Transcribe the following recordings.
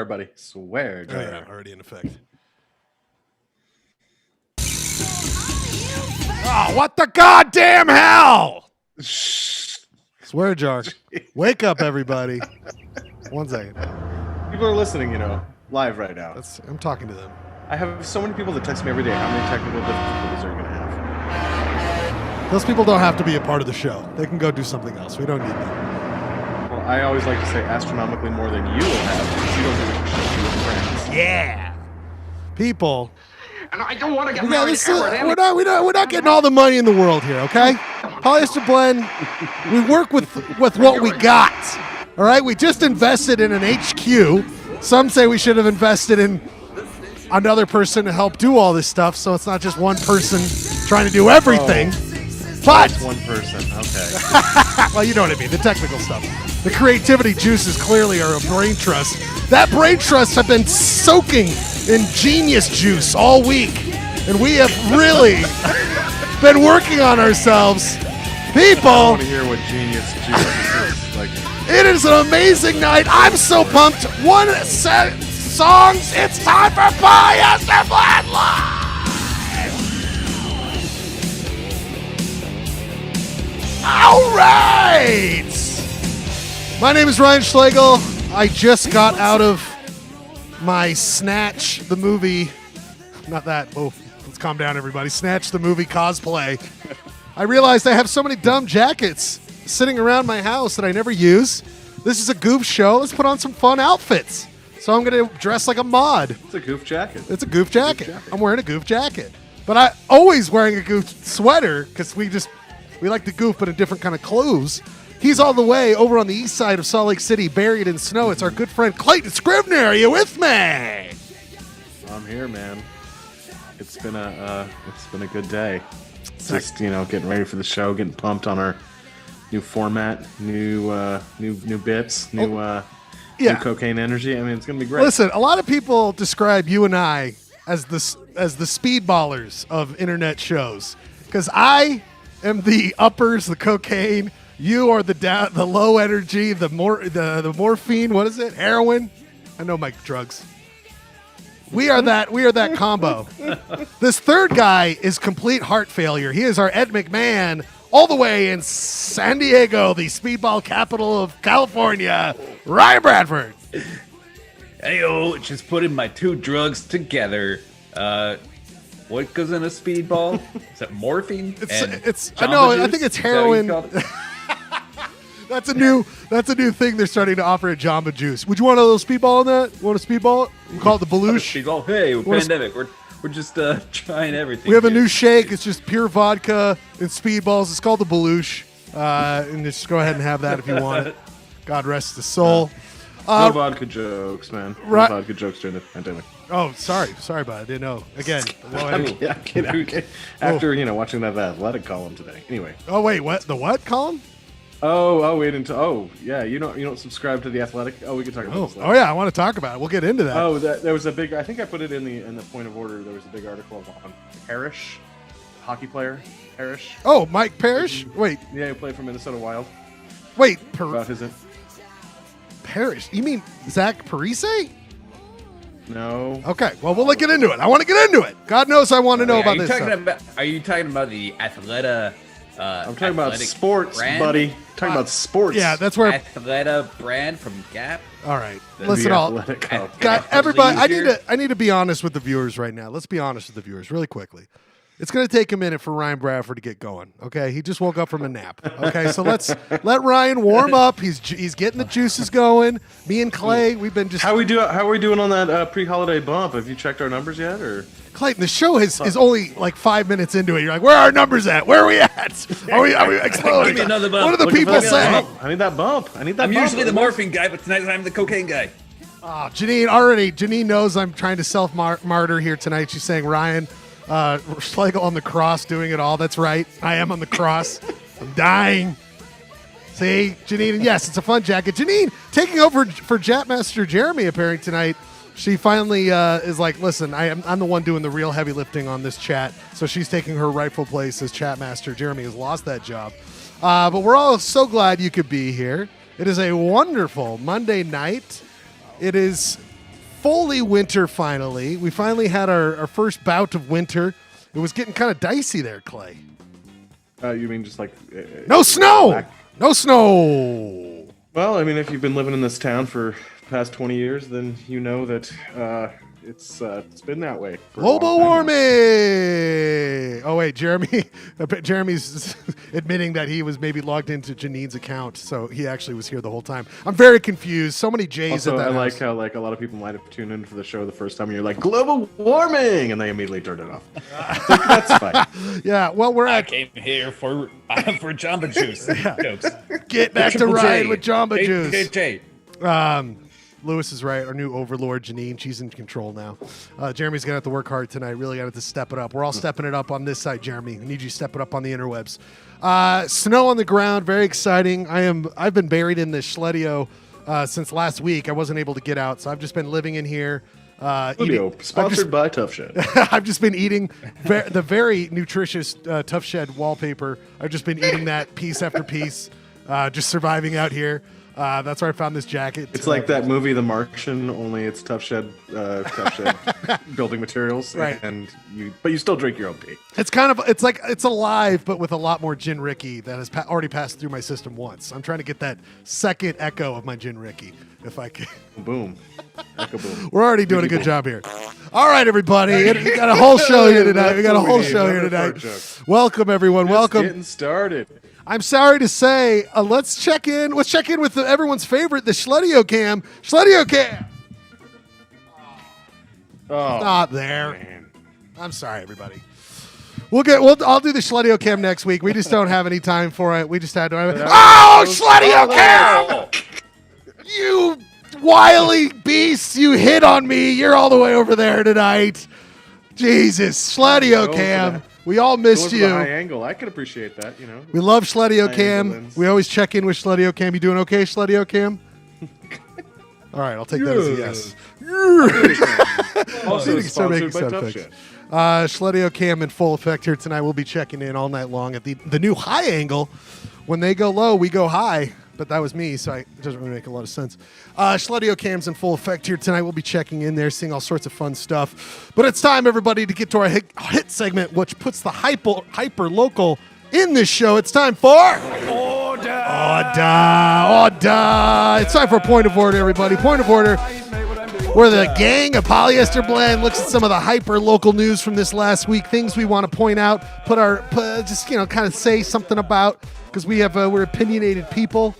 buddy. Swear jar. Oh, yeah, already in effect. Oh, what the goddamn hell? Swear jar. Wake up, everybody. 1 second. People are listening, live right now. I'm talking to them. I have so many people that text me every day. How many technical difficulties are you going to have? Those people don't have to be a part of the show. They can go do something else. We don't need them. Well, I always like to say astronomically more than you will have because you don't do the show with friends. Yeah. People. And I don't want to get married ever. We're not getting all the money in the world here, okay? Polyester Blend, we work with what we got. All right? We just invested in an HQ. Some say we should have invested in another person to help do all this stuff, so it's not just one person trying to do everything. But one person, okay. well, you know what I mean, the technical stuff. The creativity juices clearly are a brain trust. That brain trust have been soaking in genius juice all week, and we have really been working on ourselves. People, I want to hear what genius juice is like. It is an amazing night. I'm so pumped. One set songs. It's time for Polyester Blend Live. All right. My name is Ryan Schlegel. I just got out of my Snatch the movie. Not that. Oh, let's calm down, everybody. Snatch the movie cosplay. I realized I have so many dumb jackets sitting around my house that I never use. This is a goof show. Let's put on some fun outfits. So I'm going to dress like a mod. It's a goof jacket. It's a goof jacket. I'm wearing a goof jacket. But I'm always wearing a goof sweater because we like to goof, but in different kind of clothes. He's all the way over on the east side of Salt Lake City, buried in snow. It's our good friend Clayton Scrivener. Are you with me? I'm here, man. It's been a good day. Just getting ready for the show, getting pumped on our new format, new bits, new cocaine energy. I mean, it's gonna be great. Listen, a lot of people describe you and I as the speedballers of internet shows because I am the uppers, the cocaine. You are the low energy, the morphine. What is it? Heroin. I know my drugs. We are that combo. This third guy is complete heart failure. He is our Ed McMahon, all the way in San Diego, the speedball capital of California. Ryan Bradford. Heyo, just putting my two drugs together. What goes in a speedball? Is that morphine? I think it's heroin. That's a new thing they're starting to offer at Jamba Juice. Would you want a little speedball in that? Want a speedball? We call it the Belush. Speedball. Hey, pandemic. We're just trying everything. We have a new shake. It's just pure vodka and speedballs. It's called the Belush. And just go ahead and have that if you want it. God rest his soul. No vodka jokes, man. No vodka jokes during the pandemic. Oh, sorry about it. I didn't know. Again, after watching that athletic column today. Anyway. Oh wait, what? The what column? You don't subscribe to the Athletic. Oh, we can talk about this later. Oh yeah, I want to talk about it. We'll get into that. Oh, there was a big. I think I put it in the point of order. There was a big article on Parrish, hockey player Parrish. Oh, Mike Parrish. Wait. Yeah, he played for Minnesota Wild. Wait, about his Parrish? You mean Zach Parise? No. Okay. Well, we'll get into it. I want to get into it. God knows I want to know about this stuff. Are you talking about the Athleta? I'm talking about sports, brand? Buddy. Talking about sports. Yeah, that's where Athleta brand from Gap. All right, listen, God, everybody. I need to be honest with the viewers right now. Let's be honest with the viewers, really quickly. It's going to take a minute for Ryan Bradford to get going. Okay, he just woke up from a nap. Okay, so let's let Ryan warm up. He's getting the juices going. Me and Clay, we've been just. How are we doing on that pre-holiday bump? Have you checked our numbers yet, or? Clayton, the show is only like 5 minutes into it. You're like, where are our numbers at? Where are we at? Are we exploding? Give me another bump. What do the people say? I need that bump. I'm usually the morphine guy, but tonight I'm the cocaine guy. Oh, Janine knows I'm trying to self-martyr here tonight. She's saying, Ryan, Schlegel on the cross doing it all. That's right. I am on the cross. I'm dying. See, Janine, and yes, it's a fun jacket. Janine taking over for Chatmaster Jeremy appearing tonight. She finally is like, listen, I'm the one doing the real heavy lifting on this chat, so she's taking her rightful place as Chatmaster. Jeremy has lost that job. But we're all so glad you could be here. It is a wonderful Monday night. It is fully winter finally. We finally had our first bout of winter. It was getting kind of dicey there, Clay. You mean just like no snow? No snow. Well, I mean, if you've been living in this town for the past 20 years, then you know that it's been that way. Global warming. Oh wait, Jeremy's admitting that he was maybe logged into Janine's account, so he actually was here the whole time. I'm very confused. So many J's also, at that. I like how like a lot of people might have tuned in for the show the first time, and you're like global warming, and they immediately turned it off. That's fine. Yeah, well, I came here for Jamba Juice jokes. Get back to ride with Jamba Juice. J. Lewis is right. Our new overlord, Janine, she's in control now. Jeremy's going to have to work hard tonight. Really got to step it up. We're all stepping it up on this side, Jeremy. I need you to step it up on the interwebs. Snow on the ground, very exciting. I've been buried in this Schledio since last week. I wasn't able to get out, so I've just been living in here. Sponsored by Tough Shed. I've just been eating the very nutritious Tough Shed wallpaper. I've just been eating that piece after piece, just surviving out here. That's where I found this jacket. It's like that movie, The Martian, only it's Tough Shed building materials, right? But you still drink your own pee. It's alive, but with a lot more gin Ricky that has already passed through my system once. I'm trying to get that second echo of my gin Ricky, if I can. Boom, echo boom. We're already doing a good job here. All right, everybody, we got a whole show here tonight. Welcome, everyone. Welcome. Getting started. I'm sorry to say, let's check in. Let's check in with everyone's favorite, the Schledio Cam. Schledio Cam. Oh, not there. Man. I'm sorry, everybody. I'll do the Schledio Cam next week. We just don't have any time for it. We just had to. Schledio Cam! You wily beast! You hit on me. You're all the way over there tonight. Jesus, Schledio Cam. We all missed you. High angle. I could appreciate that, you know. We love Schledio Cam. We always check in with Schledio Cam. You doing okay, Schledio Cam? All right, I'll take that as a yes. Also sponsored by Tough Shed. Schledio Cam in full effect here tonight. We'll be checking in all night long at the new high angle. When they go low, we go high. But that was me, so it doesn't really make a lot of sense. Schledio Cam's in full effect here tonight. We'll be checking in there, seeing all sorts of fun stuff. But it's time, everybody, to get to our hit segment, which puts the hyper local in this show. It's time for Order. It's time for Point of Order, everybody. Point of Order. Where the gang of Polyester Blend looks at some of the hyper local news from this last week, things we want to point out, kind of say something about, because we're opinionated people.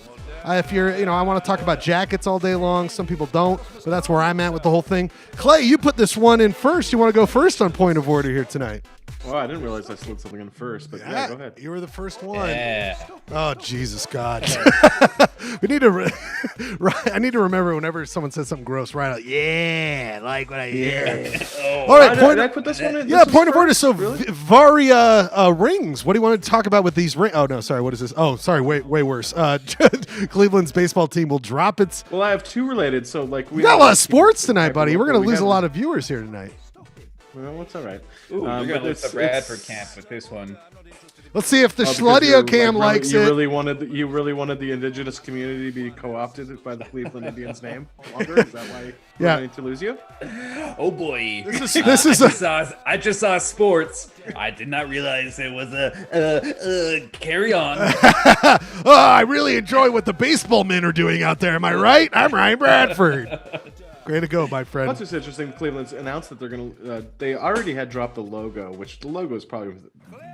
If you're, I want to talk about jackets all day long. Some people don't, but that's where I'm at with the whole thing. Clay, you put this one in first. You want to go first on Point of Order here tonight? Well, I didn't realize I slid something in first, but yeah, go ahead. You were the first one. Yeah. Oh, Jesus God. We need to. I need to remember whenever someone says something gross, right? Like, like what I hear. All right, did I put this one in? Yeah, Point of Order. So, really? Varia rings. What do you want to talk about with these rings? Oh no, sorry. What is this? Oh, sorry. Way worse. Cleveland's baseball team will drop its. Well, I have two related. So, like, we got a lot of sports tonight, buddy. We're gonna lose a lot of viewers here tonight. Well, it's all right. Ooh, you're gonna lose the Bradford camp with this one. Let's see if the Schledio Cam likes it. You really wanted the indigenous community to be co-opted by the Cleveland Indians name longer? Is that why we're going to lose you? Oh boy! I just saw sports. I did not realize it was a carry on. I really enjoy what the baseball men are doing out there. Am I right? I'm Ryan Bradford. Way to go, my friend. That's just interesting. Cleveland's announced that they're going to. They already had dropped the logo, which the logo is probably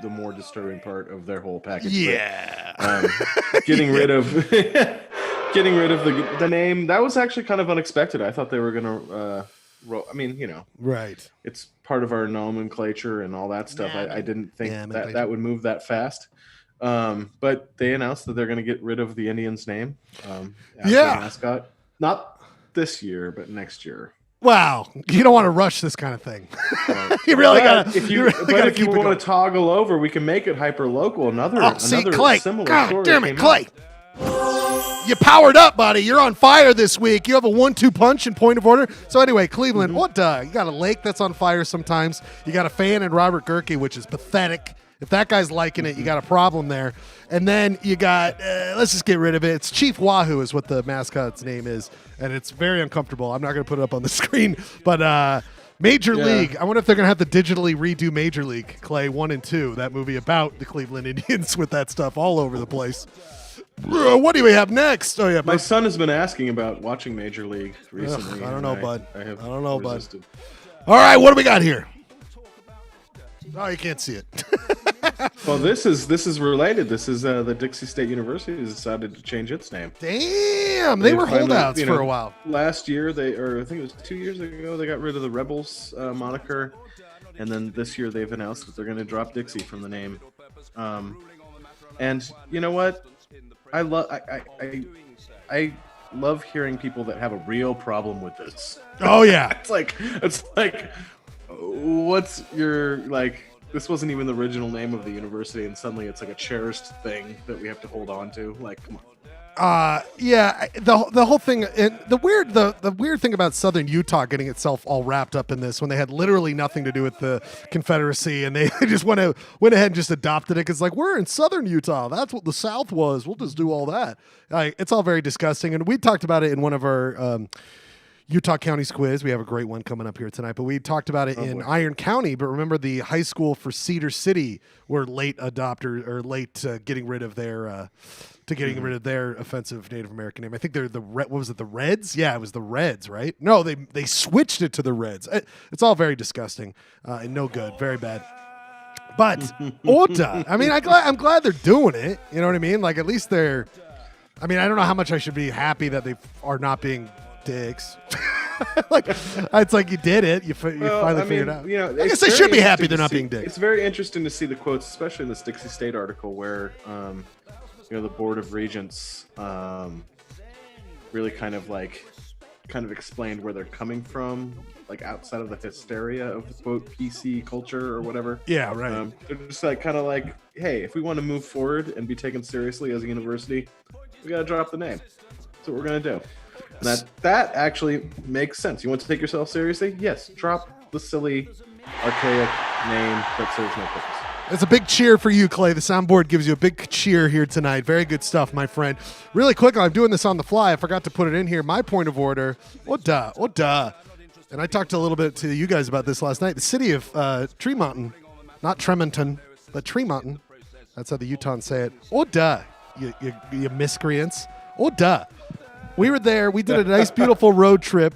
the more disturbing part of their whole package. Yeah. But, getting rid of the name, that was actually kind of unexpected. I thought they were going to. Right. It's part of our nomenclature and all that stuff. I didn't think that would move that fast. But they announced that they're going to get rid of the Indians name. Mascot. Not this year, but next year. Wow, you don't want to rush this kind of thing. You really got to. If you want to toggle over, we can make it hyper local. Another Clay. Similar God story. Damn it, Clay! You powered up, buddy. You're on fire this week. You have a 1-2 punch in Point of Order. So anyway, Cleveland, you got a lake that's on fire sometimes. You got a fan in Robert Gerke, which is pathetic. If that guy's liking it, you got a problem there. And then you got, let's just get rid of it. It's Chief Wahoo is what the mascot's name is, and it's very uncomfortable. I'm not going to put it up on the screen, but Major League. I wonder if they're going to have to digitally redo Major League, Clay 1 and 2, that movie about the Cleveland Indians with that stuff all over the place. What do we have next? Oh, yeah. My son has been asking about watching Major League recently. I don't know, bud. I don't know, resisted. bud. All right, what do we got here? Oh, you can't see it. Well, this is related. This is the Dixie State University has decided to change its name. Damn, they were finally, holdouts for a while. Last year, I think it was 2 years ago, they got rid of the Rebels moniker, and then this year they've announced that they're going to drop Dixie from the name. And you know what? I love hearing people that have a real problem with this. Oh yeah, it's like what's your like? This wasn't even the original name of the university, and suddenly it's like a cherished thing that we have to hold on to. Like, come on. Yeah, the whole thing, and the weird thing about Southern Utah getting itself all wrapped up in this when they had literally nothing to do with the Confederacy, and they just went ahead and just adopted it because like we're in Southern Utah, that's what the South was. We'll just do all that. It's all very disgusting, and we talked about it in one of our Utah County's quiz. We have a great one coming up here tonight, but we talked about it in Iron County. But remember, the high school for Cedar City were late adopters or late getting rid of their offensive Native American name. I think they're what was it? The Reds? Yeah, it was the Reds, right? No, they switched it to the Reds. It's all very disgusting and no good, very bad. But Ota, I mean, I'm glad they're doing it. You know what I mean? Like at least they're. I mean, I don't know how much I should be happy that they are not being dicks. Like it's like you did it. You finally figured it out. You know, I guess they should be happy they're not being dicks. It's very interesting to see the quotes, especially in this Dixie State article, where the Board of Regents really kind of explained where they're coming from, like outside of the hysteria of the quote PC culture or whatever. Yeah, right. They're just like, hey, if we want to move forward and be taken seriously as a university, we gotta drop the name. That's what we're gonna do. And that actually makes sense. You want to take yourself seriously? Yes, drop the silly, archaic name that serves no purpose. It's a big cheer for you, Clay. The soundboard gives you a big cheer here tonight. Very good stuff, my friend. Really quick, I'm doing this on the fly. I forgot to put it in here. My point of order. Duh. And I talked a little bit to you guys about this last night. The city of Tremonton, not Tremonton, but Tremonton. That's how the Utahns say it. Duh, you miscreants. Duh. We were there. We did a nice, beautiful road trip.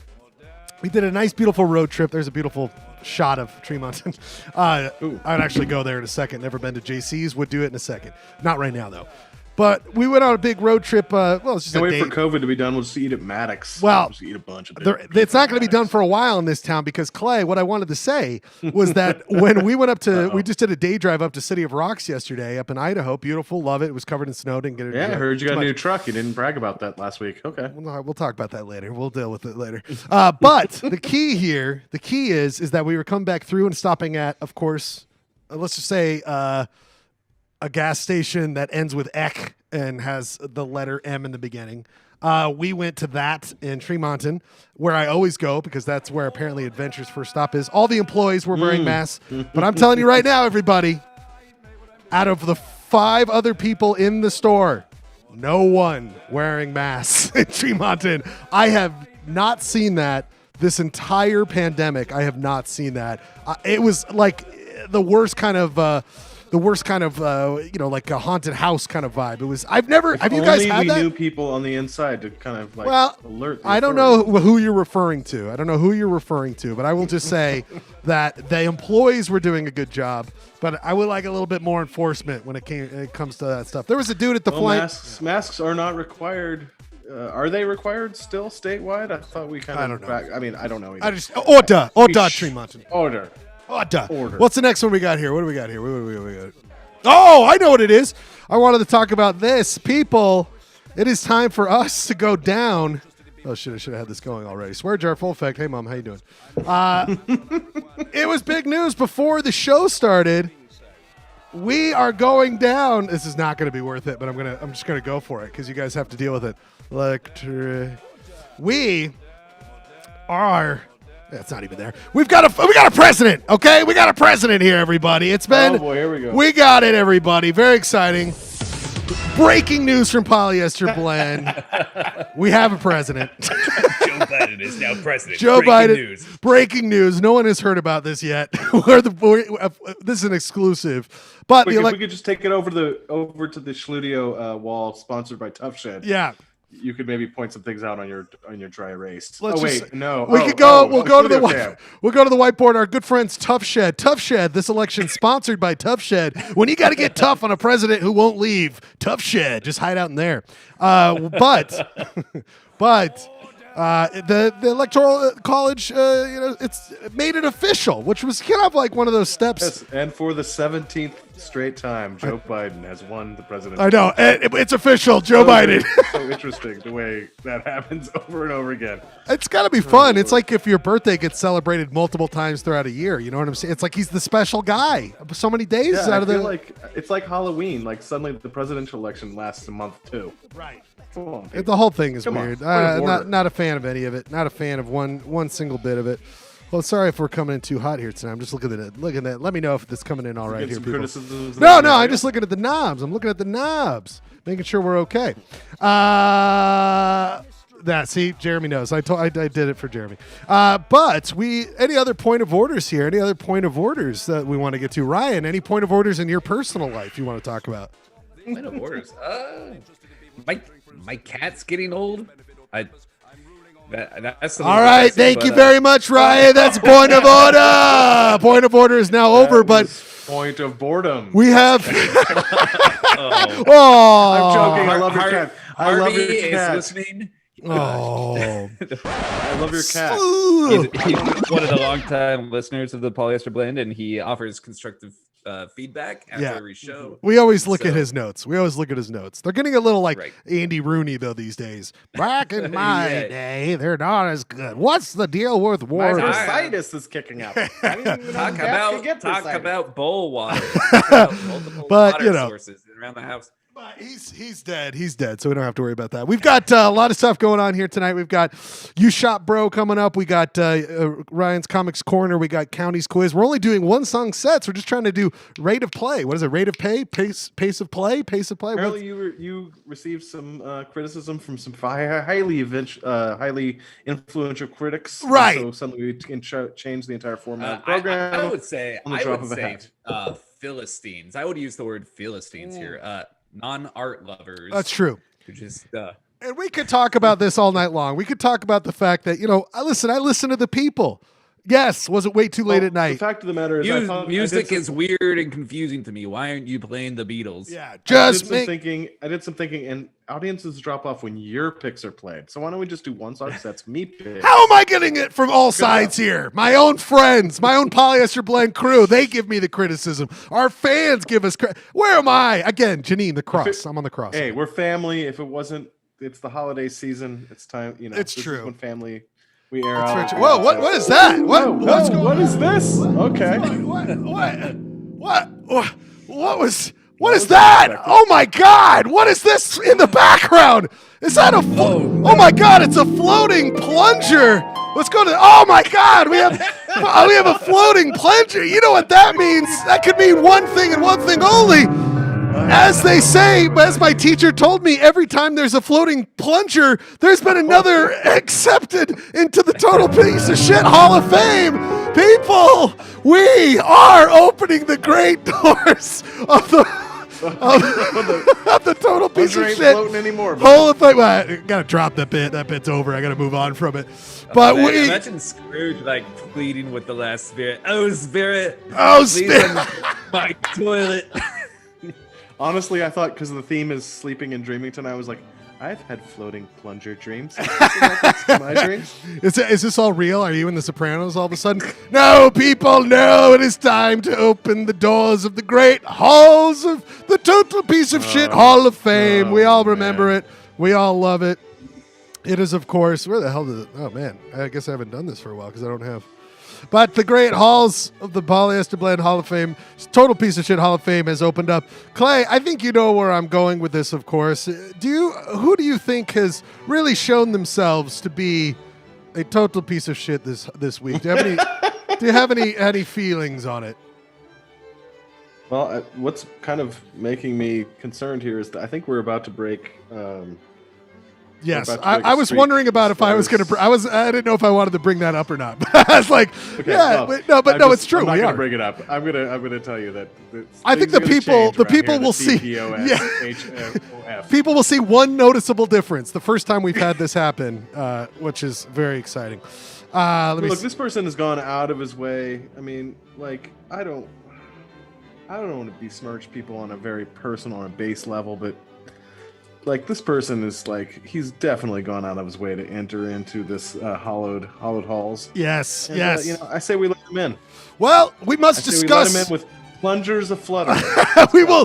There's a beautiful shot of Tremonton. I'd actually go there in a second. Never been to JC's. Would do it in a second. Not right now, though. But we went on a big road trip. It's just Can't wait for COVID to be done. We'll just eat at Maddox. Well, we'll just eat a bunch of it's not going to be done for a while in this town because, Clay, what I wanted to say was that when we went up to, we just did a day drive up to City of Rocks yesterday up in Idaho. Beautiful. Love it. It was covered in snow. Didn't get it. Yeah, I heard you got a new truck. You didn't brag about that last week. Okay. We'll talk about that later. We'll deal with it later. But the key is that we were coming back through and stopping at, of course, let's just say a gas station that ends with Ek and has the letter M in the beginning. We went to that in Tremonton, where I always go because that's where apparently Adventure's first stop is. All the employees were wearing masks. But I'm telling you right now, everybody, out of the 5 other people in the store, no one wearing masks in Tremonton. I have not seen that this entire pandemic. I have not seen that. It was like the worst kind of like a haunted house kind of vibe. It was. Have you guys had that? We knew people on the inside to kind of like alert. I don't know who you're referring to. But I will just say that the employees were doing a good job. But I would like a little bit more enforcement when it comes to that stuff. There was a dude at the flight. Masks are not required. Are they required still statewide? I thought we kind of. I don't know. I don't know. I just order Tremonton. Order. What's the next one we got here? What do we got here? What we got? Oh, I know what it is. I wanted to talk about this. People, it is time for us to go down. Oh, shit, I should have had this going already. Swear jar full effect. Hey, Mom, how you doing? It was big news before the show started. We are going down. This is not going to be worth it, but I'm just going to go for it because you guys have to deal with it. We are... It's not even there. We got a president. Okay, we got a president here, everybody. It's been. Oh boy, here we go. We got it, everybody. Very exciting. Breaking news from Polyester Blend. We have a president. Joe Biden is now president. Joe Breaking Biden. news. Breaking news. No one has heard about this yet. This is an exclusive. But If we could just take it over to the Schludio wall, sponsored by Tough Shed. yeah. You could maybe point some things out on your dry erase. Let's We'll just- go to the whiteboard. Our good friends Tough Shed. Tough Shed. This election sponsored by Tough Shed. When you got to get tough on a president who won't leave, Tough Shed. Just hide out in there. But the electoral college, it's made it official, which was kind of like one of those steps. Yes, and for the 17th straight time, Joe Biden has won the presidency. I know. It's official. Joe Biden. So interesting the way that happens over and over again. It's got to be fun. It's like if your birthday gets celebrated multiple times throughout a year. You know what I'm saying? It's like he's the special guy. So many days Yeah, out of I the. feel like it's like Halloween. Like suddenly the presidential election lasts a month too. Right. Come on, people. The whole thing is Come on, weird. put an order. Not a fan of any of it. Not a fan of one single bit of it. Well, sorry if we're coming in too hot here tonight. I'm just looking at it. Let me know if it's coming in all right Get here, some people. criticisms No, there. I'm just looking at the knobs. I'm looking at the knobs, making sure we're okay. See, Jeremy knows. I did it for Jeremy. But any other point of orders here? Any other point of orders that we want to get to? Ryan, any point of orders in your personal life you want to talk about? Point of orders. My cat's getting old. That's All right, thank you very much, Ryan. That's point of order. Point of order is now over, but Point of boredom. we have. I'm joking. I love your cat. I love Harvey your is cat. listening. Oh. I love your cat. He's one of the longtime listeners of the Polyester Blend, and he offers constructive feedback after Yeah. every show. We always look So- at his notes. They're getting a little like Right. Andy Rooney though these days. Back in my Yeah. day, they're not as good. What's the deal with My war? bursitis is kicking up. I didn't even know Talk cats could get about bursitis. bowl water. Talk about multiple But, water you know. sources around the house. But he's dead. He's dead, so we don't have to worry about that. We've got a lot of stuff going on here tonight. We've got You Shop Bro coming up. We got Ryan's Comics Corner. We got County's Quiz. We're only doing one song sets. We're just trying to do rate of play. What is it? Rate of pay? Pace of play? Pace of play? Apparently, you received some criticism from some highly influential critics. Right. So suddenly we can change the entire format of the program. I would say on the drop of a hat. Philistines. I would use the word Philistines here. Non-art lovers. That's true. Who just And we could talk about this all night long. We could talk about the fact that, I listen to the people. Yes, was it way too late at The night? fact of the matter is, music is weird and confusing to me. Why aren't you playing the Beatles? Yeah, I just did some thinking, and audiences drop off when your picks are played. So why don't we just do one song sets, me picks? How am I getting it from all sides here? My own friends, my own Polyester Blend crew, they give me the criticism. Our fans give us credit. Where am I? Again, Janine, the cross. I'm on the cross. Hey, we're family. If it wasn't, it's the holiday season. It's time. It's this true. is when family. We air That's out. very true. Whoa, what is that? What's going What is this? Okay. What is that? Oh my God! What is this in the background? Is that oh my God! It's a floating plunger. Let's go to. Oh my God! We have a floating plunger. You know what that means? That could mean one thing and one thing only. As they say, as my teacher told me, every time there's a floating plunger, there's been another accepted into the Total Piece of Shit Hall of Fame. People, we are opening the great doors of the Total Piece of Ain't Shit floating anymore. Hall of Fame. Well, I gotta drop that bit. That bit's over. I gotta move on from it. But imagine Scrooge like pleading with the last spirit. Oh, spirit! Oh, please spirit! my toilet. Honestly, I thought because the theme is sleeping and dreaming tonight, I was like, I've had floating plunger dreams. Is this a reference to my dreams? Is this all real? Are you in The Sopranos all of a sudden? No, people, no, it is time to open the doors of the great halls of the Total Piece of Shit Hall of Fame. We all remember it. We all love it. It is, of course, where the hell did it? Oh, man, I guess I haven't done this for a while because I don't have. But the great halls of the Polyester Blend Hall of Fame, Total Piece of Shit Hall of Fame has opened up. Clay, I think you know where I'm going with this, of course. Who do you think has really shown themselves to be a total piece of shit this week. Do you have any feelings on it? Well, what's kind of making me concerned here is that I think we're about to break. Yes, I was wondering about if I was going to. I didn't know if I wanted to bring that up or not. But I was like, okay, yeah, well, no, it's true. I'm not we going are. to bring it up. I'm gonna tell you that. I think the people will see. Yeah. People will see one noticeable difference the first time we've had this happen, which is very exciting. Look, this person has gone out of his way. I mean, like, I don't want to besmirch people on a very personal, on a base level, but like this person is like, he's definitely gone out of his way to enter into this hollowed halls. Yes, and, yes. I say we let him in. Well, we must discuss. We let him in with plungers aflutter. we will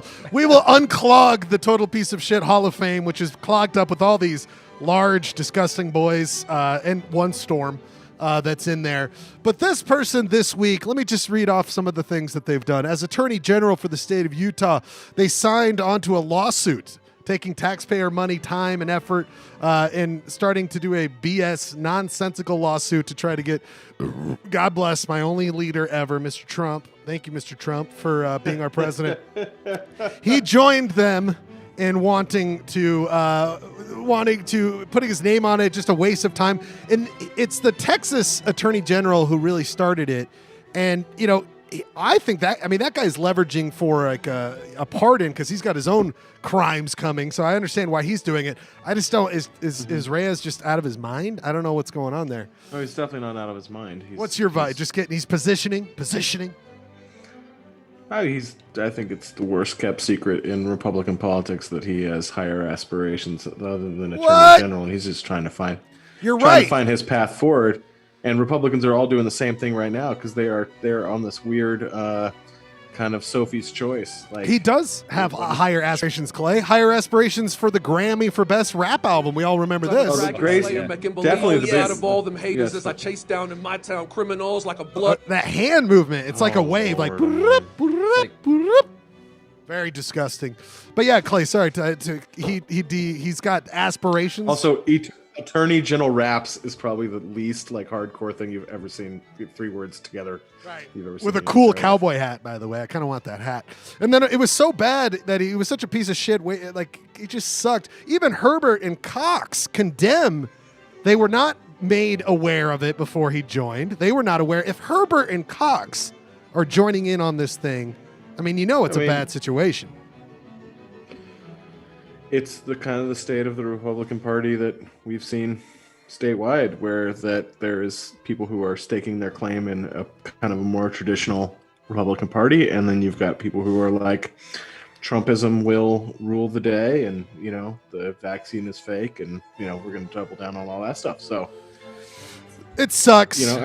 unclog the Total Piece of Shit Hall of Fame, which is clogged up with all these large, disgusting boys and one storm that's in there. But this person this week, let me just read off some of the things that they've done. As Attorney General for the state of Utah, they signed onto a lawsuit taking taxpayer money, time, and effort, and starting to do a BS nonsensical lawsuit to try to get, God bless my only leader ever, Mr. Trump. Thank you, Mr. Trump, for being our president. He joined them in wanting to putting his name on it, just a waste of time. And it's the Texas Attorney General who really started it. And, I think that guy's leveraging for like a pardon because he's got his own crimes coming. So I understand why he's doing it. I just don't. Is Reyes just out of his mind? I don't know what's going on there. No, he's definitely not out of his mind. What's your vibe? He's positioning. I think it's the worst kept secret in Republican politics that he has higher aspirations other than Attorney General, and he's just trying to find. Trying to find his path forward. And Republicans are all doing the same thing right now because they're on this weird kind of Sophie's choice. Like, he does have higher aspirations, Clay. Higher aspirations for the Grammy for Best Rap Album. We all remember this. Oh, definitely the best. Out of all them haters as I chase down in my town criminals like a blood. That hand movement, it's like a wave, like. Very disgusting. But yeah, Clay, sorry. He's got aspirations. Also, Attorney General raps is probably the least like hardcore thing you've ever seen. 3 words together, right? You've ever with seen a cool cowboy hat, by the way. I kind of want that hat. And then it was so bad that he was such a piece of shit. Like he just sucked. Even Herbert and Cox condemn. They were not made aware of it before he joined. They were not aware. If Herbert and Cox are joining in on this thing, it's a bad situation. It's the kind of the state of the Republican Party that we've seen statewide, where that there's people who are staking their claim in a kind of a more traditional Republican Party, and then you've got people who are like, Trumpism will rule the day, and the vaccine is fake, and we're going to double down on all that stuff. So it sucks. It's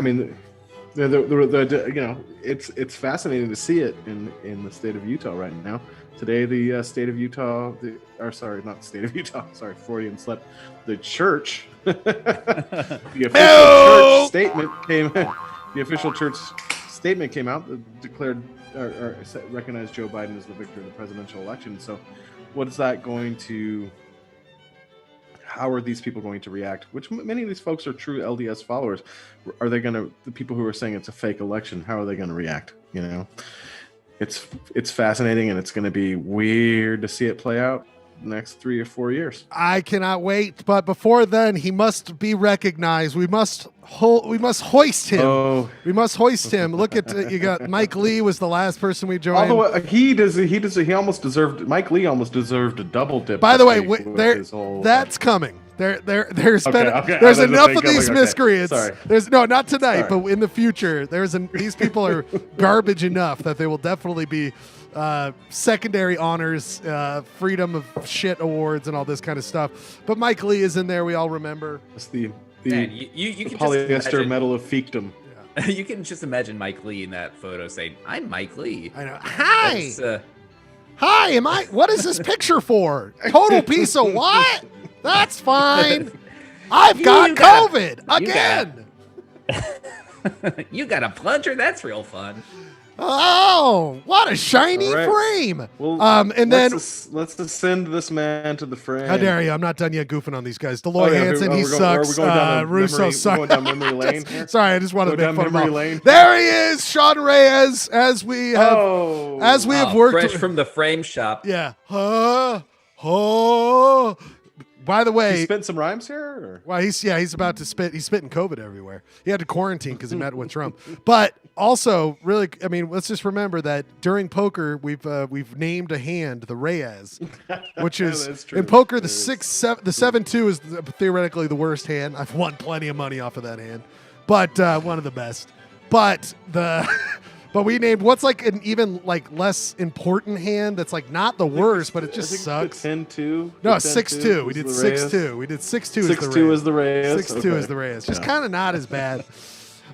fascinating to see it in the state of Utah right now. Today, the state of Utah, not the state of Utah, sorry, Freudian slip. The church, the official church statement came out that declared or recognized Joe Biden as the victor of the presidential election. So, what is that going to? How are these people going to react? Which many of these folks are true LDS followers. Are they going to? The people who are saying it's a fake election, how are they going to react? It's fascinating, and it's going to be weird to see it play out the next 3 or 4 years. I cannot wait. But before then, he must be recognized. We must hoist him. Oh. We must hoist him. Look at you got Mike Lee was the last person we joined. Although he almost deserved. Mike Lee almost deserved a double dip. By the way, that's coming. There's enough of these miscreants. Sorry. There's not tonight, but in the future, these people are garbage enough that they will definitely be secondary honors, freedom of shit awards, and all this kind of stuff. But Mike Lee is in there. We all remember. It's the you can polyester medal of fiefdom. Yeah. You can just imagine Mike Lee in that photo saying, "I'm Mike Lee." I know. Hi. Hi. What is this picture for? Total piece of what? That's fine. I've got COVID again. You got a plunger? That's real fun. Oh, what a shiny All right. frame. Well, and then let's ascend this man to the frame. how dare you? I'm not done yet goofing on these guys. Deloy Hansen, he Are we sucks. going down Russo memory, sucks. We're going down memory lane here? Sorry, I just wanted to Go make down fun of memory him. lane. There he is, Sean Reyes, as we have worked. Fresh from the frame shop. Yeah. By the way, You spit some rhymes here? Or? well, he's about to spit. He's spitting COVID everywhere. He had to quarantine because he met with Trump. But also, really, I mean, let's just remember that during poker, we've named a hand the Reyes, which is That's true. in poker There the is. 7-2 is theoretically the worst hand. I've won plenty of money off of that hand, but one of the best. But but we named what's like an even like less important hand that's like not the worst, but it just sucks. 10-2. No, 6-2. We did 6-2. We did 6-2 as the 6-2 Reyes. is the Reyes. 6-2 Okay. is the Reyes. Just Yeah. kind of not as bad.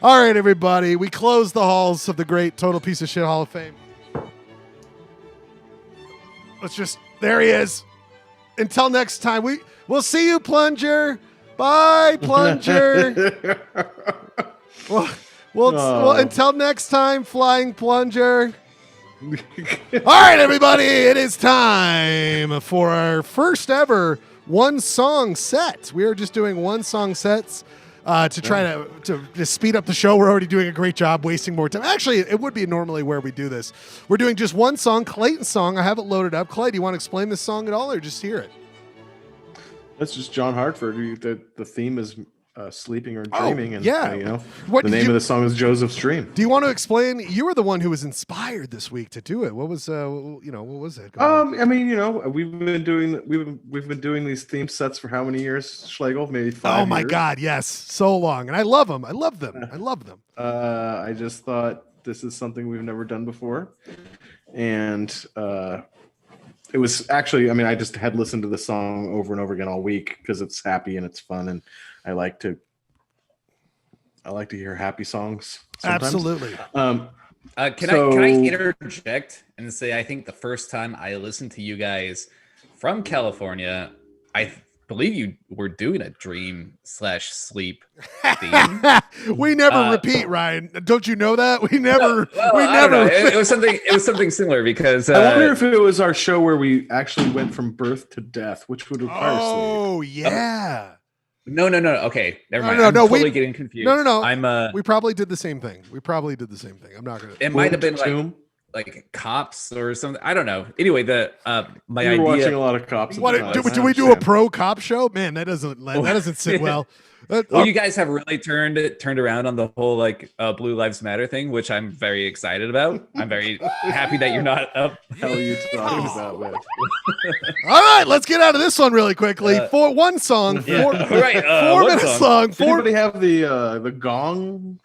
All right, everybody. We close the halls of the great Total Piece of Shit Hall of Fame. There he is. Until next time, we'll see you, Plunger. Bye, Plunger. Well, until next time, Flying Plunger. All right, everybody, it is time for our first ever one-song set. We are just doing one-song sets to try to speed up the show. We're already doing a great job, wasting more time. Actually, it would be normally where we do this. We're doing just one song, Clayton's song. I have it loaded up. Clay, do you want to explain this song at all, or just hear it? That's just John Hartford. The theme is sleeping or dreaming. And, yeah. What the did name you- of the song is Joseph's Dream. Do you want to explain? You were the one who was inspired this week to do it. What was what was it? I mean, we've been doing these theme sets for how many years, Schlegel? Maybe 5 Oh my years. God, yes, so long, and I love them. I love them. I just thought this is something we've never done before, and it was actually. I mean, I just had listened to the song over and over again all week because it's happy and it's fun, and I like to hear happy songs. Sometimes. Absolutely. Can I interject and say I think the first time I listened to you guys from California, I believe you were doing a dream/sleep theme. We never repeat, Ryan. Don't you know that? We never. Well, we I don't never. know. It was something. It was something similar because I wonder if it was our show where we actually went from birth to death, which would require sleep. Oh yeah. No. Okay, never mind. No, I'm no, totally getting confused. No. I'm We probably did the same thing. I'm not gonna. It might have been Tomb? like Cops or something. I don't know. Anyway, my We were watching idea. a lot of Cops. at What the do time. we do a pro cop show? Man, that doesn't sit well. Well, you guys have really turned around on the whole Blue Lives Matter thing, which I'm very excited about. I'm very happy that you're not up. Hell, are you talking about, man? All right, let's get out of this one really quickly. For one song, Yeah. four, All right, 4 one minute song. song. Does Four. anybody have the gong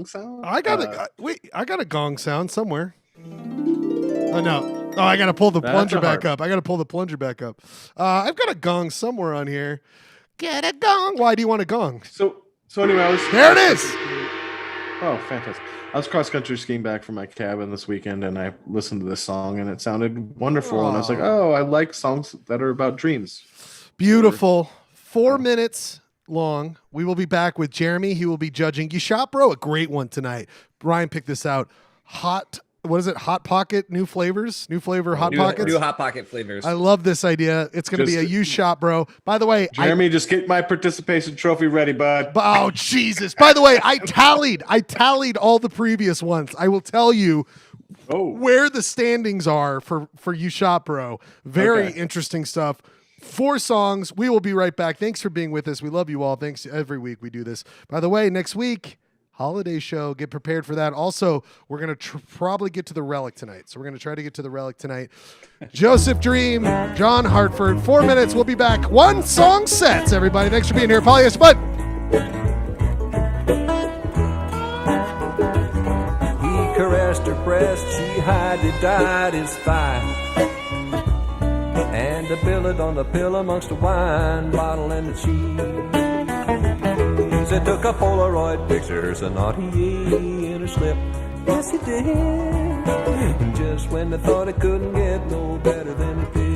sound? I got a gong sound somewhere. Oh no! Oh, I got to pull the That's plunger a back harp. up. I've got a gong somewhere on here. Get a gong. Why do you want a gong? So anyway, I was There it is. Oh, fantastic! I was cross country skiing back from my cabin this weekend, and I listened to this song, and it sounded wonderful. And I was like, oh, I like songs that are about dreams. Beautiful. 4 minutes long. We will be back with Jeremy. He will be judging. You shot, bro, a great one tonight. Brian picked this out. What is it? Hot Pocket, new flavors? New flavor Hot Pockets? New Hot Pocket flavors. I love this idea. It's going to be a you shot, bro. By the way, Jeremy, just get my participation trophy ready, bud. oh, Jesus. By the way, I tallied all the previous ones. I will tell you where the standings are for you shot, bro. Very interesting stuff. 4 songs. We will be right back. Thanks for being with us. We love you all. Thanks. Every week we do this. By the way, next week, holiday show. Get prepared for that. Also, we're going to probably get to the Relic tonight. So we're going to try to get to the Relic tonight. Joseph Dream, John Hartford. 4 minutes. We'll be back. One song sets, everybody. Thanks for being here. Polyester, bud. He caressed her breast, she died his thigh, and a billet on the pillow amongst a wine bottle and the cheese. They took a Polaroid pictures of naughty in her slip. Yes, he did. And just when they thought it couldn't get no better than it did.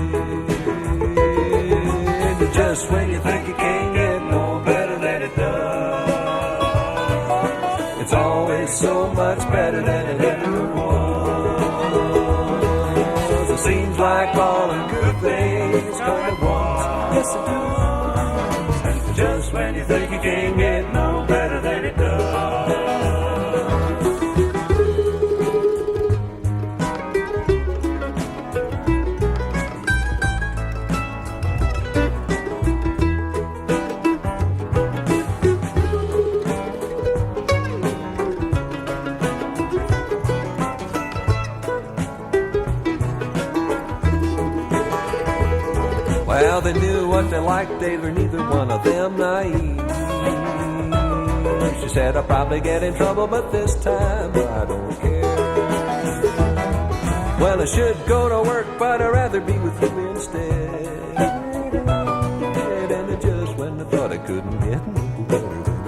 Just when you think it can't get no better than it does. It's always so much better than it ever was. It seems like all the good things come at once. Yes, it does. Just when you think you can't get no better than it does. Well, they knew what they liked, they were neither one of them naive. She said, I'll probably get in trouble, but this time I don't care. Well, I should go to work, but I'd rather be with you instead. And just when I thought I couldn't get no better than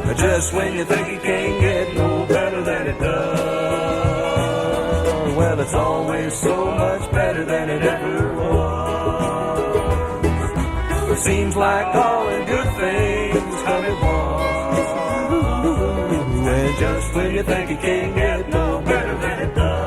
it did. Just when you think you can't get no better than it does. Well, it's always so much better than it ever was. It seems like all the good things come at once. And just when you think you can't get no better than it does.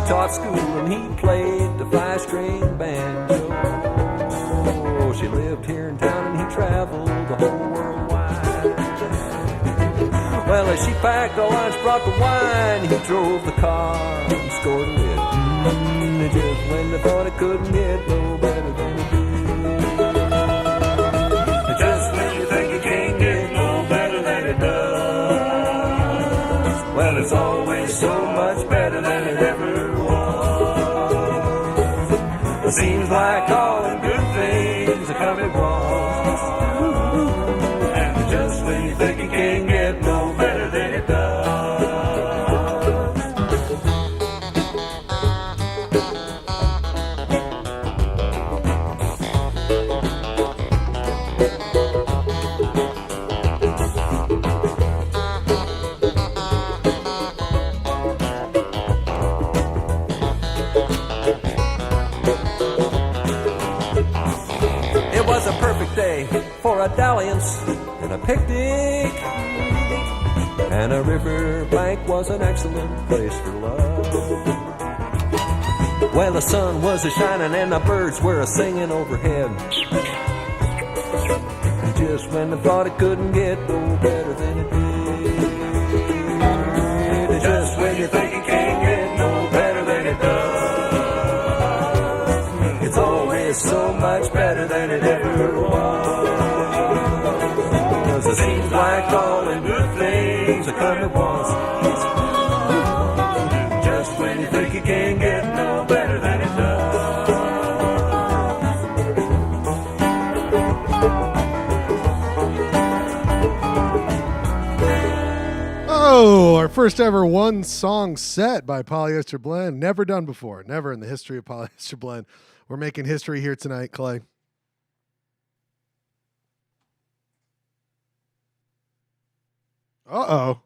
Taught school and he played the 5-string banjo. She lived here in town and he traveled the whole world wide. Well, as she packed the lunch, brought the wine, he drove the car and scored a hit. And just when they thought it couldn't get no better than it did. Just when you think it can't get no better than it does. Well, it's always so much better than it ever. It seems like all the good things are coming once. And just when you think you can't get no better than it does. For a dalliance and a picnic, and a river bank was an excellent place for love. Well, the sun was a-shining and the birds were a-singing overhead. And just when I thought it couldn't get no better than it did. And just when you think it can't get no better than it does. It's always so much better than it ever was. It seems like all the good things are coming once. Just when you think you can't get no better than it does. Oh, our first ever one song set by Polyester Blend. Never done before. Never in the history of Polyester Blend. We're making history here tonight, Clay. Uh-oh.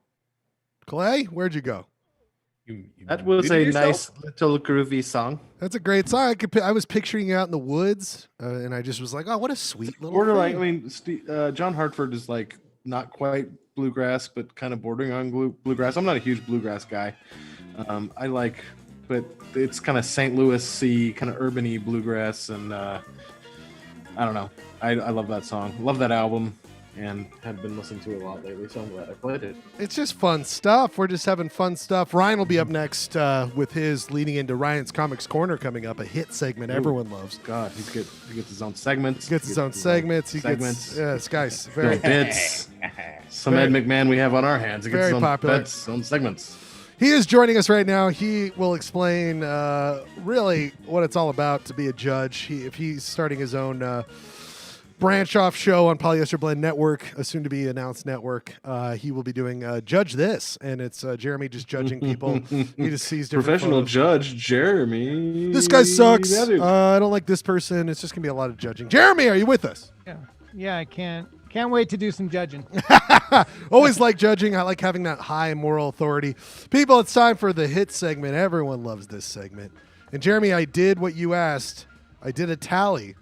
Clay, where'd you go? That was a nice little groovy song. That's a great song. I was picturing you out in the woods, and I just was like, oh, what a sweet little borderline. thing. I mean, John Hartford is like not quite bluegrass, but kind of bordering on bluegrass. I'm not a huge bluegrass guy. But it's kind of St. Louis-y, kind of urban-y bluegrass, and I don't know. I love that song. Love that album. And have been listening to it a lot lately, so I'm glad I played it. It's just fun stuff. We're just having fun stuff. Ryan will be up next with his leading into Ryan's Comics Corner coming up, a hit segment everyone loves. God, he gets his own segments. Gets his own segments. This guy's very bits. Some Ed McMahon we have on our hands. He gets very his own popular. bits, own segments. He is joining us right now. He will explain really what it's all about to be a judge. If he's starting his own branch off show on Polyester Blend Network, a soon to be announced network. He will be doing Judge This, and it's Jeremy just judging people. He just sees different professional photos. judge Jeremy. This guy sucks. Yeah, dude. I don't like this person. It's just gonna be a lot of judging. Jeremy, are you with us? Yeah, I can't wait to do some judging. Always like judging. I like having that high moral authority. People, it's time for the hit segment. Everyone loves this segment. And Jeremy, I did what you asked. I did a tally.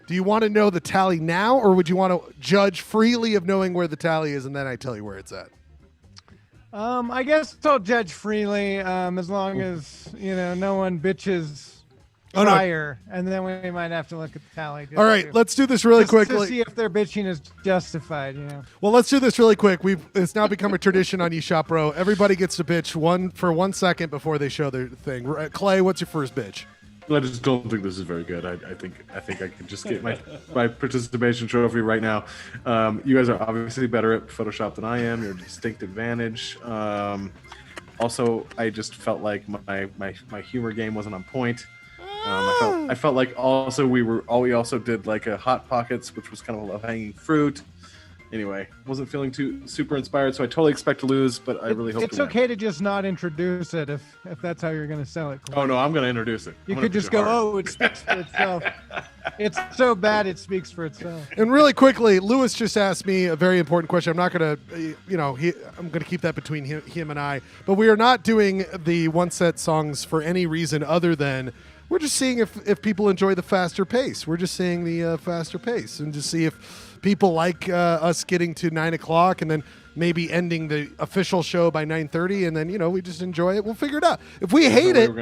Do you want to know the tally now, or would you want to judge freely of knowing where the tally is, and then I tell you where it's at? I guess I'll judge freely, as long as no one bitches prior, and then we might have to look at the tally. All right, let's do this really quickly to see if their bitching is justified. Well, let's do this really quick. It's now become a tradition on eShop Bro. Everybody gets to bitch for 1 second before they show their thing. Clay, what's your first bitch? I just don't think this is very good. I think I can just get my participation trophy right now. You guys are obviously better at Photoshop than I am. You're a distinct advantage. Also, I just felt like my humor game wasn't on point. I felt like also we also did like a Hot Pockets, which was kind of a low-hanging fruit. Anyway, wasn't feeling too super inspired, so I totally expect to lose, but I really hope it's to win. okay to just not introduce it if that's how you're going to sell it. Oh no, I'm going to introduce it. You could just go, oh, it speaks for itself. It's so bad it speaks for itself. And really quickly, Lewis just asked me a very important question. I'm not going to, I'm going to keep that between him and I. But we are not doing the one set songs for any reason other than we're just seeing if people enjoy the faster pace. We're just seeing the faster pace and just see if people like us getting to 9 o'clock and then maybe ending the official show by 9:30, and then we just enjoy it. We'll figure it out. If we hate it,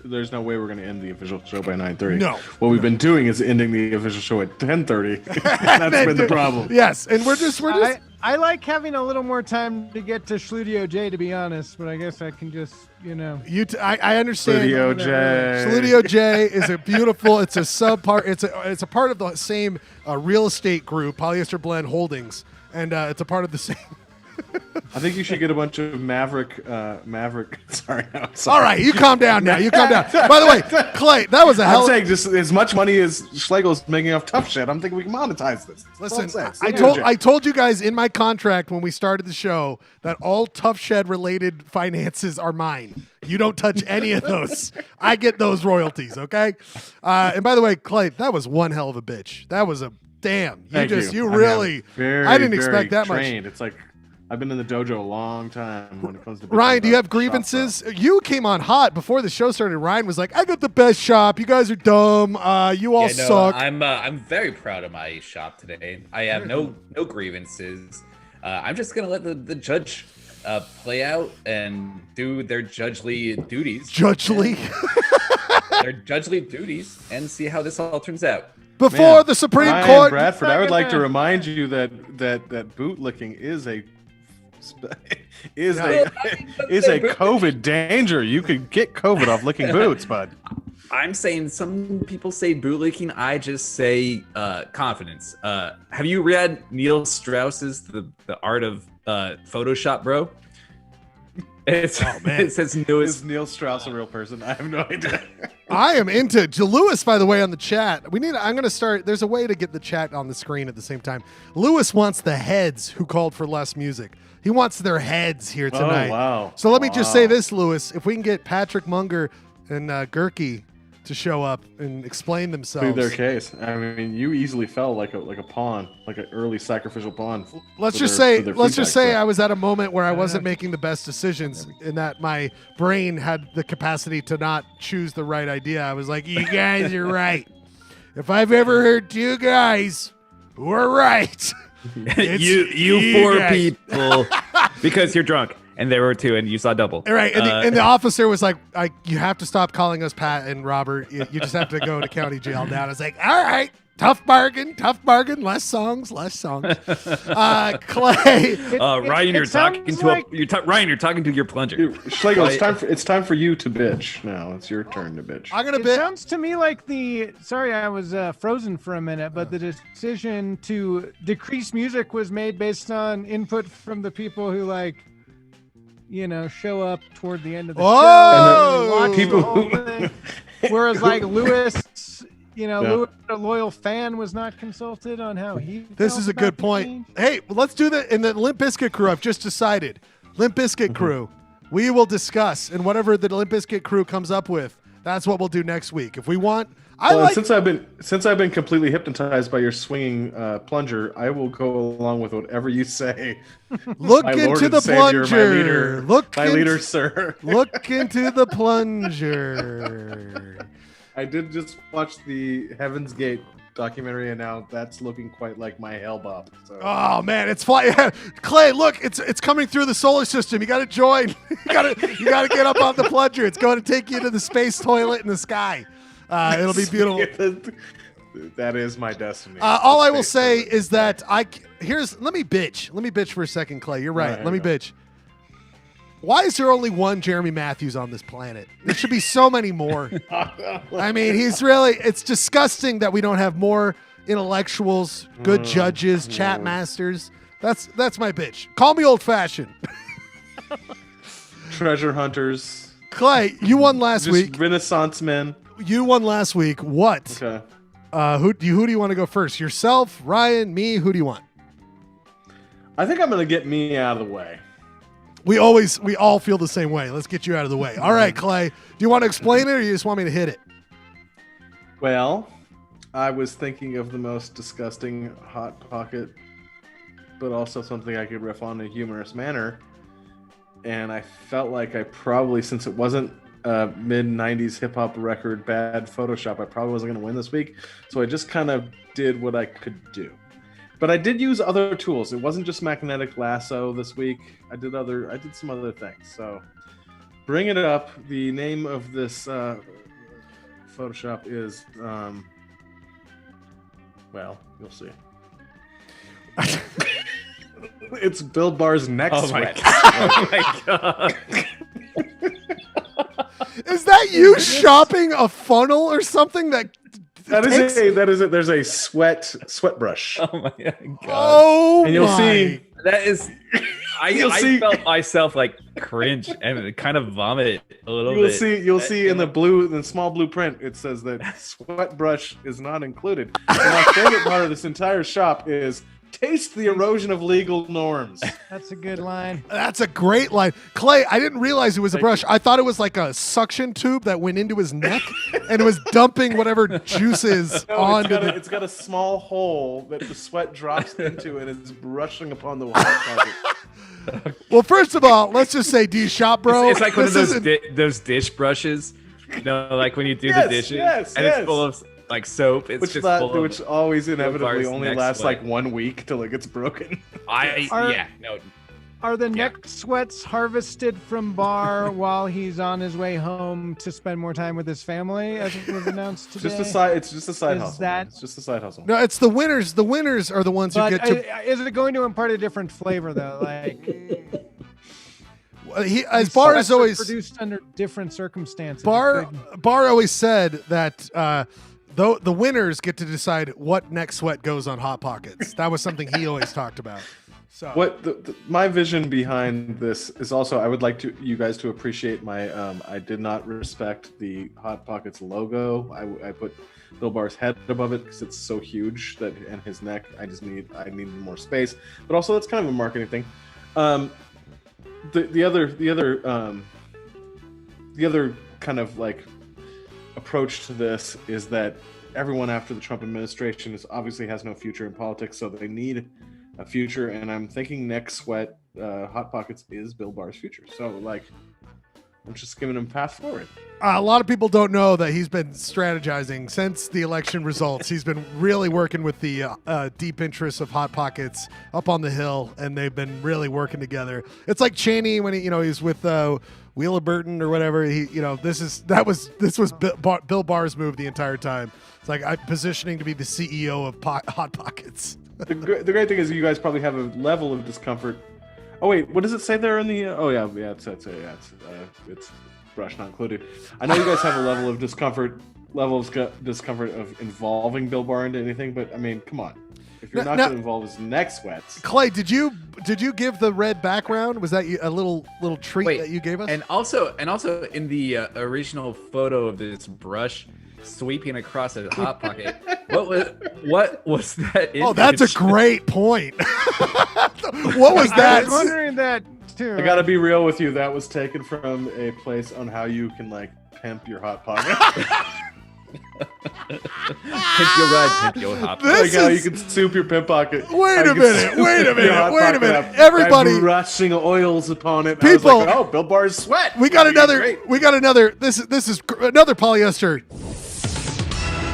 there's no way we're going to end the official show by 9:30. No. What we've been doing is ending the official show at 10:30. That's been the problem. Yes, and we're just. I like having a little more time to get to Schludio J, to be honest, but I guess I can just, I understand. Schludio J. Schludio J is a beautiful. It's a subpart. It's a part of the same real estate group, Polyester Blend Holdings, and it's a part of the same. I think you should get a bunch of Maverick. Sorry. All right, you calm down now. You calm down. By the way, Clay, that was a hell. I'm saying just as much money as Schlegel's making off Tough Shit. I'm thinking we can monetize this. Listen, I told you guys in my contract when we started the show that all Tough Shed related finances are mine. You don't touch any of those. I get those royalties. Okay. And by the way, Clay, that was one hell of a bitch. That was a damn. You really. I didn't expect that trained. much. It's like. I've been in the dojo a long time when it comes to Ryan, do you have grievances? You came on hot before the show started. Ryan was like, I got the best shop. You guys are dumb. You all suck. I'm very proud of my shop today. I have no grievances. I'm just going to let the judge play out and do their judgely duties. Judgely? Their judgely duties and see how this all turns out. Before the Supreme Ryan Court. Bradford, I would like to remind you that bootlicking is a COVID danger. You could get COVID off licking boots, bud. I'm saying some people say bootlicking. I just say confidence. Have you read Neil Strauss's The Art of Photoshop, bro? It says newest. Is Neil Strauss a real person? I have no idea. I am into Lewis, by the way, on the chat. I'm going to start. There's a way to get the chat on the screen at the same time. Lewis wants the heads who called for less music. He wants their heads here tonight. Oh, wow. So let me just say this, Lewis. If we can get Patrick Munger and Gerke to show up and explain themselves. Plead their case. I mean, you easily fell like a pawn, like an early sacrificial pawn. Let's just say I was at a moment where I wasn't making the best decisions, and that my brain had the capacity to not choose the right idea. I was like, you guys are right. If I've ever heard two guys who are right, you four people, because you're drunk. And there were two, and you saw double. All right, and the officer was like, you have to stop calling us Pat and Robert. You just have to go to county jail now. I was like, all right, tough bargain, less songs. Clay. Ryan, you're talking to your plunger. Schlegel, it's time for you to bitch now. It's your turn to bitch. I'm gonna bitch. It sounds to me like sorry, I was frozen for a minute, but the decision to decrease music was made based on input from the people who show up toward the end of the show and watch the whole thing. Whereas Lewis, Louis, a loyal fan, was not consulted on how he. This is a good point. Hey, let's do that in the Limp Bizkit crew. I've just decided. Limp Bizkit crew. We will discuss, and whatever the Limp Bizkit crew comes up with, that's what we'll do next week. If we want, since I've been completely hypnotized by your swinging plunger, I will go along with whatever you say. Look into the plunger. My leader, sir. Look into the plunger. I did just watch the Heaven's Gate documentary, and now that's looking quite like my hell bop. So. Oh man, it's flying. Clay, look, it's coming through the solar system. You got to join. you got to get up on the plunger. It's going to take you to the space toilet in the sky. It'll be beautiful. That is my destiny. All I will say is that let me bitch for a second, Clay. You're right. Let me bitch. Why is there only one Jeremy Matthews on this planet? There should be so many more. I mean, it's disgusting that we don't have more intellectuals, good judges, chat masters. That's my bitch. Call me old-fashioned. Treasure hunters. Clay, you won last week. Renaissance men. You won last week. What? Okay. Who do you want to go first? Yourself, Ryan, me? Who do you want? I think I'm going to get me out of the way. We all feel the same way. Let's get you out of the way. All right, Clay. Do you want to explain it, or you just want me to hit it? Well, I was thinking of the most disgusting Hot Pocket, but also something I could riff on in a humorous manner. And I felt like I probably, since it wasn't a mid-90s hip-hop record, bad Photoshop, I probably wasn't going to win this week. So I just kind of did what I could do. But I did use other tools. It wasn't just magnetic lasso this week. I did some other things. So bring it up. The name of this Photoshop is, well, you'll see. It's Bill Barr's neck sweat. Oh my god. Is that you shopping a funnel or something that there's a sweat brush. Oh my god. Oh, and you'll see that is I felt myself like cringe and kind of vomit a little bit. You'll see in the small blue print, it says that sweat brush is not included. And my favorite part of this entire shop is taste the erosion of legal norms. That's a good line. That's a great line. Clay, I didn't realize it was a brush. I thought it was like a suction tube that went into his neck and it was dumping whatever juices onto it. It's got a small hole that the sweat drops into and is brushing upon the hot pocket. Well, first of all, let's just say, do you shop, bro? It's like one of those dish brushes, like when you do the dishes, and it's full of like soap. It's which always inevitably only lasts like 1 week till it gets broken. Are the neck sweats harvested from Bar while he's on his way home to spend more time with his family, as it was announced today? It's just a side hustle. It's just a side hustle. No, it's the winners. The winners are the ones who get to. Is it going to impart a different flavor though? Like. Bar is always produced under different circumstances. Bar always said that the winners get to decide what neck sweat goes on Hot Pockets. That was something he always talked about. So my vision behind this is also, I would like you guys to appreciate my I did not respect the Hot Pockets logo. I put Bill Barr's head above it because it's so huge and his neck. I needed more space. But also that's kind of a marketing thing. The other kind of like approach to this is that everyone after the Trump administration obviously has no future in politics, so they need a future. And I'm thinking neck sweat, Hot Pockets is Bill Barr's future. So like, I'm just giving him a path forward. A lot of people don't know that he's been strategizing since the election results. He's been really working with the deep interests of Hot Pockets up on the Hill, and they've been really working together. It's like Cheney when he's with Wheeler Burton or whatever. This was Bill Barr's move the entire time. It's like I'm positioning to be the CEO of Hot Pockets. The great thing is you guys probably have a level of discomfort. Oh wait, what does it say there in the? It's brush not included. I know you guys have a level of discomfort of involving Bill Barr into anything, but I mean, come on. if you're not going to involve his neck sweats. Clay, did you give the red background? Was that a little treat that you gave us? And also in the original photo of this brush sweeping across a hot pocket, what was that? Oh, that's a great point. What was that? I was wondering that too. I got to be real with you. That was taken from a place on how you can like pimp your hot pocket. Pimp your ride, pimp your hot pocket. Like how you can soup your pimp pocket. Wait a minute. Everybody, rushing oils upon it. People, I was like, oh, Bill Barr's sweat. We got another. This is another polyester.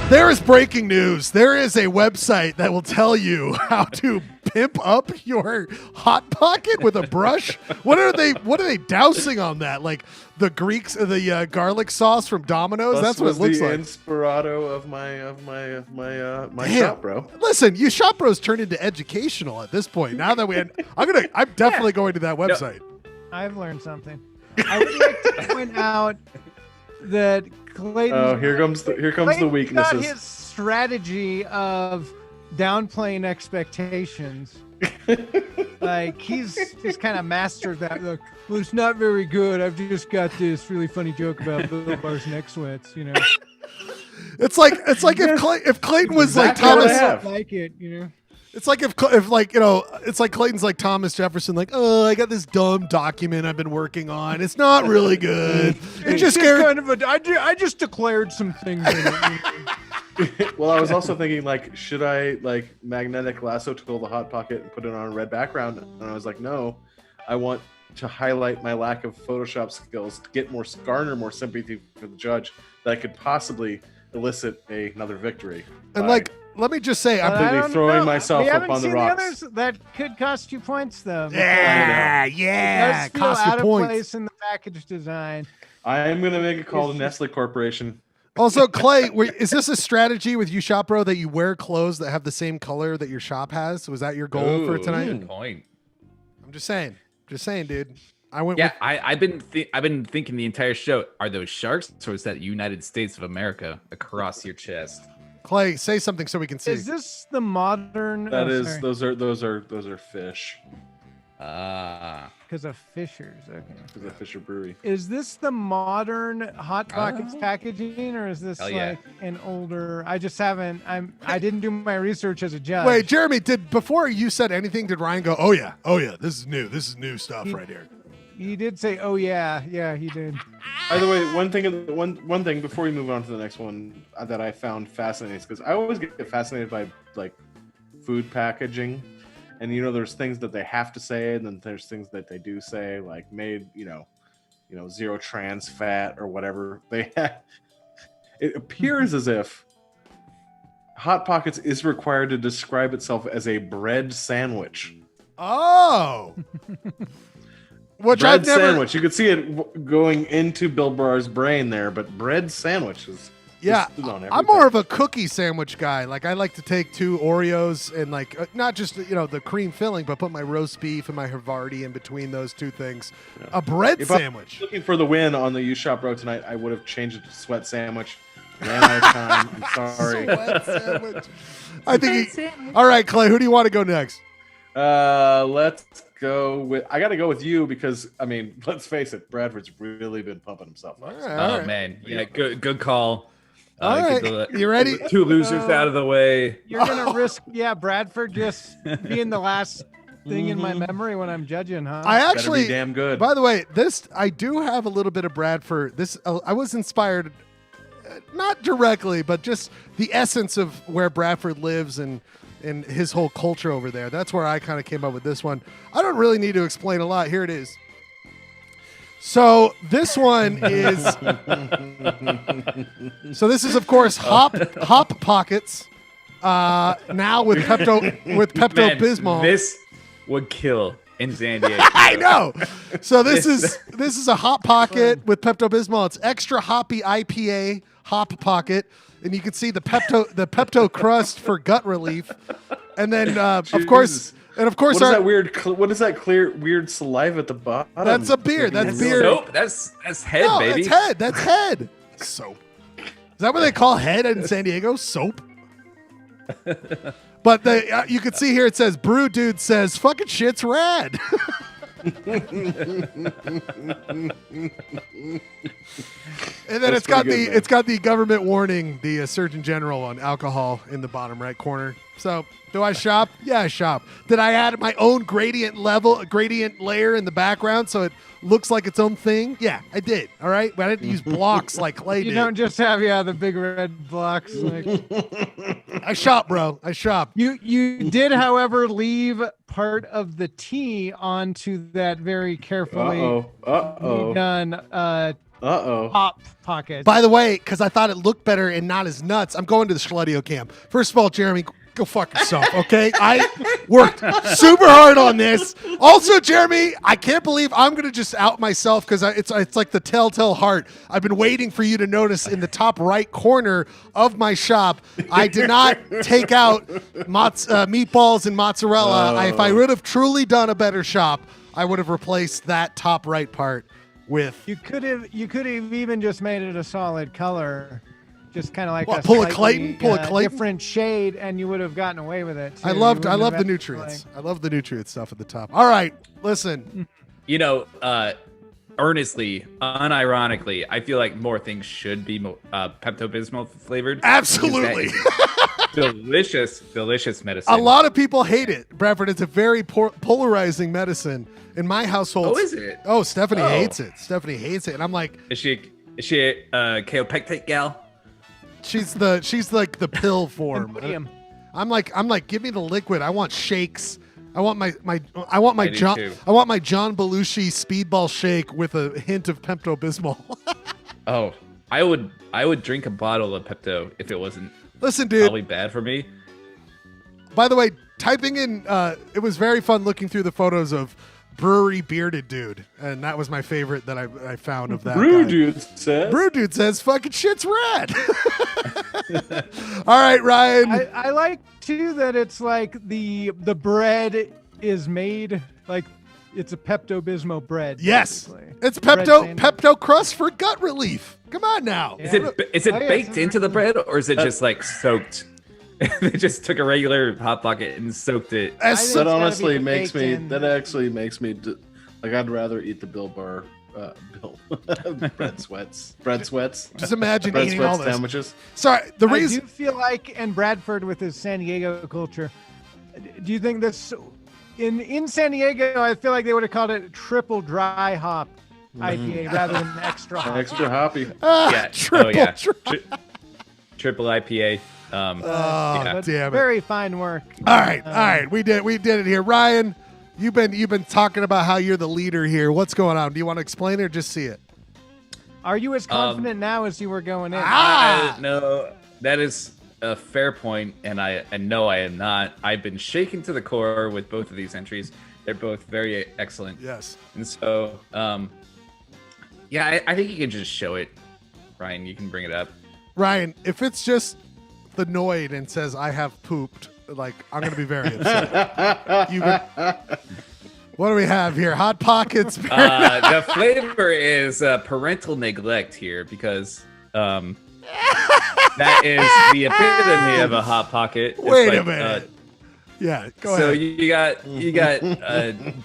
There is breaking news. There is a website that will tell you how to pimp up your hot pocket with a brush. What are they dousing on that? Like the Greeks, the garlic sauce from Domino's. That's what it looks like. The Inspirato of my shop, bro. Listen, you shop bros turned into educational at this point. Now that I'm definitely going to that website. I've learned something. I would like to point out that Clayton. Oh, here comes the weaknesses. Got his strategy of downplaying expectations. Like he's just kind of mastered that. Look, well, it's not very good. I've just got this really funny joke about Bill Barr's neck sweats. You know, it's like if Clayton was exactly like Thomas, I like it. You know. It's like if like it's like Clayton's like Thomas Jefferson, like, oh, I got this dumb document I've been working on. It's not really good. It's just kind of I just declared some things in it. Well, I was also thinking, like, should I like magnetic lasso tool the hot pocket and put it on a red background? And I was like, no, I want to highlight my lack of Photoshop skills to garner more sympathy for the judge that I could possibly elicit another victory. And like, let me just say, I'm completely throwing myself we up on the rocks. The others, that could cost you points, though. Yeah. It does feel out of place in the package design. I am going to make a call to Nestle Corporation. Also, Clay, is this a strategy with you, Shop Bro, that you wear clothes that have the same color that your shop has? Was that your goal for tonight? Good point. I'm just saying, dude. I've been thinking the entire show. Are those sharks, or is that United States of America across your chest? Clay, say something so we can see. Is this the modern? Those are fish. Because of Fisher's. Okay. Because of Fisher Brewery. Is this the modern Hot Pockets packaging, or is this an older? I just haven't. I didn't do my research as a judge. Wait, Jeremy, before you said anything, did Ryan go, "Oh yeah, this is new. This is new stuff right here"? He did say, "Oh yeah, he did." By the way, one thing before we move on to the next one that I found fascinating is because I always get fascinated by like food packaging, and there's things that they have to say, and then there's things that they do say, like made, zero trans fat or whatever they have. It appears as if Hot Pockets is required to describe itself as a bread sandwich. Oh. Which bread sandwich. You could see it going into Bill Barr's brain there, but bread sandwiches. Yeah, I'm more of a cookie sandwich guy. Like I like to take 2 Oreos and like not just the cream filling, but put my roast beef and my Havarti in between those 2 things. Yeah. A bread sandwich. Looking for the win on the U Shop Bro tonight, I would have changed it to sweat sandwich. Ran out of time. I'm sorry. Sweat sandwich. I think. All right, Clay. Who do you want to go next? Let's go with. I got to go with you because let's face it, Bradford's really been pumping himself up. All right. Man, yeah, good call. All right, you ready? 2 losers out of the way. You're gonna risk, Bradford just being the last thing in my memory when I'm judging, huh? I actually, damn good. By the way, I do have a little bit of Bradford. I was inspired, not directly, but just the essence of where Bradford lives and his whole culture over there. That's where I kind of came up with this one. I don't really need to explain a lot. Here it is. So this one is. So this is, of course, Hop Pockets. Now with Pepto-Bismol. This would kill in San Diego. I know. So this is a Hot Pocket with Pepto-Bismol. It's extra hoppy IPA Hop Pocket, and you can see the Pepto crust for gut relief, and then of course. And of course, what is that clear weird saliva at the bottom? That's a beer. That's beer. Nope, that's head, no, baby. That's head. Soap. Is that what they call head in San Diego? Soap. But you can see here it says Brew Dude says fucking shit's rad. And then it's got the government warning, the Surgeon General on alcohol in the bottom right corner. So do I shop? Yeah, I shop. Did I add my own gradient layer in the background so it looks like its own thing? Yeah, I did. All right, but I didn't use blocks like Clay did. You don't just have the big red blocks. Like... I shop, bro. I shop. You did, however, leave part of the tea onto that very carefully done pop pocket. By the way, because I thought it looked better and not as nuts, I'm going to the Schledio camp. First of all, Jeremy, go fuck yourself, okay? I worked super hard on this. Also, Jeremy, I can't believe I'm going to just out myself because it's like the telltale heart. I've been waiting for you to notice in the top right corner of my shop, I did not take out meatballs and mozzarella. If I would have truly done a better shop, I would have replaced that top right part with... You could have even just made it a solid color. Just kind of like pull a Clayton, different shade, and you would have gotten away with it. Too. I love the nutrients. I love the nutrient stuff at the top. All right, listen. Earnestly, unironically, I feel like more things should be Pepto-Bismol flavored. Absolutely. Delicious medicine. A lot of people hate it, Bradford. It's a very polarizing medicine in my household. Oh, is it? Oh, Stephanie hates it. Stephanie hates it, and I'm like, is she a kaopectate gal? She's like the pill form. I'm like, give me the liquid. I want shakes. I want my John Belushi speedball shake with a hint of Pepto-Bismol. Oh, I would drink a bottle of Pepto if it wasn't. Listen, dude. Probably bad for me. By the way, typing in, it was very fun looking through the photos of Brewery Bearded Dude, and that was my favorite that I found of that. Brew Dude says fucking shit's rad. All right, Ryan. I like too that it's like the bread is made like it's a Pepto-Bismol bread. Yes, basically. It's Pepto crust for gut relief. Come on now. Yeah. Is it baked into the bread, or is it just like soaked? They just took a regular Hot Pocket and soaked it. That honestly makes me. That actually makes me like I'd rather eat the bread sweats. Just imagine bread eating all sweats this sandwiches. Sorry, the reason I do feel like, and Bradford with his San Diego culture, do you think this in San Diego? I feel like they would have called it triple dry hop IPA rather than extra hop. Extra hoppy. Triple IPA. Damn it! Very fine work. All right, we did it here. Ryan, you've been talking about how you're the leader here. What's going on? Do you want to explain it or just see it? Are you as confident now as you were going in? No, that is a fair point, and no, I am not. I've been shaken to the core with both of these entries. They're both very excellent. Yes. And so, I think you can just show it, Ryan. You can bring it up. Ryan, if it's just the Noid and says I have pooped, like I'm gonna be very upset. What do we have here? Hot Pockets. The flavor is parental neglect here because that is the epitome of a Hot Pocket. Wait a minute. Yeah, go ahead. So you got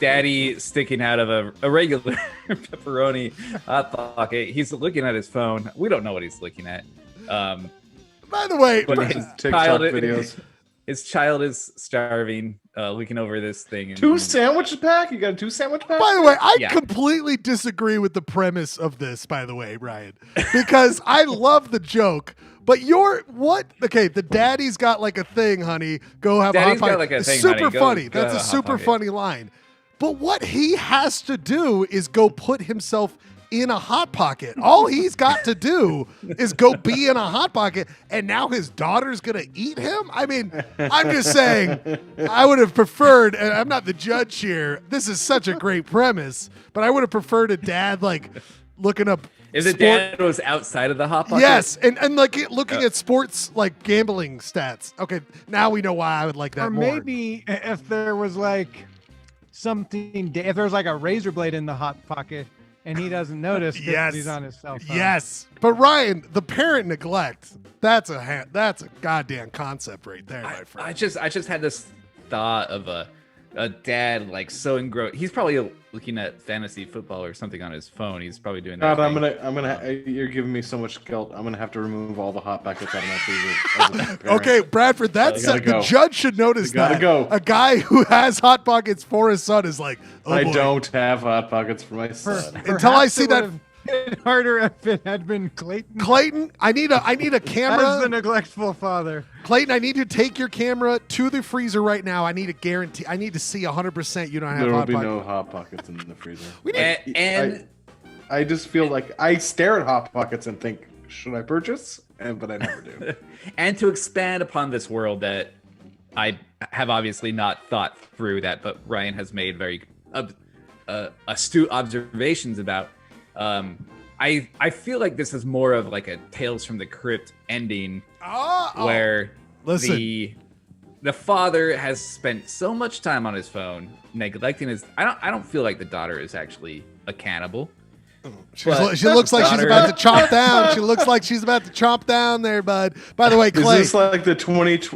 daddy sticking out of a regular pepperoni Hot Pocket. He's looking at his phone. We don't know what he's looking at. By the way, his child is starving, looking over this thing. Sandwich pack? You got a 2 sandwich pack? By the way, I completely disagree with the premise of this, by the way, Ryan, because I love the joke. But the daddy's got like a thing, honey. Go have Daddy's a hot got like a It's thing, super honey. funny. Go That's a super funny line. But what he has to do is go put himself in a Hot Pocket. All he's got to do is go be in a Hot Pocket, and now his daughter's gonna eat him. I mean, I'm just saying, I would have preferred, and I'm not the judge here. This is such a great premise, but I would have preferred a dad like looking up. If the dad was outside of the Hot Pocket? Yes, and like looking at sports like gambling stats. Okay, now we know why I would like that more. Or maybe if there was like something, if there was like a razor blade in the Hot Pocket, and he doesn't notice because Yes. he's on his cell phone. Yes, but Ryan, the parent neglect. That's a goddamn concept right there, my friend. I just had this thought of a dad like so engrossed. He's probably looking at fantasy football or something on his phone. He's probably doing that. God, I'm gonna. You're giving me so much guilt. I'm gonna have to remove all the hot pockets out of my freezer. Okay, Bradford, that's gotta the go. judge should notice Gotta that. go. A guy who has hot pockets for his son is like, oh I boy. don't have hot pockets for my son. Until I see that, It's harder if it had been Clayton. Clayton, I need a As the camera. neglectful father. Clayton, I need you to take your camera to the freezer right now. I need a guarantee. I need to see 100% you don't have There will hot be pockets. no hot pockets in the freezer. And I just feel like I stare at hot pockets and think, should I purchase? But I never do. and to expand upon this world that I have obviously not thought through that, but Ryan has made very astute observations about. I feel like this is more of like a Tales from the Crypt ending, where Listen. the father has spent so much time on his phone neglecting his. I don't feel like the daughter is actually a cannibal. She looks like she's daughter- about to chomp down. She looks like she's about to chomp down there, bud. By the way, Clay. Is this like the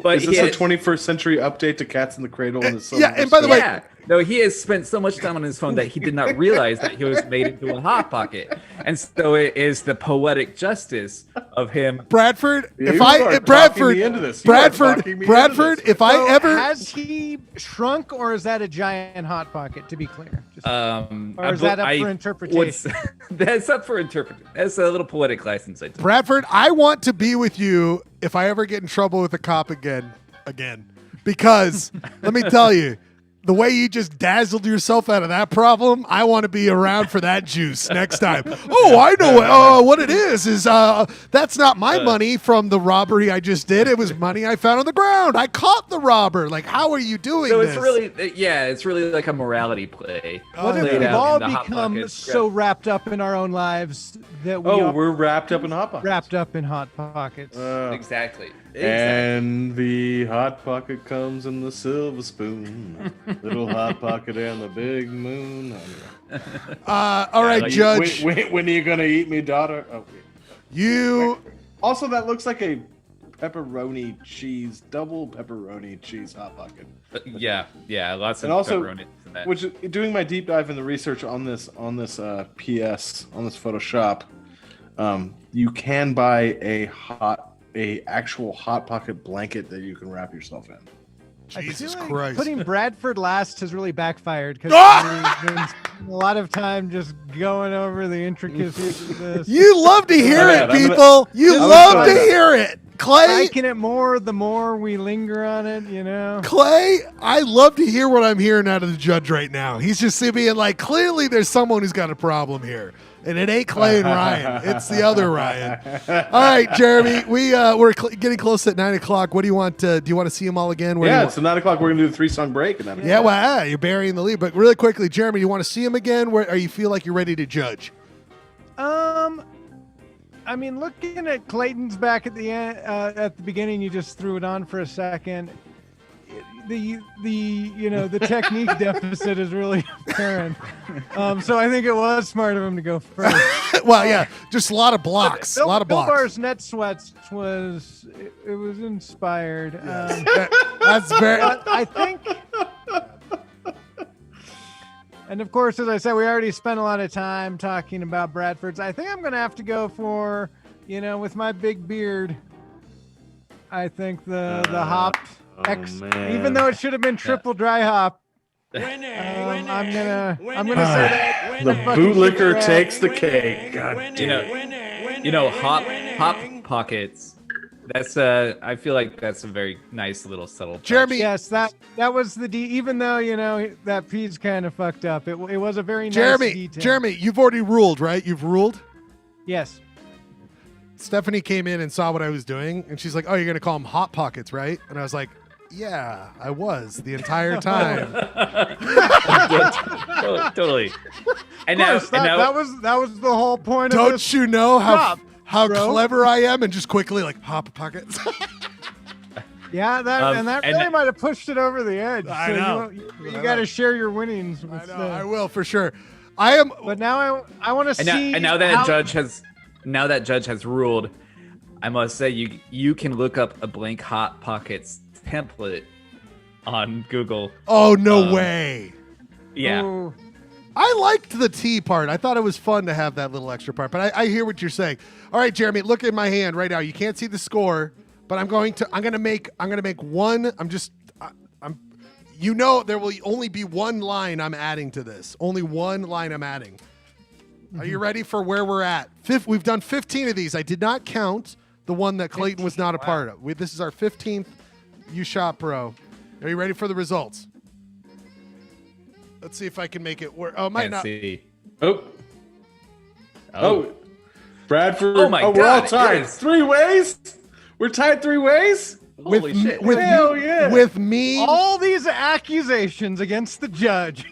But is this he a has- 21st century update to Cats in the Cradle? And the yeah, and by the way- Yeah. No, he has spent so much time on his phone that he did not realize that he was made into a hot pocket, and so it is the poetic justice of him. Bradford, You if are I talking Bradford, me into this. You are talking me into Bradford, this. if I So ever has he shrunk, or is that a giant hot pocket? To be clear, Just- Or is that up for interpretation? That's up for interpretation. That's a little poetic license. I took. Bradford, I want to be with you if I ever get in trouble with a cop again, because let me tell you, the way you just dazzled yourself out of that problem, I want to be around for that juice next time. Oh, I know what it is. That's not my money from the robbery I just did. It was money I found on the ground. I caught the robber. Like, how are you doing So this? it's really like a morality play. What if played we've out all in the Hot become Pockets. so wrapped up in our own lives that we are we're wrapped up in hot pockets. wrapped up in hot pockets? Exactly. And the hot pocket comes in the silver spoon. Little hot pocket and the big moon. All right, Like, Judge. when are you gonna eat me, daughter? Oh, wait. You Also, that looks like a double pepperoni cheese hot pocket. Yeah, lots of And also, pepperoni in that. which doing my deep dive in the research on this PS on this Photoshop, you can buy a actual hot pocket blanket that you can wrap yourself in. Jesus I feel like Christ. putting Bradford last has really backfired because Ah! we've been spending a lot of time just going over the intricacies of this. You love to hear Oh, it, yeah, I'm gonna- people. You I'm love gonna to try that. hear it. Clay, Liking it more the more we linger on it, you know? Clay, I love to hear what I'm hearing out of the judge right now. He's just being like, clearly there's someone who's got a problem here. And it ain't Clay and Ryan. It's the other Ryan. All right, Jeremy, we're getting close at 9 o'clock. What do you want? Do you want to see them all again? Where do you Yeah, so 9 o'clock we're gonna do the 3-song break, and then yeah, well, you're burying the lead. But really quickly, Jeremy, you want to see him again? Where you feel like you're ready to judge? I mean, looking at Clayton's back at the end, at the beginning, you just threw it on for a second. The technique deficit is really apparent. So I think it was smart of him to go first. Well, yeah, just a lot of blocks. A lot of Bill blocks. Barr's net sweats was inspired. That's very. But I think, and of course, as I said, we already spent a lot of time talking about Bradford's. I think I'm going to have to go for, with my big beard. I think the hop X, man. even though it should have been triple dry hop. I'm gonna say that the fucking bootlicker shit. takes the cake. God damn. Hot pockets. That's I feel like that's a very nice little subtle touch. Jeremy, Yes, that was the D. Even though that P's kind of fucked up, it was a very nice Jeremy, detail. Jeremy, you've already ruled, right? You've ruled. Yes. Stephanie came in and saw what I was doing, and she's like, "Oh, you're gonna call them hot pockets, right?" And I was like, "Yeah, I was the entire time." Totally. And Of now, course, that was the whole point of Don't this. you know Stop, how bro. clever I am? And just quickly like hot pockets. Yeah, that and really that- might have pushed it over the edge. I So know. You got to share your winnings. With I know, I will for sure. I am. But now I want to see. And now that judge has ruled, I must say you can look up a blank Hot Pockets template on Google. Oh no way! Yeah. Ooh. I liked the tea part. I thought it was fun to have that little extra part. But I hear what you're saying. All right, Jeremy, look at my hand right now. You can't see the score, but I'm gonna make one. There will only be one line I'm adding to this. Only one line I'm adding. Are you ready for where we're at? We've done 15 of these. I did not count the one that Clayton was not a part of. This is our 15th You Shot Bro. Are you ready for the results? Let's see if I can make it work. Oh, it might not. See. Oh. Bradford. Oh my We're all God, tied. yes. 3 ways? We're tied 3 ways? Holy shit. Hell yeah. With me. All these accusations against the judge,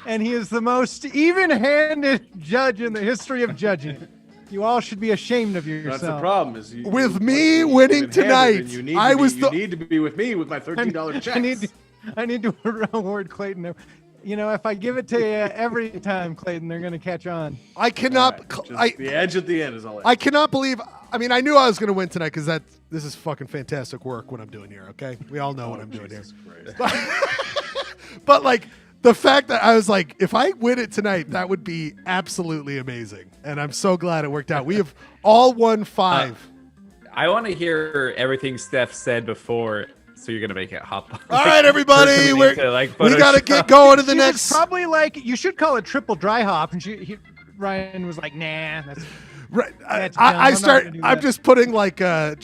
and he is the most even-handed judge in the history of judging. You all should be ashamed of yourself. That's the problem. Is With me winning tonight, you need to be with me with my $13 checks. I need to award Clayton. You know, if I give it to you every time, Clayton, they're going to catch on. I cannot. The edge at the end is all. I cannot believe. I mean, I knew I was going to win tonight because this is fucking fantastic work. What I'm doing here. Okay, we all know what I'm doing here. But like the fact that I was like, if I win it tonight, that would be absolutely amazing, and I'm so glad it worked out. We have all won 5. I want to hear everything Steph said before. So you're gonna make it hop. All right, everybody, we got to get going to the next. Probably like you should call it triple dry hop, and Ryan was like, "Nah, that's." Right. That's dumb. I'm just putting like I'm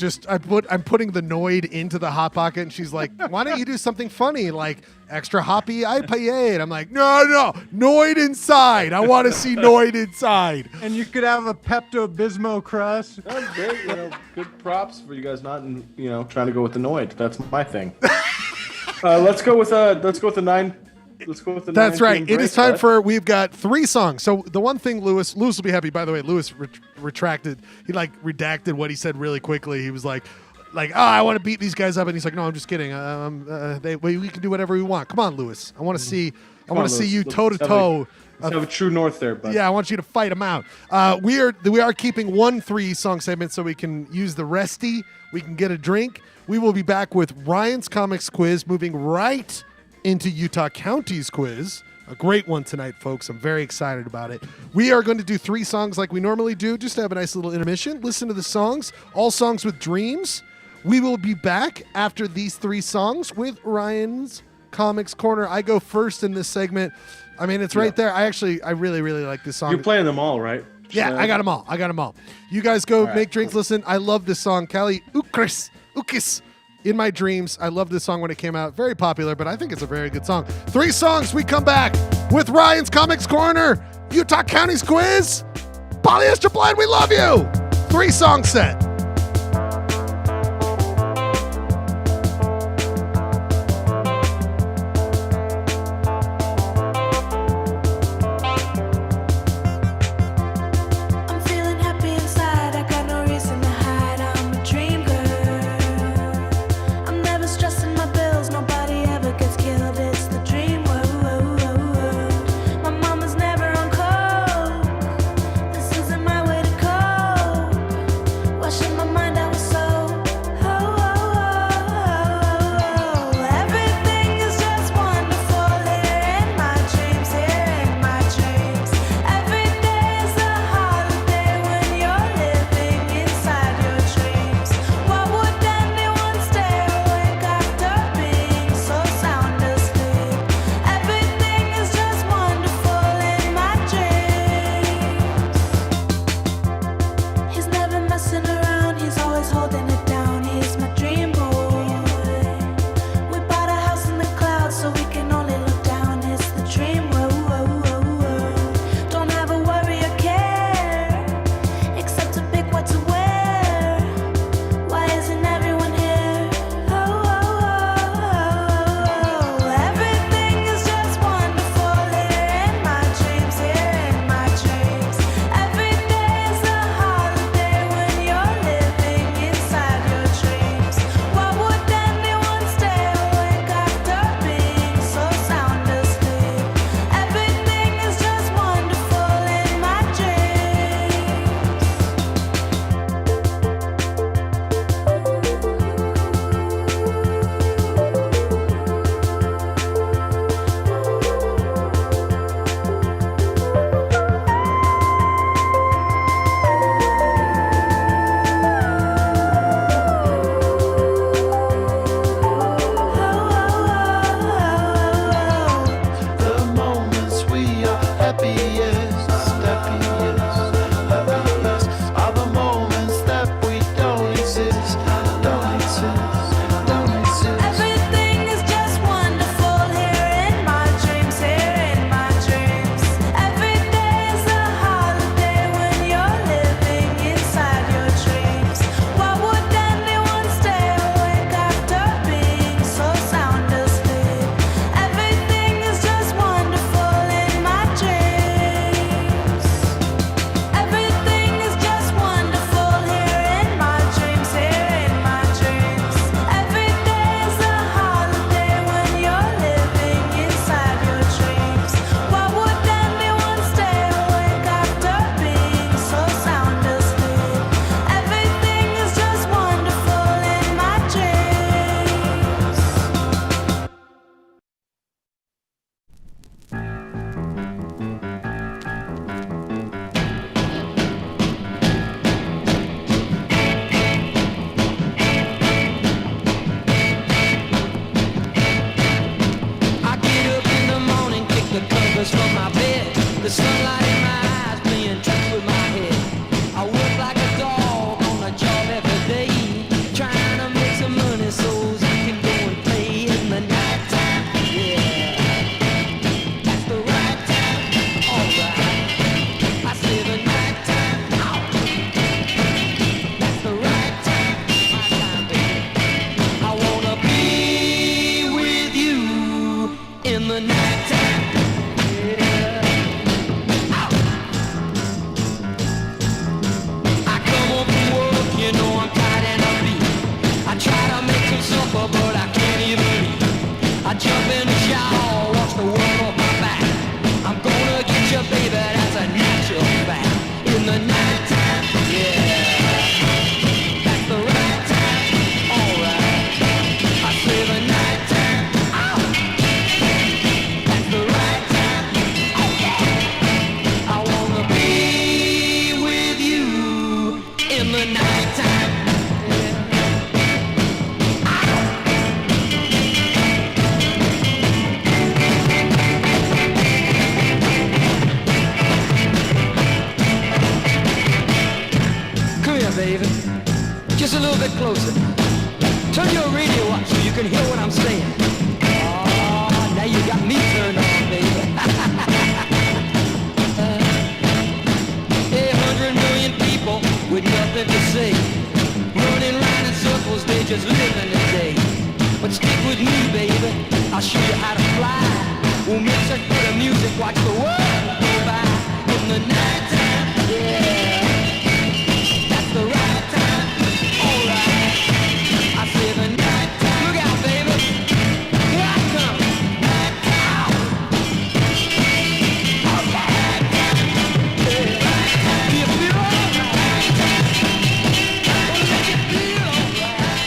putting the Noid into the hot pocket, and she's like, "Why don't you do something funny like extra hoppy IPA?" And I'm like, "No, Noid inside. I want to see Noid inside." And you could have a Pepto Bismol crust. That's great. Good props for you guys not trying to go with the Noid. That's my thing. Let's go with the 9. Let's go with the That's 9 right. PM It break, is time bud. for. We've got 3 songs. So the one thing Lewis will be happy. By the way, Lewis retracted. He redacted what he said really quickly. He was like, oh, I want to beat these guys up, and he's like, no, I'm just kidding. We can do whatever we want. Come on, Lewis. I want to see. I want to see you toe to toe. Let's have a true north there, bud. Yeah, I want you to fight them out. We are keeping 1 3-song segment so we can use the resty. We can get a drink. We will be back with Ryan's Comics Quiz, moving right into Utah County's quiz. A great one tonight, folks. I'm very excited about it. We are going to do 3 songs like we normally do, just to have a nice little intermission. Listen to the songs, all songs with dreams. We will be back after these 3 songs with Ryan's Comics Corner. I go first in this segment. I mean, it's right there. I really, really like this song. You're playing them all, right? Yeah, I got them all. You guys go make drinks. Listen, I love this song. Kali Ukis. In My Dreams. I love this song when it came out. Very popular, but I think it's a very good song. 3 songs. We come back with Ryan's Comics Corner, Utah County's quiz, Polyester Blend, we love you. 3-song set. Why should Turn your radio up so you can hear what I'm saying. Oh, now you got me turned on, baby. 100 million people with nothing to say, running round in circles, they just living the day. But stick with me, baby, I'll show you how to fly. We'll mix it for the music, watch the world go by. In the nighttime, yeah, that's the right time, alright. I say the nighttime, look out, baby, here I come, nighttime. Alright, yeah, do you feel alright? Gonna make you feel alright.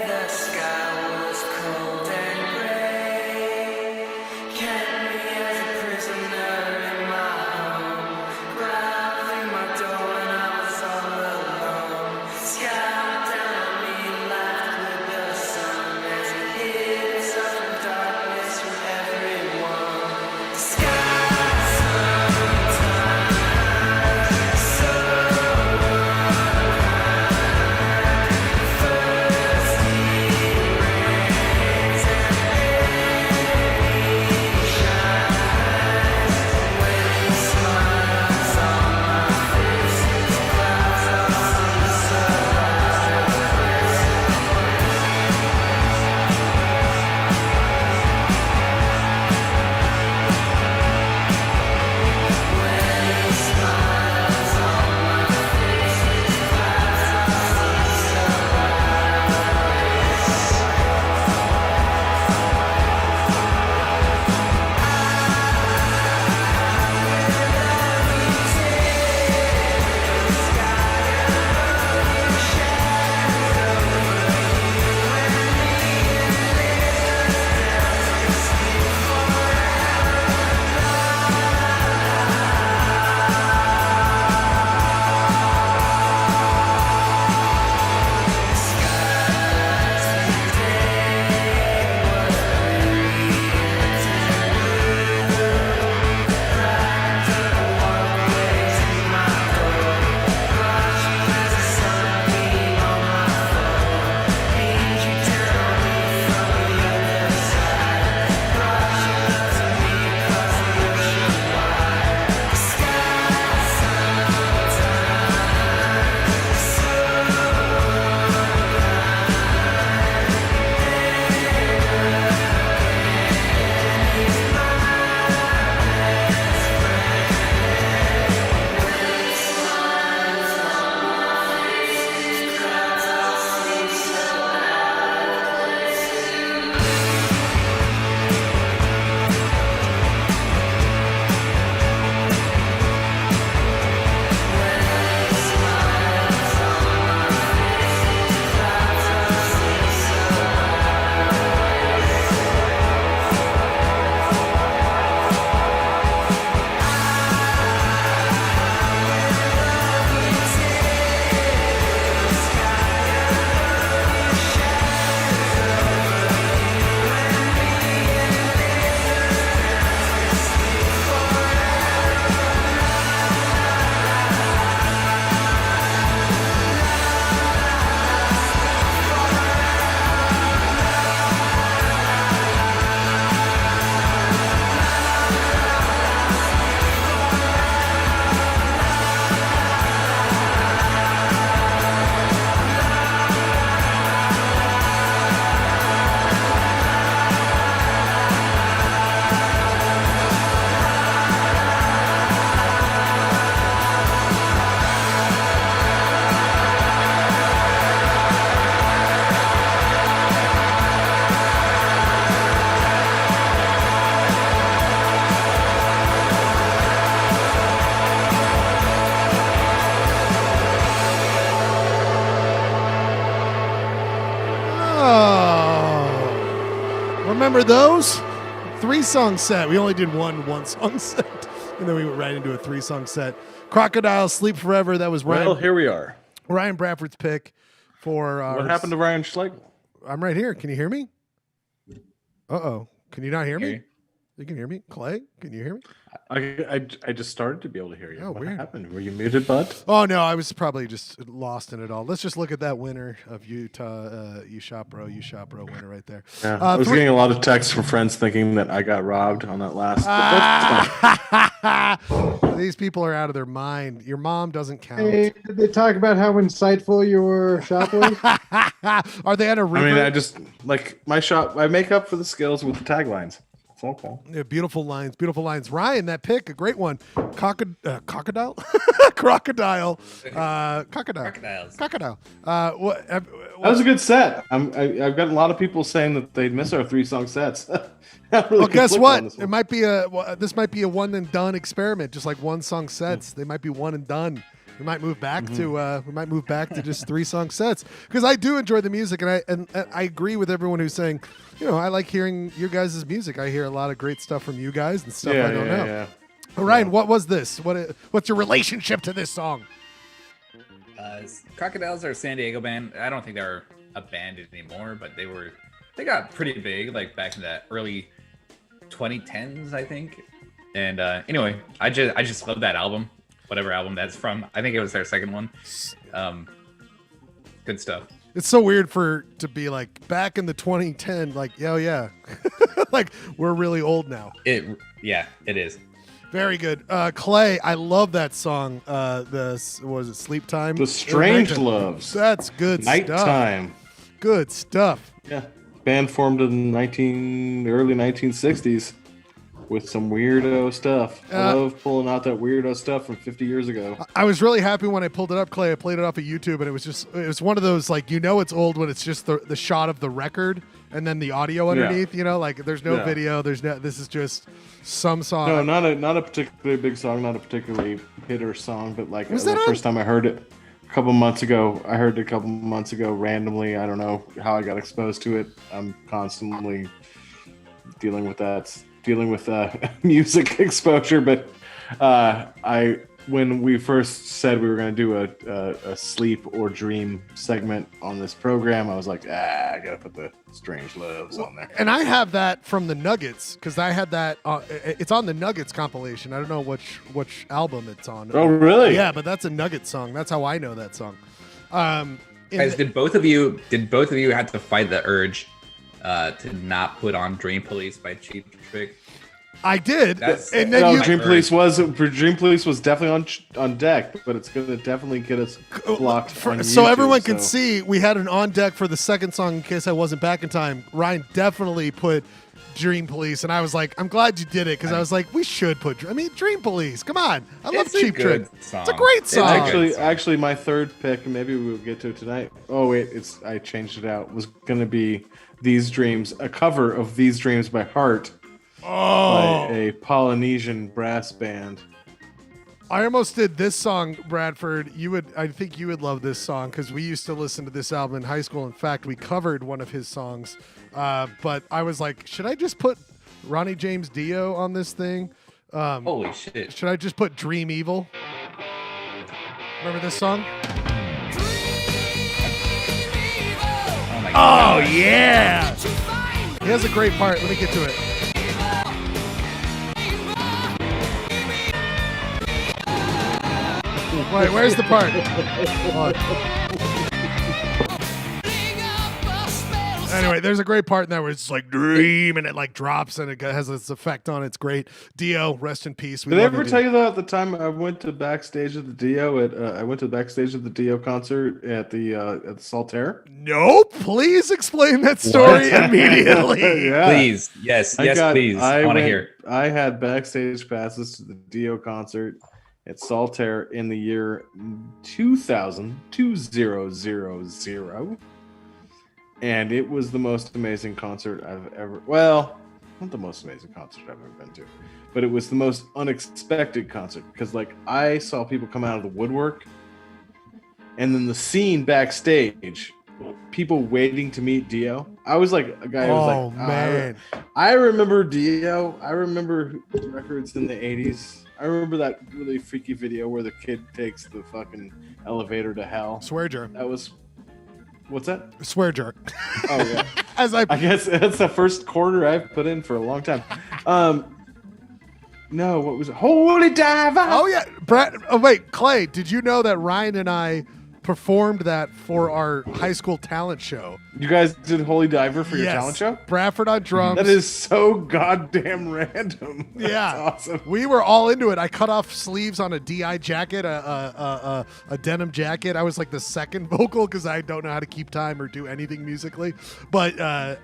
The sky was cold and gray, kept me as a prisoner in my home. Growled through my door when I was all alone. Scowled down on me, laughed with the sun as it hid some darkness from everyone. The sky sometimes so Remember those? 3-song set. We only did one song set. And then we went right into a 3-song set. Crocodile, Sleep Forever. That was Ryan. Well, here we are. Ryan Bradford's pick for What happened to Ryan Schlegel? I'm right here. Can you hear me? Uh-oh. Can you not hear me? Here. You can hear me? Clay, can you hear me? I just started to be able to hear you. Oh, what weird. happened? Were you muted, bud? Oh, no, I was probably just lost in it all. Let's just look at that winner of Utah, you shop bro winner right there. Yeah, I was getting a lot of texts from friends thinking that I got robbed on that last. These people are out of their mind. Your mom doesn't count. Hey, did they talk about how insightful your shop was? Are they at a river? I mean, I just like my shop. I make up for the skills with the taglines. It's all cool. Yeah, beautiful lines, beautiful lines. Ryan, that pick, a great one. Crocodile, crocodile, Crocodiles. crocodile. That was a good set. I've got a lot of people saying that they'd miss our 3-song sets. Well, guess what? It might be this might be a one and done experiment, just like 1-song sets. They might be one and done. We might move back to just 3-song sets, because I do enjoy the music, and I agree with everyone who's saying, I like hearing your guys' music. I hear a lot of great stuff from you guys and stuff I don't know. Yeah. Ryan, what was this? What's your relationship to this song? Crocodiles are a San Diego band. I don't think they're a band anymore, but they got pretty big like back in the early 2010s, I think. And anyway, I just love that album, whatever album that's from. I think it was their second one. Good stuff. It's so weird to be like back in the 2010, like, yeah. Like, we're really old now. It is. Very good. Clay, I love that song. Was it Sleep Time? The Strange Loves. That's good Nighttime. stuff. Good stuff. Yeah. Band formed in the early 1960s with some weirdo stuff. I love pulling out that weirdo stuff from 50 years ago. I was really happy when I pulled it up, Clay. I played it off of YouTube, and it was one of those, like, it's old when it's just the shot of the record and then the audio underneath, like there's no video, this is just some song. No, not a particularly big song, not a particularly hitter song, but like Was the that first time I heard it a couple months ago, randomly. I don't know how I got exposed to it. I'm constantly dealing with music exposure, but when we first said we were going to do a sleep or dream segment on this program, I was like, I gotta put the Strange Loves on there. And I have that from the Nuggets, because I had that. It's on the Nuggets compilation. I don't know which album it's on. Oh, really? Yeah, but that's a Nuggets song. That's how I know that song. Guys, did both of you have to fight the urge to not put on Dream Police by Cheap Trick? I did, and then Dream Police was definitely on deck, but it's gonna definitely get us blocked on YouTube, so everyone can see we had an on deck for the second song in case I wasn't back in time. Ryan definitely put Dream Police, and I was like, I'm glad you did it, because I was like, we should put. Dream Police. Come on, I love Cheap Trick. It's a great song. Actually, my third pick, and maybe we'll get to it tonight. Oh wait, I changed it out. Was gonna be These Dreams, a cover of These Dreams by Heart. By a Polynesian brass band. I almost did this song, Bradford. I think you would love this song, because we used to listen to this album in high school. In fact, we covered one of his songs. But I was like, should I just put Ronnie James Dio on this thing? Holy shit. Should I just put Dream Evil? Remember this song? Oh my God. Oh, yeah! He has a great part. Let me get to it. Wait, where's the part? Anyway, there's a great part in there where it's like dream, and it like drops, and it has this effect on it. It's great. Dio, rest in peace. Did I ever tell you that the time I went to backstage of the Dio concert at the Saltaire? No, please explain that story immediately. Yeah. Please, yes, please. I want to hear. I had backstage passes to the Dio concert at Saltaire in the year 2000, and it was the most amazing concert I've ever. Well, not the most amazing concert I've ever been to, but it was the most unexpected concert, because like I saw people come out of the woodwork, and then the scene backstage, people waiting to meet Dio. I was like a guy who was like, man, I remember Dio. I remember records in the 80s. I remember that really freaky video where the kid takes the fucking elevator to hell. Swear jar. That was What's that? Swear jar. Oh yeah. As I guess that's the first quarter I've put in for a long time. No, what was it? Holy Diver. Oh yeah, Brett. Oh wait, Clay. Did you know that Ryan and I performed that for our high school talent show? You guys did Holy Diver for your Yes. talent show? Bradford on drums. That is so goddamn random. That's Yeah, awesome. We were all into it. I cut off sleeves on a DI jacket, a denim jacket. I was like the second vocal because I don't know how to keep time or do anything musically. But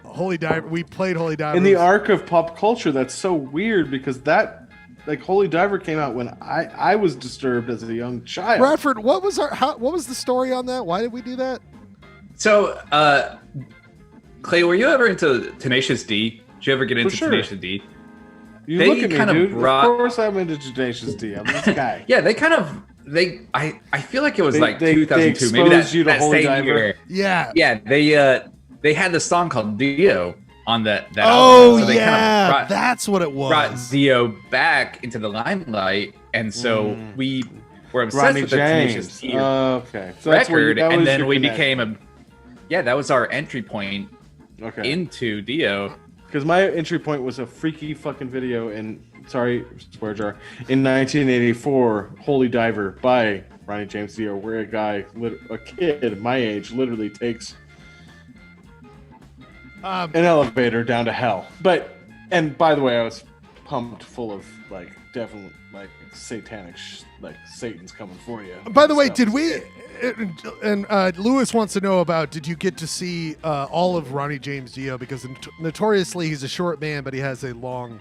Holy Diver, we played Holy Diver In the arc of pop culture, that's so weird because that, like, Holy Diver came out when I was disturbed as a young child. Bradford, what was what was the story on that? Why did we do that? So, Clay, were you ever into Tenacious D? Did you ever get into sure. Tenacious D? You They look at me, kind of dude. brought- Of course I'm into Tenacious D. I'm this guy. Yeah, they kind of I feel like it was like they 2002, maybe exposed you to that Holy same Diver. year. Yeah. Yeah, they had the song called Dio on that Oh album. So they kind yeah, of brought, that's what it was. brought Dio back into the limelight, and so we were obsessed Rodney with the Tenacious James. D Okay. So that's where record, that and was then your we connection. became that was our entry point into Dio. Because my entry point was a freaky fucking video in, sorry, swear jar, in 1984, Holy Diver by Ronnie James Dio, where a kid my age literally takes an elevator down to hell. And by the way, I was pumped full of, like, definitely, like, satanic, like, Satan's coming for you. By the way, stuff. did we? And Lewis wants to know about. Did you get to see all of Ronnie James Dio? Because notoriously he's a short man, but he has a long.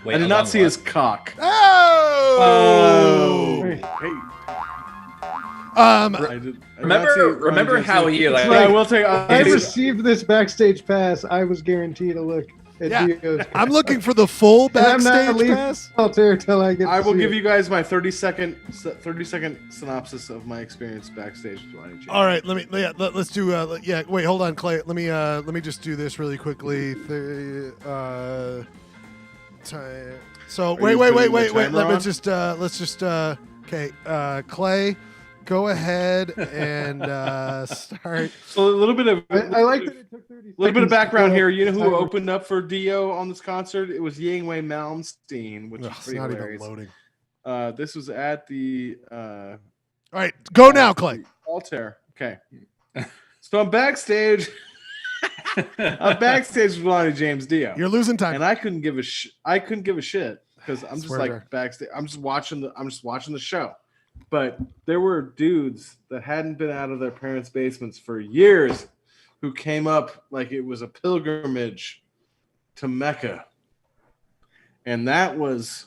Wait, I did not see his cock. Oh! Hey. Remember how he like? I will take. I received this backstage pass. I was guaranteed a look at Dio's. I'm looking for the full And I'm not backstage leaving pass. out there till I get. I will to see give it. you guys my 30-second synopsis of my experience backstage with Ronnie James. All right, let's do. Wait, hold on, Clay. Let me just do this really quickly. So wait. Let's just. Okay, Clay, go ahead and start. So a little bit of I like that it took 30 a little bit of seconds to background go here. You know who up. opened up for Dio on this concert? It was Yngwie Malmsteen, which Ugh, is it's pretty not hilarious. even loading. This was at the All right, go now, Clay. Altair. Okay. So I'm backstage. I'm backstage with Ronnie James Dio. You're losing time. And I couldn't give a shit because I'm just Swear like jar. backstage. I'm just watching the show. But there were dudes that hadn't been out of their parents' basements for years who came up like it was a pilgrimage to Mecca. And that was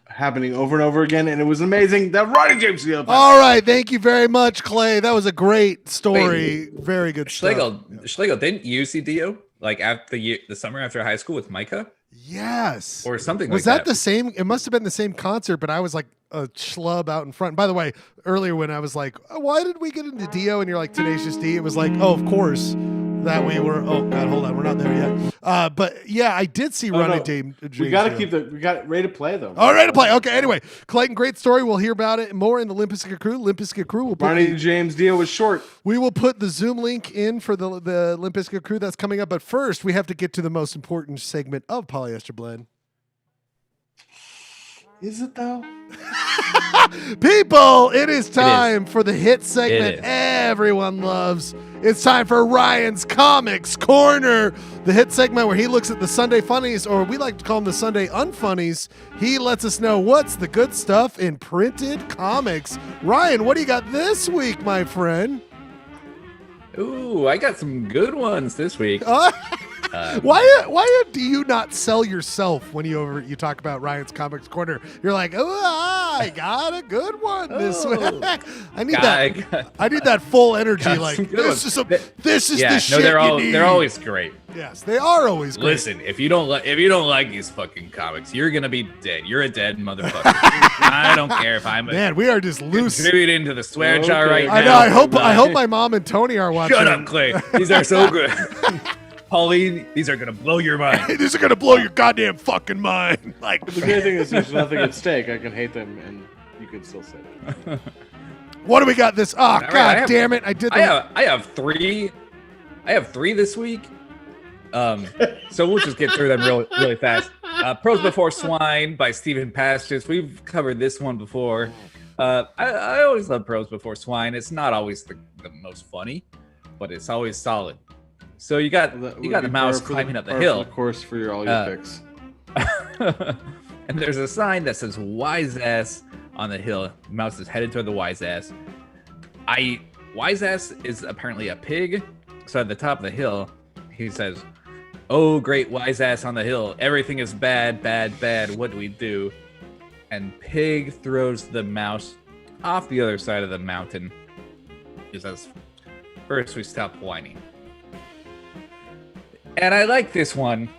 happening over and over again, and it was amazing that Ronnie James Dio. All right, thank you very much, Clay. That was a great story. Very good stuff. Schlegel, didn't you see Dio like after the summer after high school with Micah? Yes. Or something Was like that the same? It must have been the same concert, but I was like a schlub out in front. By the way, earlier when I was like, oh, why did we get into Dio? And you're like, Tenacious D. It was like, oh, of course that we were. Oh, God, hold on. We're not there yet. But yeah, I did see Ronnie James. We got it ready to play, though. All right, to play. Okay, anyway, Clayton, great story. We'll hear about it more in the Limp Bizkit Krew. Limp Bizkit Krew will put Ronnie James Dio was short. We will put the Zoom link in for the Limp Bizkit Krew that's coming up. But first, we have to get to the most important segment of Polyester Blend. Is it though? People, it is time for the hit segment everyone loves. It's time for Ryan's Comics Corner, the hit segment where he looks at the Sunday funnies, or we like to call them the Sunday unfunnies. He lets us know what's the good stuff in printed comics. Ryan, what do you got this week, my friend? Ooh, I got some good ones this week. Why do you not sell yourself when you talk about Ryan's Comics Corner? You're like, oh, I got a good one this week. I need that full energy. Like this is the shit. No, you need. they're always great. Yes, they are always great. Listen, if you don't like these fucking comics, you're gonna be dead. You're a dead motherfucker. I don't care if I'm man. We are just loose. Contributing to the swear jar right now. I know. I hope my mom and Tony are watching. Shut up, Clay. These are so good. Pauline, these are gonna blow your mind. These are gonna blow your goddamn fucking mind. Like the great thing is, there's nothing at stake. I can hate them, and you you can still say that. What do we got this? Oh, God damn it. I have three. I have three this week. So we'll just get through them really fast. Pros Before Swine by Stephen Pastures. We've covered this one before. I always love Pros Before Swine. It's not always the most funny, but it's always solid. So you got the mouse climbing up the hill. Of course, for all your picks. And there's a sign that says "Wise Ass" on the hill. The mouse is headed toward the Wise Ass. Wise Ass is apparently a pig. So at the top of the hill, he says, "Oh, great wise ass on the hill. Everything is bad, bad, bad. What do we do?" And Pig throws the mouse off the other side of the mountain. He says, "First, we stop whining." And I like this one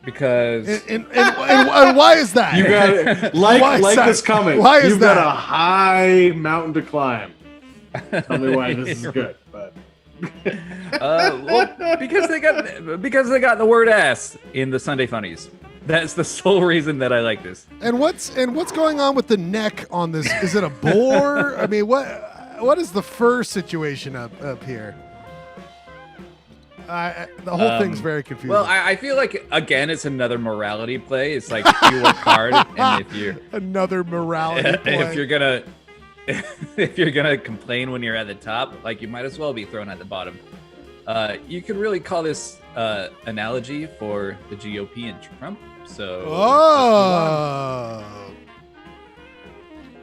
because... And why is that? You got it. Like this coming. Why is You've that? got a high mountain to climb. Tell me why this is good. But well, because they got the word ass in the Sunday Funnies. That's the sole reason that I like this. And what's going on with the neck on this? Is it a boar? I mean, what is the fur situation up here? The whole thing's very confusing. Well, I feel like, again, it's another morality play. It's like you work hard, and if you another morality play. If you're gonna complain when you're at the top, like, you might as well be thrown at the bottom. You could really call this analogy for the GOP and Trump. So. Oh.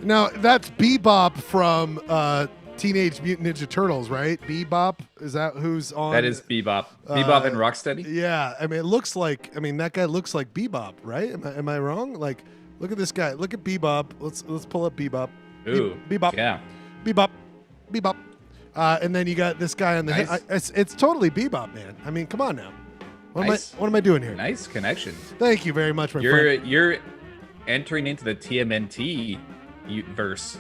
Now that's Bebop from Teenage Mutant Ninja Turtles, right? Bebop, is that who's on? That is Bebop. Bebop and Rocksteady. Yeah, I mean, it looks like. I mean, that guy looks like Bebop, right? Am I wrong? Like, look at this guy. Look at Bebop. Let's pull up Bebop. Ooh, Bebop. Yeah. Bebop. And then you got this guy on the. Nice. It's totally Bebop, man. I mean, come on now. Nice. What am I doing here? Nice connection. Thank you very much, my friend. You're entering into the TMNT verse.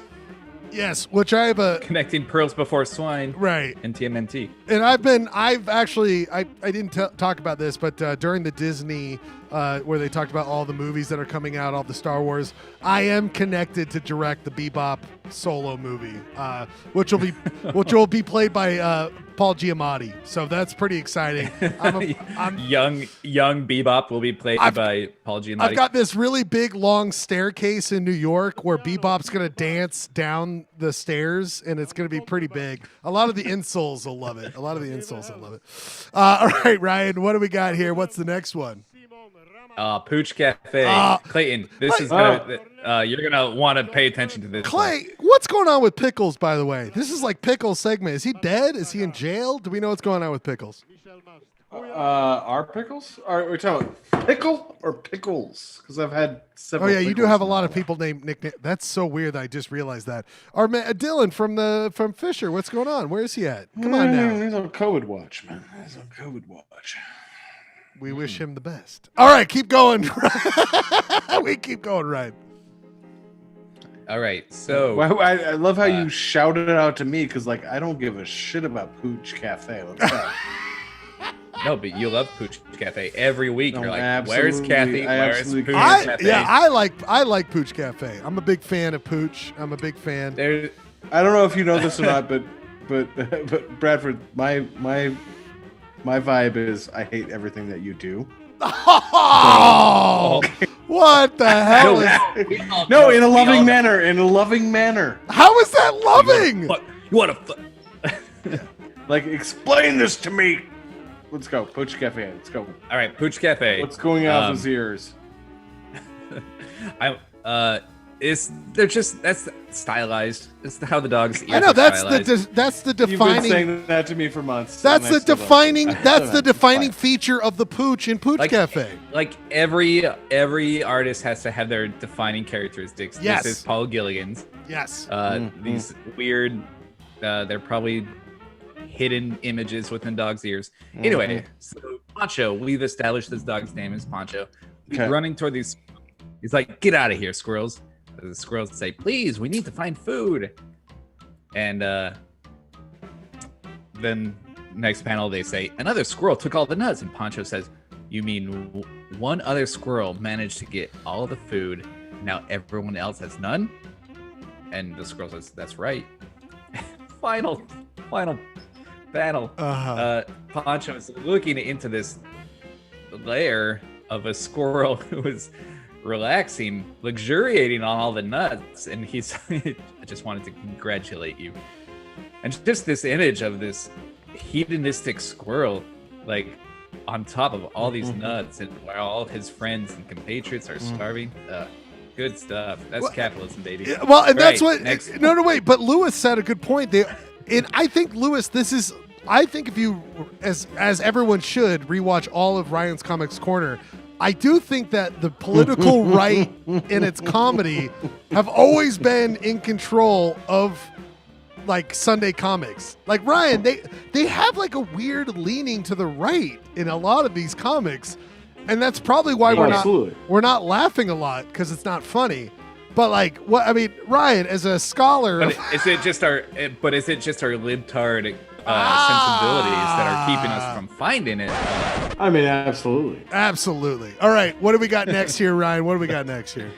Yes, which I have a connecting Pearls Before Swine, right, and TMNT. And I've actually I didn't talk about this, but during the Disney where they talked about all the movies that are coming out, all the Star Wars, I am connected to direct the Bebop solo movie, which will be played by Paul Giamatti. So that's pretty exciting. Young Bebop will be played by Paul Giamatti. I've got this really big long staircase in New York where Bebop's gonna dance down the stairs, and it's gonna be pretty big. A lot of the insoles will love it. All right, Ryan, what do we got here? What's the next one? Pooch Cafe. Clayton, this is gonna you're gonna want to pay attention to this. Clay, what's going on with Pickles, by the way? This is like Pickles segment. Is he dead? Is he in jail? Do we know what's going on with Pickles? Are Pickles? Are we talking Pickle or Pickles? Because I've had several. Oh yeah, you do have a lot of people named nickname. That's so weird that I just realized that. Our man, Dylan from Fisher, what's going on? Where is he at? Come on now. He's on COVID watch, man. He's on COVID watch. We wish him the best. All right, keep going. We keep going, right? All right, so I love how you shouted it out to me because, like, I don't give a shit about Pooch Cafe. Let's go. No, but you love Pooch Cafe every week. No, you're like, absolutely. "Where's Kathy? Where's Pooch Cafe?" Yeah, I like Pooch Cafe. I'm a big fan of Pooch. I'm a big fan. I don't know if you know this or not, but Bradford, my vibe is I hate everything that you do. Oh, what the hell? No, in a loving manner. In a loving manner. How is that loving? You want to? Like, explain this to me. Let's go, Pooch Cafe. Let's go. All right, Pooch Cafe. What's going on with his ears? That's stylized. It's how the dog's ears I know that's stylized. that's the defining. You've been saying that to me for months. That's the defining feature of the Pooch in Pooch Cafe. Like every artist has to have their defining characteristics. Yes. This is Paul Gilligan's. Yes. These weird, they're probably hidden images within dog's ears. Anyway, so Poncho, we've established this dog's name is Poncho. He's running toward these. He's like, "Get out of here, squirrels!" The squirrels say, "Please, we need to find food." And then next panel they say, "Another squirrel took all the nuts." And Poncho says, "You mean one other squirrel managed to get all the food? Now everyone else has none?" And the squirrel says, "That's right." final battle. Poncho is looking into this lair of a squirrel who is relaxing, luxuriating on all the nuts, and he's I just wanted to congratulate you. And just this image of this hedonistic squirrel, like on top of all these nuts, and while all his friends and compatriots are starving. Good stuff. That's capitalism, baby. Well, and that's what. Next. No, wait. But Lewis said a good point. And I think Lewis, I think if you, as everyone should, rewatch all of Ryan's Comics Corner. I do think that the political right in its comedy have always been in control of like Sunday comics. Like Ryan, they have like a weird leaning to the right in a lot of these comics. And that's probably why we're not laughing a lot, because it's not funny. But like, what I mean, Ryan, as a scholar, but is it just our libtard sensibilities that are keeping us from finding it? I mean, absolutely. All right, what do we got next here, Ryan? What do we got next here?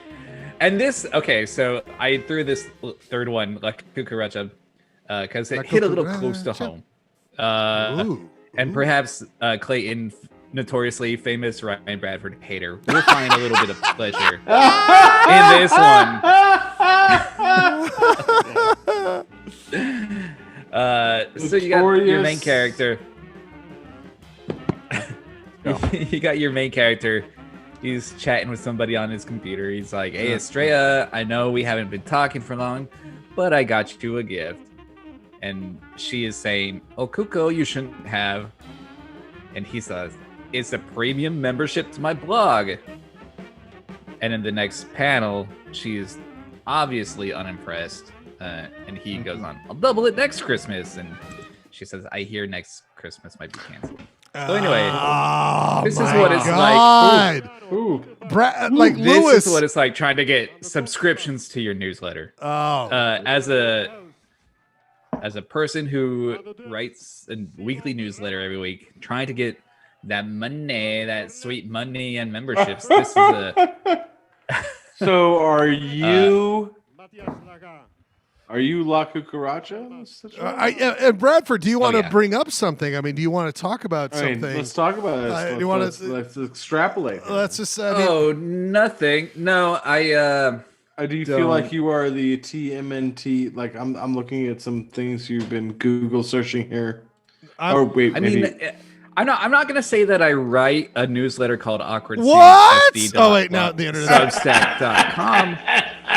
And this, okay, so I threw this third one, like Cucaracha, because it hit a little close to home. And perhaps Clayton, notoriously famous Ryan Bradford hater, will find a little bit of pleasure in this one. So you got your main character. You got your main character. He's chatting with somebody on his computer. He's like, "Hey, Estrella, I know we haven't been talking for long, but I got you a gift." And she is saying, "Oh, Cuco, you shouldn't have." And he says, "It's a premium membership to my blog." And in the next panel, she is obviously unimpressed. And he goes on, "I'll double it next Christmas." And she says, "I hear next Christmas might be canceled." So anyway, this is what it's like. Like this Lewis. is what it's like trying to get subscriptions to your newsletter. As a person who writes a weekly newsletter every week, trying to get that money, that sweet money and memberships. This is a. So are you? Are you La Cucaracha? And Bradford, do you want to bring up something? I mean, do you want to talk about something? Let's talk about it. Let's extrapolate. Let's just. Nothing. No, do you feel like you are the TMNT? Like I'm looking at some things you've been Google searching here. I'm not gonna say that I write a newsletter called Awkward. What? Oh wait, no, the internet. Substack.com,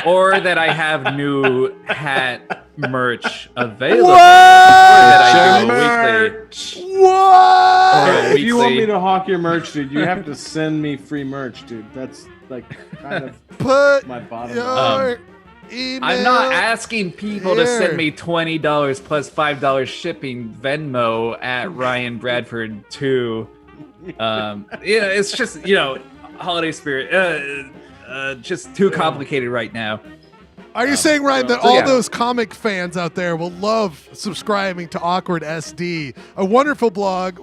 or that I have new hat merch available. What? Or that I do merch. weekly. What? If you want me to hawk your merch, dude, you have to send me free merch, dude. That's like kind of put my bottom line. I'm not asking people to send me $20 plus $5 shipping Venmo at Ryan Bradford 2. It's just holiday spirit. Just too complicated right now. Are you saying, Ryan, that all those comic fans out there will love subscribing to Awkward SD, a wonderful blog?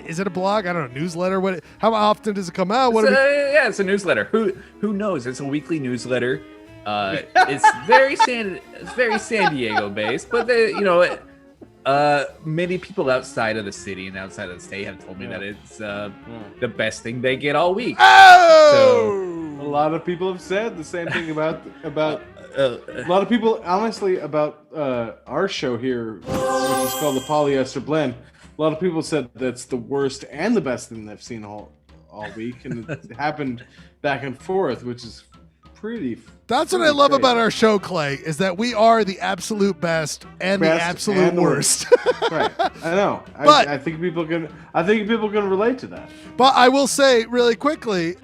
Is it a blog? I don't know, newsletter. What? How often does it come out? It's a newsletter. Who knows? It's a weekly newsletter. It's very San Diego based, but many people outside of the city and outside of the state have told me that it's the best thing they get all week. Oh! So a lot of people have said the same thing about a lot of people, honestly, about our show here, which is called the Polyester Blend. A lot of people said that's the worst and the best thing they've seen all week, and it happened back and forth, which is pretty. That's what I love about our show, Clay, is that we are the absolute best and the absolute worst. Right, I know. But I think people can relate to that. But I will say really quickly,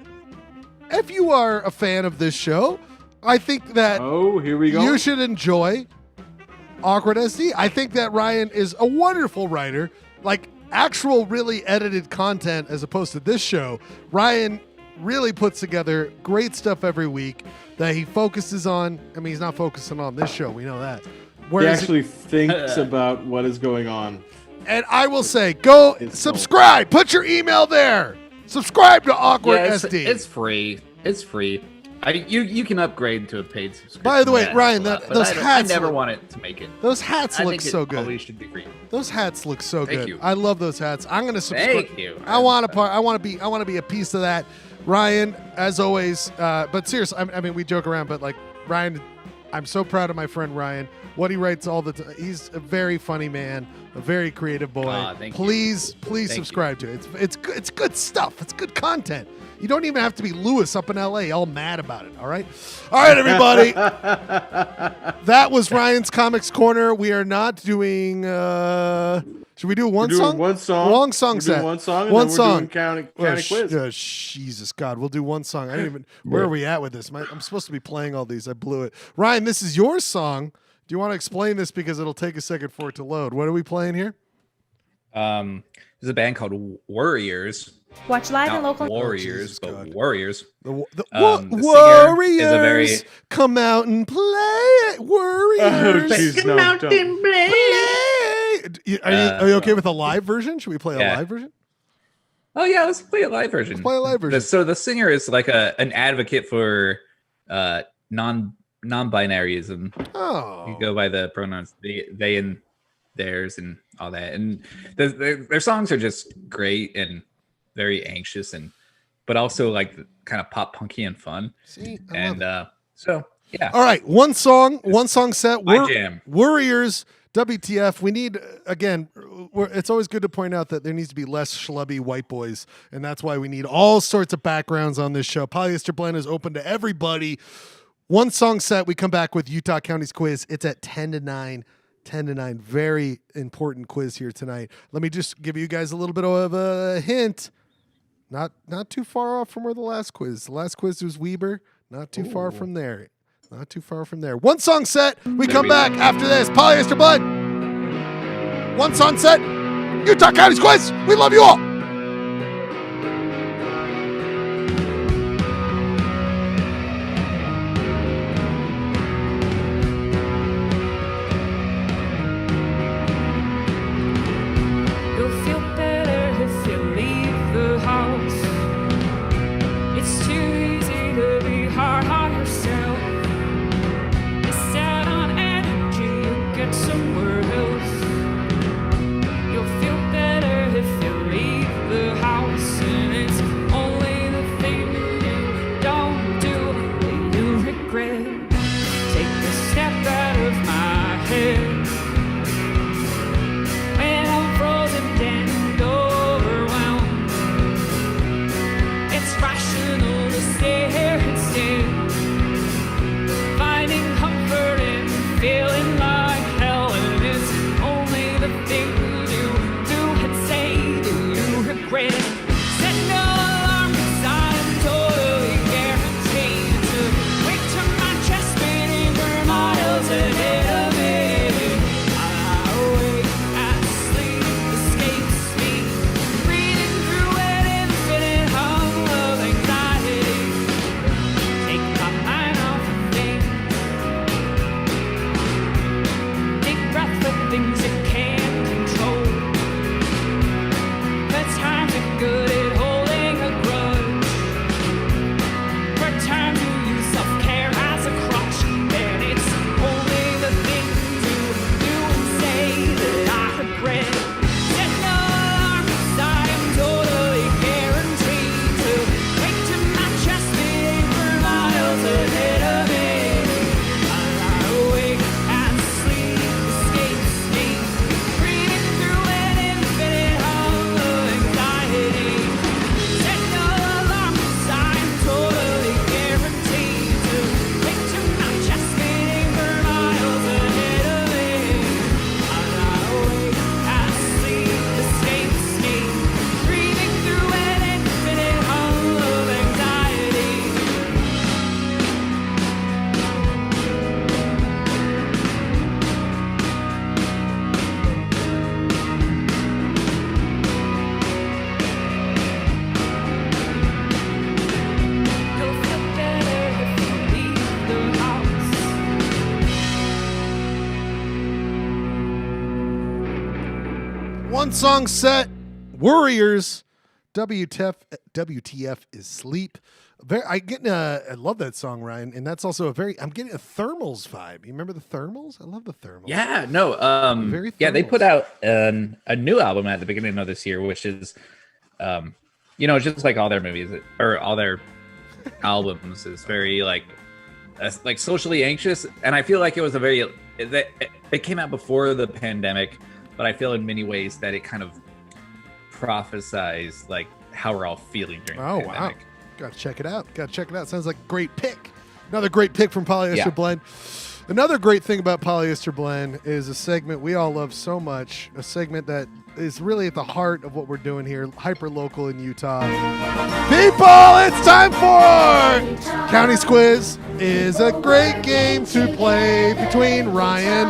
if you are a fan of this show, I think that here we go. You should enjoy Awkward SD. I think that Ryan is a wonderful writer, like actual really edited content as opposed to this show. Ryan really puts together great stuff every week that he focuses on. I mean, he's not focusing on this show. We know that. He actually thinks about what is going on. And I will say, go subscribe. Put your email there. Subscribe to Awkward SD. It's free. It's free. You can upgrade to a paid subscription. By the way, that Ryan, helps a lot, those but hats I never look- wanted to make it. Those hats look so good. Always should be free. Those hats look so Thank good. you. I love those hats. I'm gonna subscribe. Thank you. I want to be a piece of that. Ryan, as always. But seriously, I mean, we joke around, but like Ryan, I'm so proud of my friend Ryan. What he writes all the time. He's a very funny man, a very creative boy. Thank you. Please Thank subscribe to it. It's good stuff. It's good content. You don't even have to be Lewis up in LA all mad about it. All right, everybody. That was Ryan's Comics Corner. We are not doing. Should we do one song? One song. Long song set. One song. One then song. We're doing county quiz. Jesus God, we'll do one song. I didn't even. Where are we at with this? I'm supposed to be playing all these. I blew it. Ryan, this is your song. Do you want to explain this because it'll take a second for it to load? What are we playing here? There's a band called Warriors. Watch live and Not local. Warriors, but Warriors. The singer Warriors is a very come out and play. Warriors, Come out and play. Are you okay with a live version? Should we play a live version? Oh yeah, let's play a live version. Let's play a live version. So the singer is like an advocate for non-binaryism. Oh, You go by the pronouns they and theirs and all that, and their songs are just great and very anxious but also like kind of pop punky and fun. See, So yeah. All right, one song set. My jam. Warriors. WTF? We need again. It's always good to point out that there needs to be less schlubby white boys, and that's why we need all sorts of backgrounds on this show. Polyester Blend is open to everybody. One song set. We come back with Utah County's quiz. It's at 10 to 9. 10 to 9. Very important quiz here tonight. Let me just give you guys a little bit of a hint. Not too far off from where the last quiz. The last quiz was Weber. Not too far from there. Not too far from there. One song set. We come back after this. Polyester Blood. One song set. Utah County's quiz. We love you all. You'll feel better if you leave the house. It's too easy to be hard on yourself. Miss out on energy, you get somewhere else. You'll feel better if you leave the house, and it's only the thing you don't do that you regret. Take a step out of my head. When I'm frozen and overwhelmed, it's rational to stay here instead. Finding comfort in feeling like hell, and it's only the things you do and say that you regret. Set no alarm 'cause I'm totally guaranteed to wake to my chest beating for miles ahead of me. I awake and sleep escapes me, breathing through an infinite hum of anxiety. Take my mind off of things, deep breath for things you can't control. But times are good at holding a grudge. For times you use self-care as a crutch, and it's only the things you do and say that I regret. Set no alarm 'cause I am totally guaranteed to wake to my chest beating for miles ahead of me. I awake and sleep escapes me, breathing through an infinite hum of anxiety. Set no alarm 'cause I am totally guaranteed to wake to my chest beating for miles ahead of me. I awake and sleep escapes me, breathing through an infinite hum of anxiety. You'll feel better if you leave the house. One song set. Warriors. WTF is sleep. I love that song, Ryan, and that's also I'm getting a Thermals vibe. You remember the Thermals? I love the Thermals. Yeah, no, Very they Thermals. put out a new album at the beginning of this year, which is, just like all their movies or all their albums is very like socially anxious, and I feel like it was it came out before the pandemic, but I feel in many ways that it kind of prophesized like how we're all feeling during the pandemic. Wow. Gotta check it out. Sounds like a great pick. Another great pick from Polyester Blend. Another great thing about Polyester Blend is a segment we all love so much, a segment that is really at the heart of what we're doing here, hyper local in Utah. People, it's time for County's Quiz. Is a great game to play between Ryan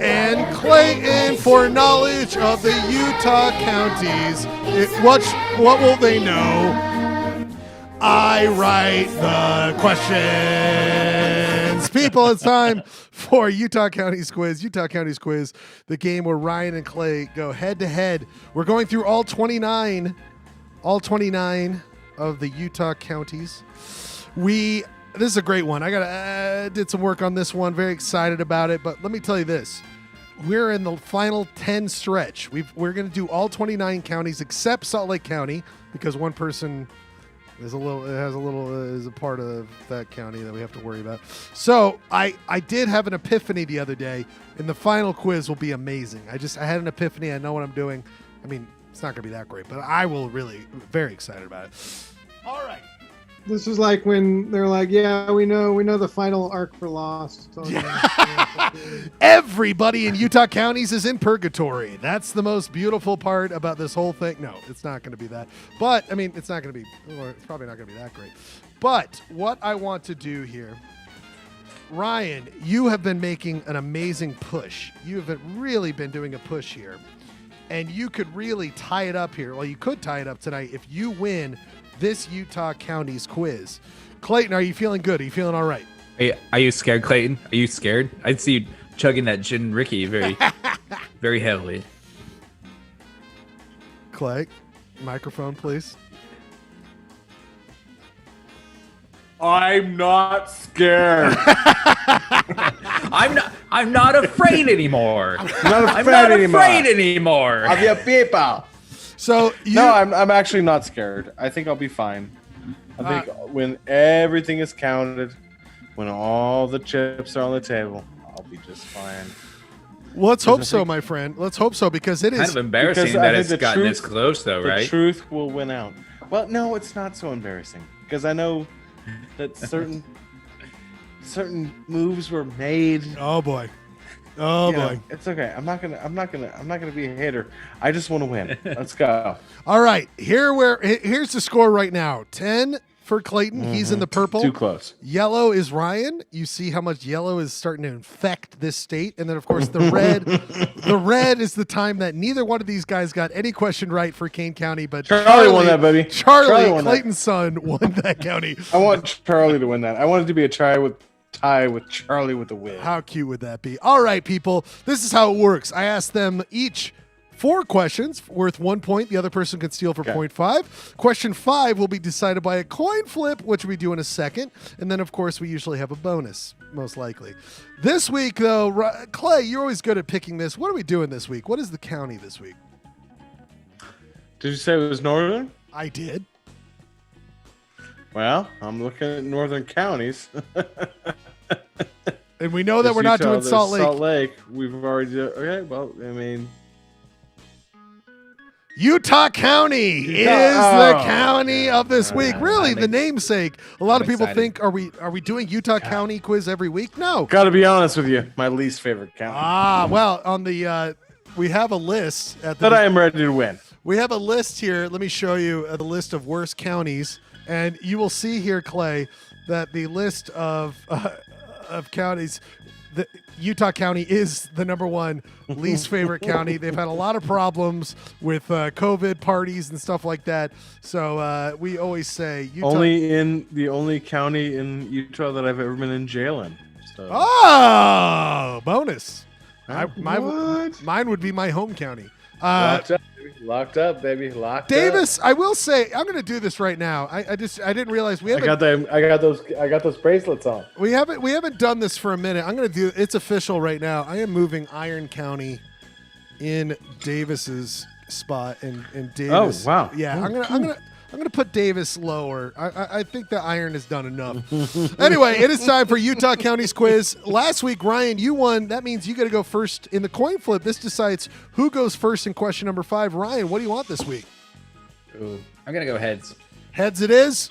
and Clayton for knowledge of the Utah counties. What will they know? I write the questions. People, it's time for Utah County's Quiz. Utah County's Quiz, the game where Ryan and Clay go head to head. We're going through all 29 of the Utah counties. This is a great one. I did some work on this one. Very excited about it. But let me tell you this. We're in the final 10 stretch. We're going to do all 29 counties except Salt Lake County because one person is a part of that county that we have to worry about. So I did have an epiphany the other day, and the final quiz will be amazing. I had an epiphany. I know what I'm doing. I mean, it's not going to be that great, but I will really very excited about it. All right. This is like when they're like, yeah, we know the final arc for Lost. So, Everybody in Utah counties is in purgatory. That's the most beautiful part about this whole thing. No, it's not going to be that. But, I mean, it's probably not going to be that great. But what I want to do here, Ryan, you have been making an amazing push. You have really been doing a push here. And you could really tie it up here. Well, you could tie it up tonight if you win this Utah County's quiz. Clayton, are you feeling good? Are you feeling all right? Are you scared, Clayton? Are you scared? I see you chugging that gin Ricky very, very heavily. Clay, microphone, please. I'm not scared. I'm not afraid anymore. I'm not afraid anymore. Of your people. So I'm actually not scared. I think I'll be fine. I think when everything is counted, when all the chips are on the table, I'll be just fine. Well, let's hope so, my friend. Let's hope so, because it is kind of embarrassing that it's gotten this close, though, right? The truth will win out. Well, no, it's not so embarrassing because I know that certain moves were made. Oh boy. Oh boy. It's okay. I'm not gonna be a hater. I just want to win. Let's go. All right. Here's the score right now. 10 for Clayton. Mm-hmm. He's in the purple. Too close. Yellow is Ryan. You see how much yellow is starting to infect this state. And then of course the red. The red is the time that neither one of these guys got any question right for Kane County, but Charlie won that, baby. Charlie Clayton's son, won that county. I want Charlie to win that. I want it to be a tie with Charlie with the win. How cute would that be? All right, people. This is how it works. I ask them each 4 questions worth 1 point. The other person can steal for 0.5. Question 5 will be decided by a coin flip, which we do in a second. And then, of course, we usually have a bonus, most likely. This week, though, Clay, you're always good at picking this. What are we doing this week? What is the county this week? Did you say it was northern? I did. Well, I'm looking at northern counties. And we know that we're not doing Salt Lake. Salt Lake, we've already done. Okay, well, I mean, Utah County is the county of this week. Really, the namesake. A lot of people think, are we doing Utah County quiz every week? No. Got to be honest with you, my least favorite county. Well, on the we have a list at the. But I am ready to win. We have a list here. Let me show you the list of worst counties, and you will see here, Clay, that the list of counties, the Utah County is the number 1 least favorite county. They've had a lot of problems with COVID parties and stuff like that. So we always say Utah. The only county in Utah that I've ever been in jail in. So. Oh, bonus. Mine would be my home county. Locked up, baby. Locked Davis, up. I will say, I'm going to do this right now. I didn't realize we haven't. I got those bracelets on. We haven't done this for a minute. I'm going to do. It's official right now. I am moving Iron County in Davis's spot, and Davis. Oh wow. Yeah, I'm gonna put Davis lower. I think the Iron has done enough. Anyway, it is time for Utah County's quiz. Last week, Ryan, you won. That means you got to go first in the coin flip. This decides who goes first in question number 5. Ryan, what do you want this week? Ooh, I'm gonna go heads. Heads it is.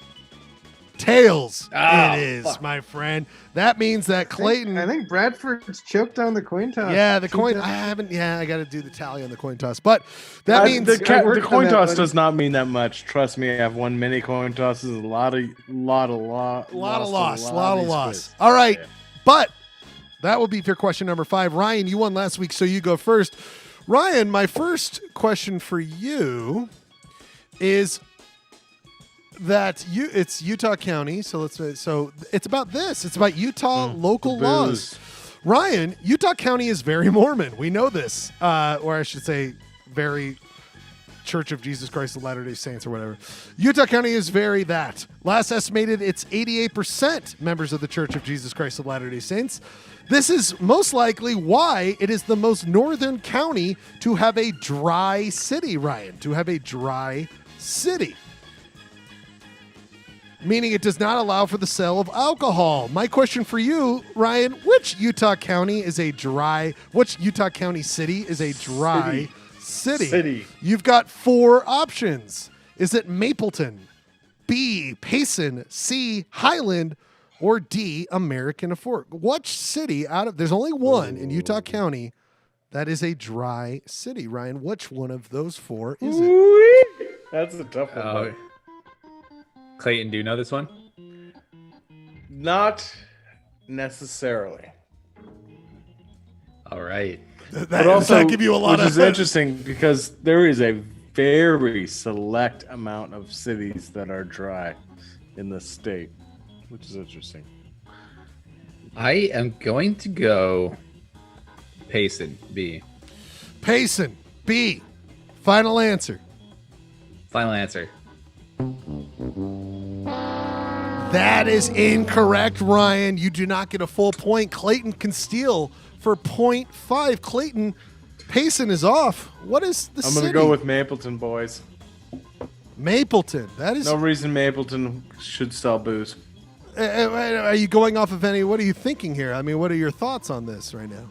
Tails Oh, it is, fuck. my friend. That means that Clayton. I think Bradford's choked on the coin toss. Yeah, the 2 coin. times. I haven't. Yeah, I got to do the tally on the coin toss. But that means the worked on coin that, toss buddy. does not mean that much. Trust me, I've won many coin tosses. A lot of loss. All right, but that will be for question number 5. Ryan, you won last week, so you go first. Ryan, my first question for you is that it's Utah County. So it's about this. It's about Utah local laws. Ryan, Utah County is very Mormon. We know this, or I should say, very Church of Jesus Christ of Latter-day Saints or whatever. Utah County is very that. Last estimated, it's 88% members of the Church of Jesus Christ of Latter-day Saints. This is most likely why it is the most northern county to have a dry city, Ryan, to have a dry city. Meaning it does not allow for the sale of alcohol. My question for you, Ryan, which Utah County city is a dry city? You've got 4 options. Is it Mapleton, B, Payson, C, Highland, or D, American Fork? Which city there's only one in Utah County that is a dry city, Ryan? Which one of those 4 is it? That's a tough one. Clayton, do you know this one? Not necessarily. All right. But also, does that give you a lot which of is interesting because there is a very select amount of cities that are dry in the state, which is interesting. I am going to go Payson, B. Payson, B. Final answer. Final answer. That is incorrect, Ryan. You do not get a full point. Clayton can steal for 0.5. Clayton, Payson is off. What is the city? I'm going to go with Mapleton, boys. Mapleton. That is no reason Mapleton should sell booze. Are you going off of any? What are you thinking here? I mean, what are your thoughts on this right now?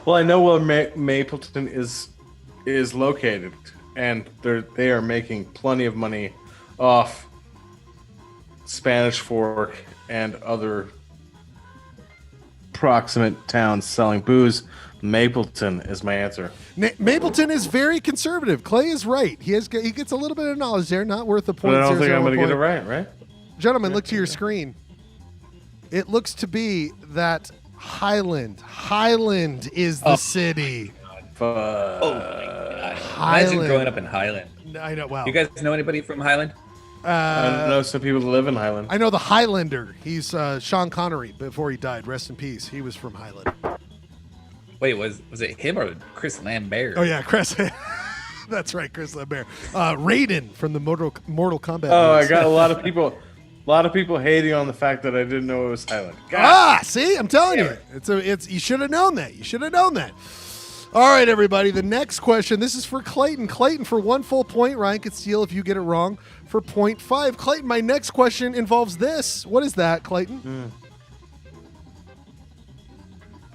Well, I know where Mapleton is located, and they are making plenty of money off Spanish Fork and other proximate towns selling booze. Mapleton is my answer. Mapleton is very conservative. Clay is right. He gets a little bit of knowledge there, not worth the point. But I don't think I'm going to get it right? Gentlemen, look to your screen. It looks to be that Highland is the city. Oh my god! Highland. Imagine growing up in Highland. I know. Wow. You guys know anybody from Highland? I know some people that live in Highland. I know the Highlander. He's Sean Connery before he died. Rest in peace. He was from Highland. Wait, was it him or Chris Lambert? Oh yeah, Chris. That's right, Chris Lambert. Raiden from the Mortal Kombat. Oh, movies. I got a lot of people hating on the fact that I didn't know it was Highland. God. See, I'm telling you, it's you should have known that. You should have known that. All right, everybody. The next question. This is for Clayton. Clayton for 1 full point. Ryan could steal if you get it wrong for 0.5. Clayton, my next question involves this. What is that, Clayton?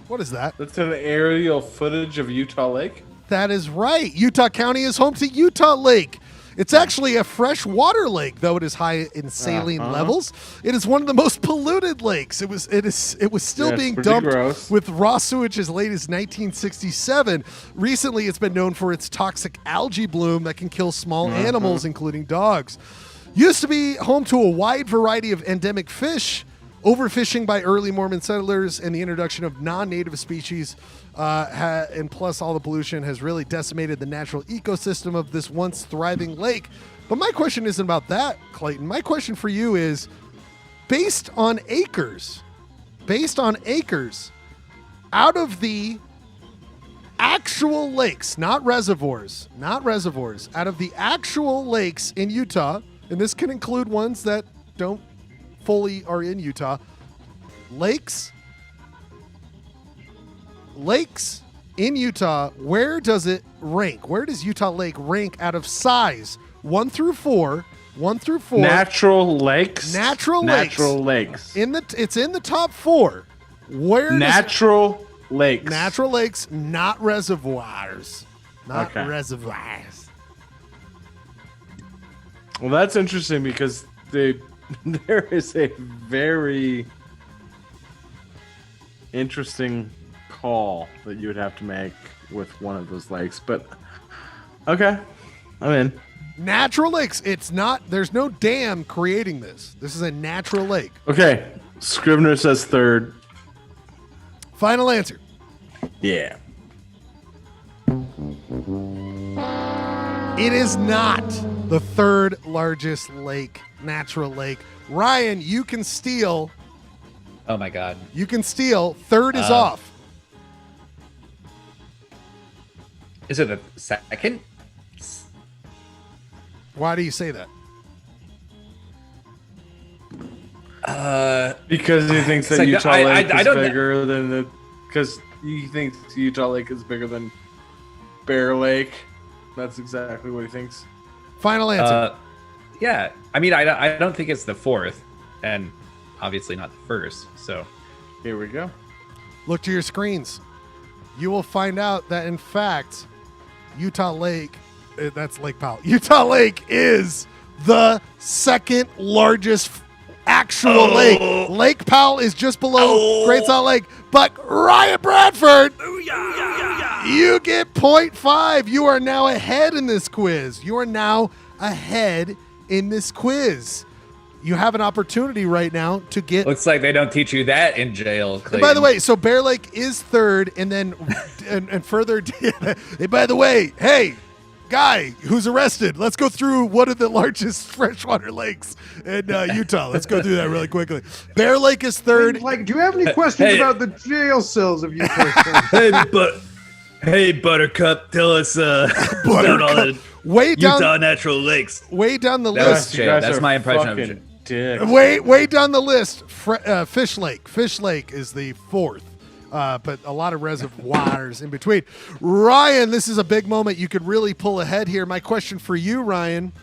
What is that? That's an aerial footage of Utah Lake. That is right. Utah County is home to Utah Lake. It's actually a freshwater lake, though it is high in saline levels. It is one of the most polluted lakes. It was still being dumped with raw sewage as late as 1967. Recently, it's been known for its toxic algae bloom that can kill small animals, including dogs. Used to be home to a wide variety of endemic fish. Overfishing by early Mormon settlers and the introduction of non-native species, and plus all the pollution has really decimated the natural ecosystem of this once thriving lake. But my question isn't about that, Clayton. My question for you is, based on acres, out of the actual lakes, not reservoirs, out of the actual lakes in Utah, and this can include ones that don't fully are in Utah, lakes in Utah, where does it rank? Where does Utah Lake rank out of size? 1 through 4. Natural lakes. It's in the top 4. Natural lakes. Natural lakes, not reservoirs. Reservoirs. Well, that's interesting because there is a very interesting call that you would have to make with one of those lakes. But okay, I'm in. Natural lakes. It's not. There's no dam creating this. This is a natural lake. Okay. Scrivener says third. Final answer. Yeah. It is not the third largest lake, natural lake. Ryan, you can steal. Oh my God. You can steal. Third is off. Is it the second? Why do you say that? Because he thinks that like, Utah Lake is don't bigger than the. Because he thinks Utah Lake is bigger than Bear Lake. That's exactly what he thinks. Final answer. Yeah. I mean, I don't think it's the fourth, and obviously not the first. So here we go. Look to your screens. You will find out that, in fact, Utah Lake, that's Lake Powell. Utah Lake is the second largest actual lake. Lake Powell is just below Great Salt Lake. But Ryan Bradford, you get 0.5. You are now ahead in this quiz. You have an opportunity right now to get. Looks like they don't teach you that in jail, Clayton. By the way, so Bear Lake is third, and then and further. Hey, by the way, hey, guy who's arrested, let's go through one of the largest freshwater lakes in Utah. Let's go through that really quickly. Bear Lake is third. Like, do you have any questions about the jail cells of Utah? Hey, Buttercup, tell us about all the Utah natural lakes. Way down the list. That's my impression of it. Way down the list. Fish Lake. Fish Lake is the fourth. But a lot of reservoirs in between. Ryan, this is a big moment. You could really pull ahead here. My question for you, Ryan,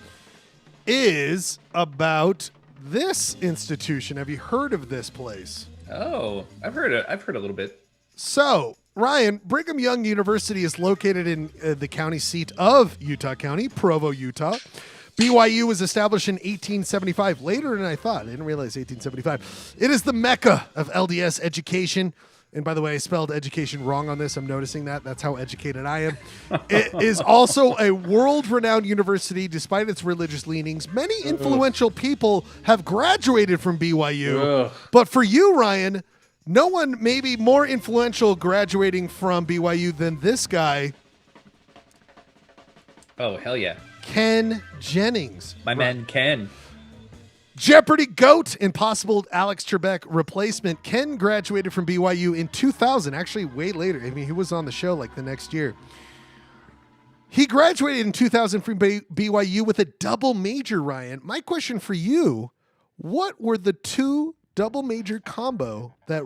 is about this institution. Have you heard of this place? Oh, I've heard a little bit. So, Ryan, Brigham Young University is located in the county seat of Utah County, Provo, Utah. BYU was established in 1875, later than I thought. I didn't realize 1875. It is the mecca of LDS education. And by the way, I spelled education wrong on this. I'm noticing that. That's how educated I am. It is also a world-renowned university, despite its religious leanings. Many influential people have graduated from BYU. But for you, Ryan, no one may be more influential graduating from BYU than this guy. Oh, hell yeah. Ken Jennings. My man Ken. Jeopardy GOAT and possible Alex Trebek replacement. Ken graduated from BYU in 2000, actually way later. I mean, he was on the show like the next year. He graduated in 2000 from BYU with a double major, Ryan. My question for you, what were the two double major combo that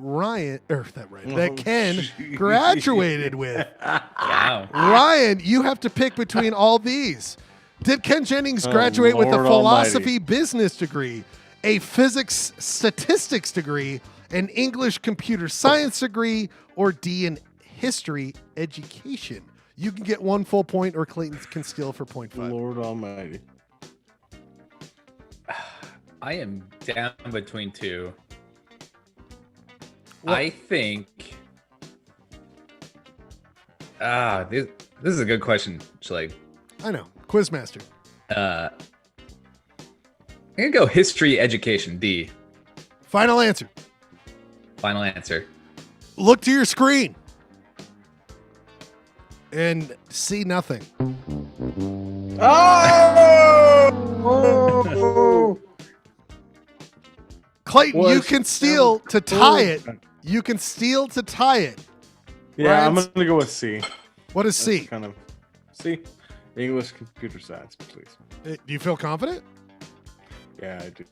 Ken graduated with? Wow. Ryan, you have to pick between all these. Did Ken Jennings graduate with a philosophy business degree, a physics statistics degree, an English computer science degree, or D, in history education? You can get 1 full point, or Clayton can steal for 0.5. Lord almighty. I am down between two. What? I think... This is a good question, Schleg. I know. Quizmaster. I'm going to go history education, D. Final answer. Final answer. Look to your screen and see nothing. Oh! Clayton, you can steal to tie it. You can steal to tie it. Yeah, I'm going to go with C. What is C? Kind of C. English computer science, please. Do you feel confident? Yeah, I do.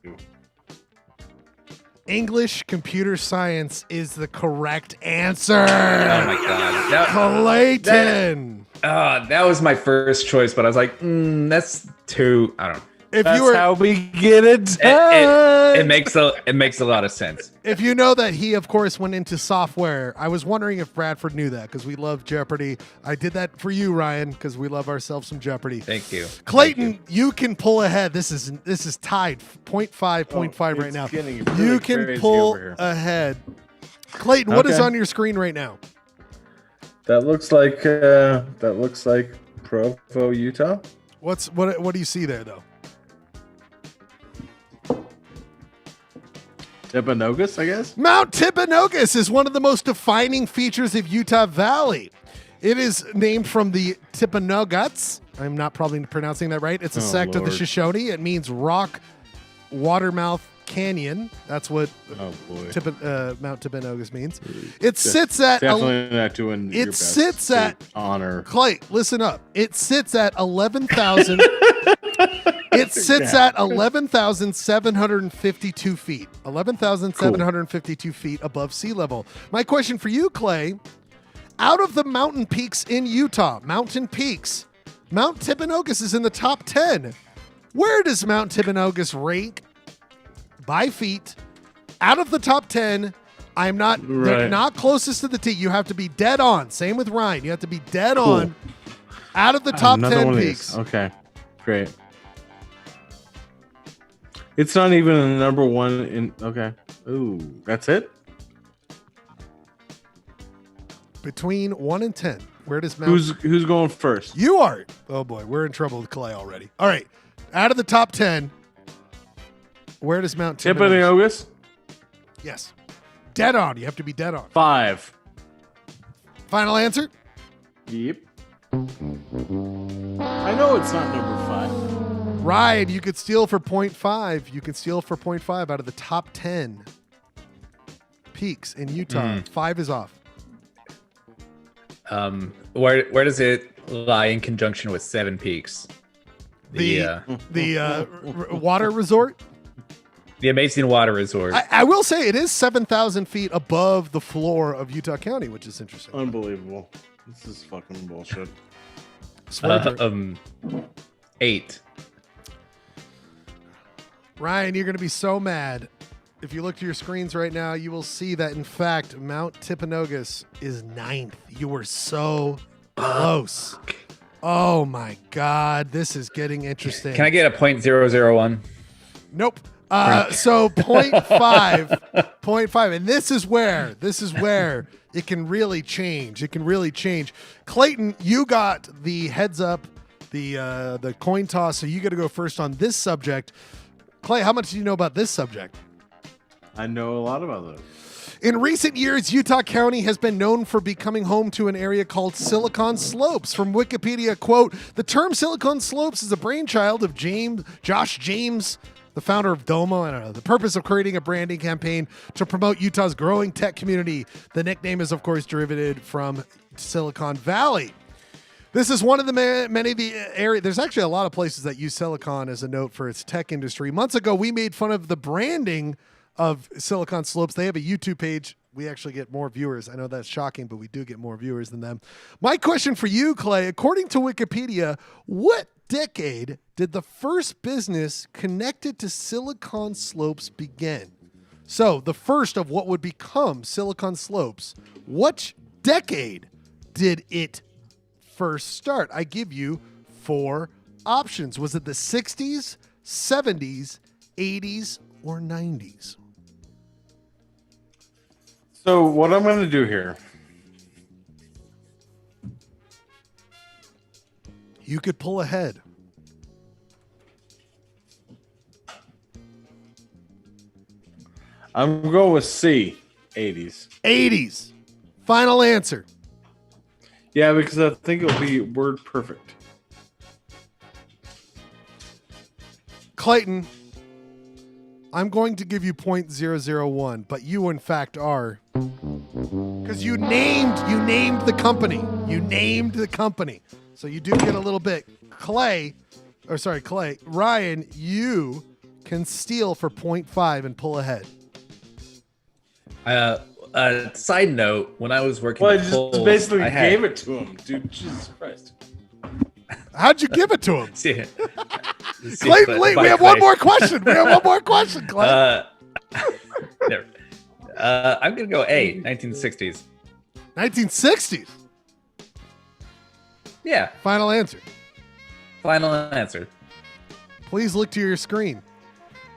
English computer science is the correct answer. Oh my god, Clayton. That was my first choice, but I was like, that's too. I don't know. That's how we get it done. It makes a lot of sense. If you know that he, of course, went into software, I was wondering if Bradford knew that because we love Jeopardy. I did that for you, Ryan, because we love ourselves some Jeopardy. Thank you, Clayton. You can pull ahead. This is tied 0.5 right now. You can pull ahead. Clayton, what is on your screen right now? That looks like Provo, Utah. What do you see there though? Timpanogos, I guess. Mount Timpanogos is one of the most defining features of Utah Valley. It is named from the Timpanogos. I'm not probably pronouncing that right. It's a sect of the Shoshone. It means rock watermouth canyon. That's what Mount Timpanogos means. It sits at definitely not doing. It sits at honor. Clay, listen up. It sits at 11,000. It sits at 11,752 feet. 11,752 feet above sea level. My question for you, Clay, out of the mountain peaks in Utah, Mount Timpanogos is in the top 10. Where does Mount Timpanogos rank by feet out of the top 10? I'm not they're not closest to the T. You have to be dead on. Same with Ryan. You have to be dead on out of the top 10 peaks. Okay, great. It's not even a number one in. Okay. Ooh, that's it? Between 1 and 10. Where does Mount... Who's going first? You are. Oh, boy. We're in trouble with Clay already. All right. Out of the top 10, where does Mount Timpanogos? Yes. Dead on. You have to be dead on. 5. Final answer? Yep. I know it's not number 5. Ryan, you could steal for 0.5. You can steal for 0.5 out of the top 10 peaks in Utah. 5 is off. Where does it lie in conjunction with Seven Peaks? The water resort? The Amazing Water Resort. I will say it is 7,000 feet above the floor of Utah County, which is interesting. Unbelievable. This is fucking bullshit. 8. Ryan, you're going to be so mad. If you look to your screens right now, you will see that, in fact, Mount Timpanogos is 9th. You were so close. Oh, my God. This is getting interesting. Can I get a 0.001? Nope. So 0.5. 0.5. And this is where it can really change. It can really change. Clayton, you got the heads up, the coin toss, so you got to go first on this subject. Clay, how much do you know about this subject? I know a lot about this. In recent years, Utah County has been known for becoming home to an area called Silicon Slopes. From Wikipedia, quote, the term Silicon Slopes is a brainchild of Josh James, the founder of Domo. I don't know. The purpose of creating a branding campaign to promote Utah's growing tech community. The nickname is, of course, derived from Silicon Valley. This is one of the many of the area. There's actually a lot of places that use Silicon as a note for its tech industry. Months ago, we made fun of the branding of Silicon Slopes. They have a YouTube page. We actually get more viewers. I know that's shocking, but we do get more viewers than them. My question for you, Clay, according to Wikipedia, what decade did the first business connected to Silicon Slopes begin? So the first of what would become Silicon Slopes, what decade did it first start? I give you 4 options. Was it the 60s, 70s, 80s, or 90s? So what I'm going to do here. You could pull ahead. I'm going with C, 80s. 80s. Final answer. Yeah, because I think it'll be word perfect. Clayton, I'm going to give you 0.001, but you, in fact, are Because you named the company. You named the company. So you do get a little bit. Clay. Ryan, you can steal for 0.5 and pull ahead. Side note, when I was working Well, I the just polls, basically gave had... it to him, dude. Jesus Christ. How'd you give it to him? Clay, we have one more question. We have one more question, Clay. Never. I'm going to go A, 1960s. 1960s? Yeah. Final answer. Final answer. Please look to your screen.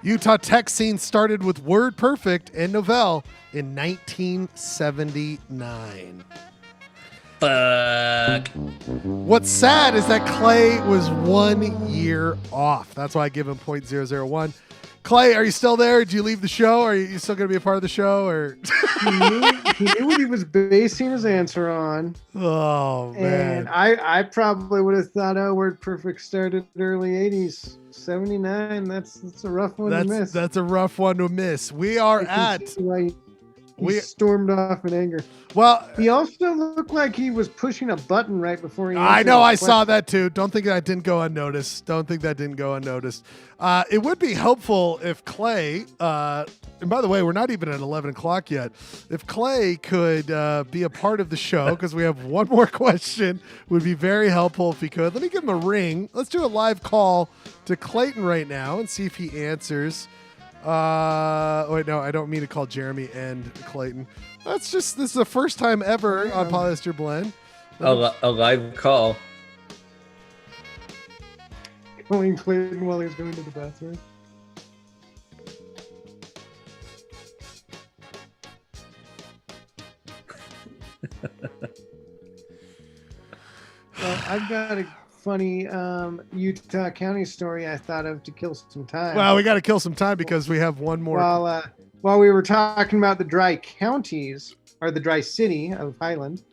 Utah tech scene started with WordPerfect and Novell in 1979. Fuck. What's sad is that Clay was 1 year off. That's why I give him 0.001. Clay, are you still there? Did you leave the show? Are you still going to be a part of the show? Or he knew what he was basing his answer on. Oh, man. And I probably would have thought, WordPerfect started early 80s. 79, that's a rough one to miss. That's a rough one to miss. We are at... He stormed off in anger. Well, he also looked like he was pushing a button right before he. I know. I saw that too. Don't think that didn't go unnoticed. It would be helpful if Clay. And by the way, we're not even at 11 o'clock yet. If Clay could be a part of the show, because we have one more question, would be very helpful if he could. Let me give him a ring. Let's do a live call to Clayton right now and see if he answers. Wait, no, I don't mean to call Jeremy and Clayton. This is the first time ever on Polyester Blend. A live call. Calling Clayton while he's going to the bathroom. I've got a funny Utah County story I thought of to kill some time. Well, we got to kill some time because we have one more. While we were talking about the dry counties, or the dry city of Highland,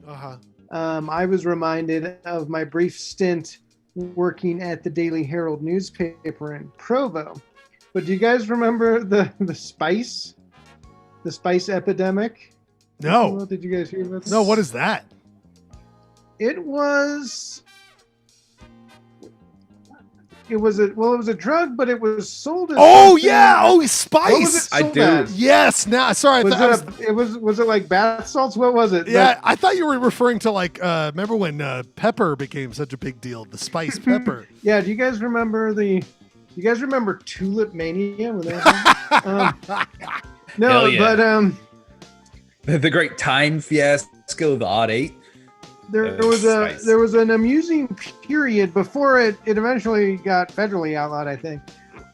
I was reminded of my brief stint working at the Daily Herald newspaper in Provo. But do you guys remember the spice epidemic? No. Did you guys hear about this? No, what is that? It was a drug, but it was sold as spice. I do. As? Yes. Now, sorry. Was it like bath salts? What was it? Yeah, I thought you were referring to remember when pepper became such a big deal? The spice pepper. Yeah. Do you guys remember Tulip Mania? When no, yeah. But the great time fiasco of the odd eight. There was an amusing period before it eventually got federally outlawed, I think.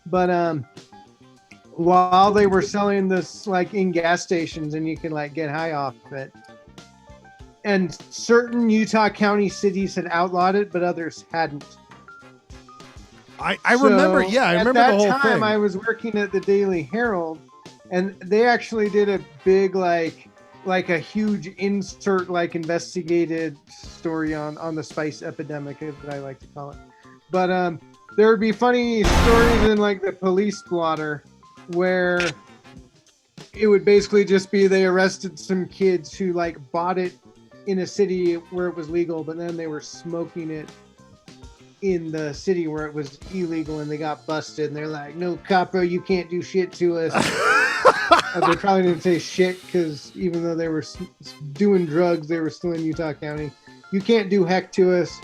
But while they were selling this in gas stations and you can get high off of it, and certain Utah County cities had outlawed it, but others hadn't. I remember. Yeah, I remember the whole thing. At that time, I was working at the Daily Herald, and they actually did a big a huge insert investigated story on the spice epidemic, as I like to call it. But there would be funny stories in the police blotter where it would basically just be they arrested some kids who bought it in a city where it was legal, but then they were smoking it in the city where it was illegal, and they got busted, and they're like, "No, capo, you can't do shit to us." They probably didn't say shit because even though they were doing drugs, they were still in Utah County. You can't do heck to us.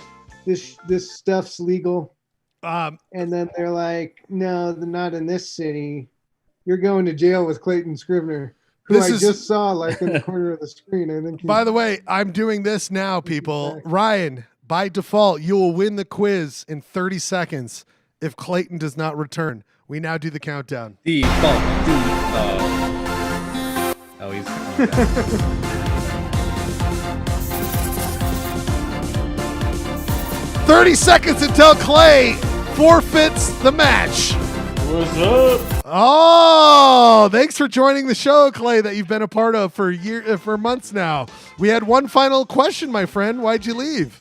This stuff's legal. And then they're like, "No, they're not in this city. You're going to jail with Clayton Scrivener, who just saw in the corner of the screen." I think. By the way, I'm doing this now, people. Ryan, by default, you will win the quiz in 30 seconds if Clayton does not return. We now do the countdown. Default. Oh, he's 30 seconds until Clay forfeits the match. What's up? Oh, thanks for joining the show, Clay, that you've been a part of for months now. We had one final question, my friend. Why'd you leave?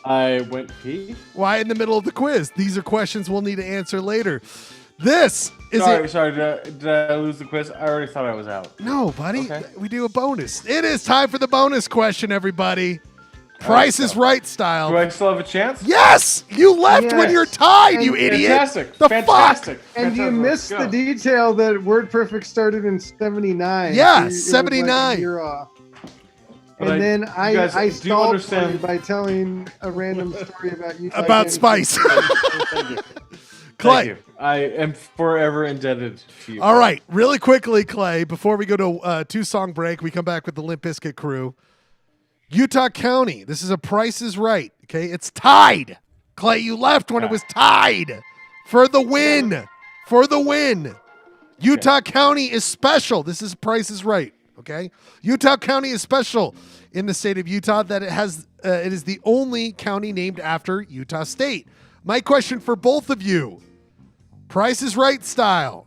I went pee. Why in the middle of the quiz? These are questions we'll need to answer later. This is Sorry. Did I lose the quiz? I already thought I was out. No, buddy. Okay. We do a bonus. It is time for the bonus question, everybody. Price is Right style. Do I still have a chance? Yes! You left when you're tied, you idiot. Fantastic. The Fantastic. fuck? And you missed the detail that WordPerfect started in 79. Yeah, It was 79. Like a year off. But And then you guys, I do you stalled understand- by telling a random story about you. About Spice. Thank you. Clay. Thank you. I am forever indebted to you. All right, really quickly, Clay, before we go to a 2-song break, we come back with the Limp Bizkit crew. Utah County, this is a Price is Right, okay? It's tied. Clay, you left when it was tied for the win. For the win. Utah County is special. This is Price is Right, okay? Utah County is special in the state of Utah that it is the only county named after Utah State. My question for both of you, Price is Right style.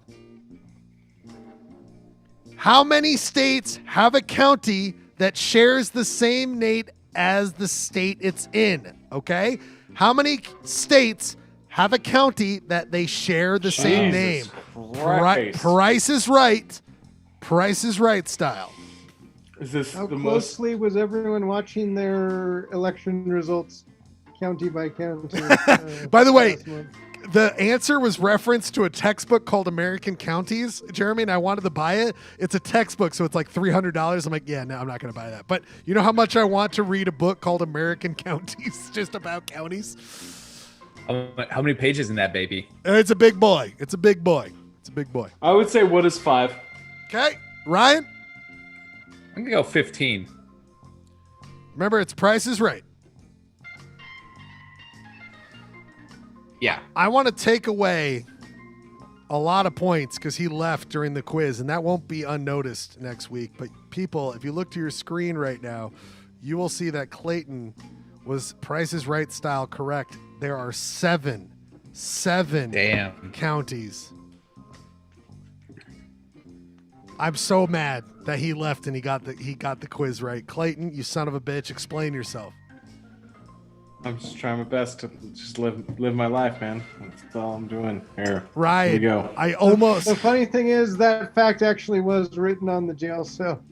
How many states have a county that shares the same name as the state it's in? Okay? How many states have a county that they share the same name? Christ. Price is Right. Price is Right style. Is this How the most? closely was everyone watching their election results, county by county? By the way, last month? the answer was referenced to a textbook called American Counties, Jeremy, and I wanted to buy it. It's a textbook, so it's like $300. I'm like, yeah, no, I'm not going to buy that. But you know how much I want to read a book called American Counties, just about counties? How many pages in that baby? It's a big boy. It's a big boy. It's a big boy. I would say what is 5? Okay, Ryan? I'm going to go 15. Remember, it's Price is Right. Yeah. I want to take away a lot of points because he left during the quiz, and that won't be unnoticed next week. But people, if you look to your screen right now, you will see that Clayton was Price is Right style correct. There are seven Damn. counties. I'm so mad that he left and he got the quiz right. Clayton, you son of a bitch, explain yourself. I'm just trying my best to just live my life, man. That's all I'm doing here. Ryan, Here we go. I almost. The funny thing is that fact actually was written on the jail cell.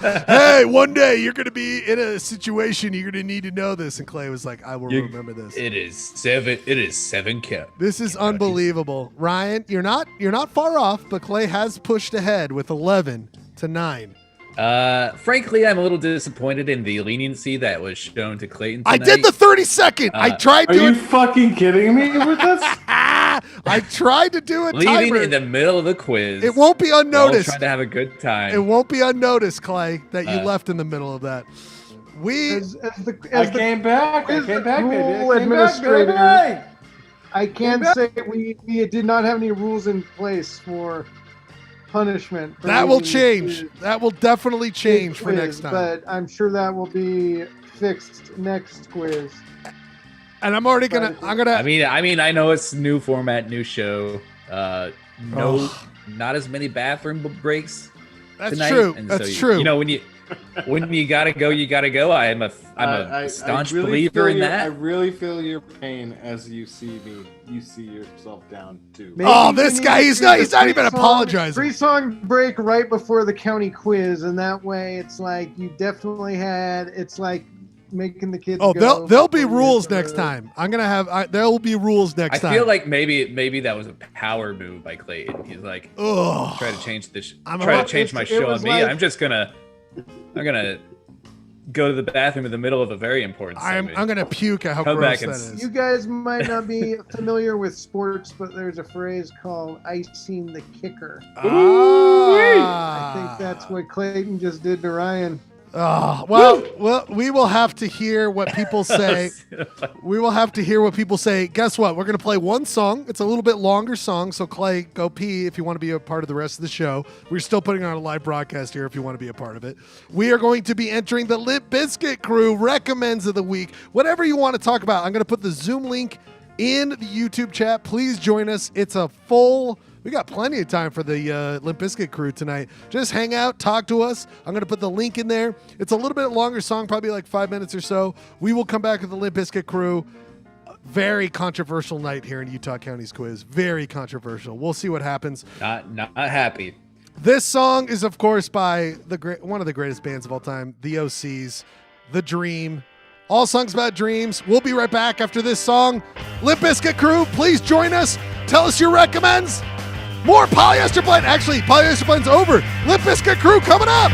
Hey, one day you're going to be in a situation you're going to need to know this. And Clay was like, I will remember this. It is 7 counts. This is unbelievable. Ryan, you're not far off, but Clay has pushed ahead with 11-9. Frankly, I'm a little disappointed in the leniency that was shown to Clayton tonight. I did the 30-second. I tried Are to. you fucking kidding me with this? I tried to do a leaving timer. in the middle of the quiz. It won't be We're all unnoticed. trying to have a good time. It won't be unnoticed, Clay, that you left in the middle of that. I came back, baby. Rule I came back, baby. I can't say we did not have any rules in place for punishment. For That will leaving change. the That will definitely change for quiz, next time. But I'm sure that will be fixed next quiz. And I'm already gonna. I mean, I know it's new format, new show. Not as many bathroom breaks. That's tonight. true. And That's so, true. You know, when you gotta go, you gotta go. I'm a staunch really believer in feel that. I really feel your pain as you see me. You see yourself down too. Maybe Oh, we this need guy, to he's do not the even three-song- apologizing. Three-song break right before the county quiz, and that way it's like you definitely had. It's like making the kids. Oh, go there'll be before you rules go. next time. I'm gonna have. There'll be rules next I time. feel like maybe that was a power move by Clayton. He's like, Ugh. try to change this. I'm Try about- to change my it show was on me. like- I'm gonna go to the bathroom in the middle of a very important I'm segment. gonna puke at how Come gross back that and is. You guys might not be familiar with sports, but there's a phrase called "icing the kicker." I think that's what Clayton just did to Ryan. Oh, well, we will have to hear what people say. We will have to hear what people say. Guess what? We're going to play one song. It's a little bit longer song, so Clay, go pee if you want to be a part of the rest of the show. We're still putting on a live broadcast here if you want to be a part of it. We are going to be entering the Limp Bizkit Crew Recommends of the Week. Whatever you want to talk about, I'm going to put the Zoom link in the YouTube chat. Please join us. It's a full... We got plenty of time for the Limp Bizkit crew tonight. Just hang out, talk to us. I'm going to put the link in there. It's a little bit longer song, probably like 5 minutes or so. We will come back with the Limp Bizkit crew Very controversial night here in Utah County's quiz. Very controversial. We'll see what happens. Not happy. This song is, of course, by one of the greatest bands of all time, the OCs, The Dream. All songs about dreams. We'll be right back after this song. Limp Bizkit Krew, please join us. Tell us your recommends. More Polyester Blend. Actually, Polyester Blend's over. Limp Bizkit Krew coming up.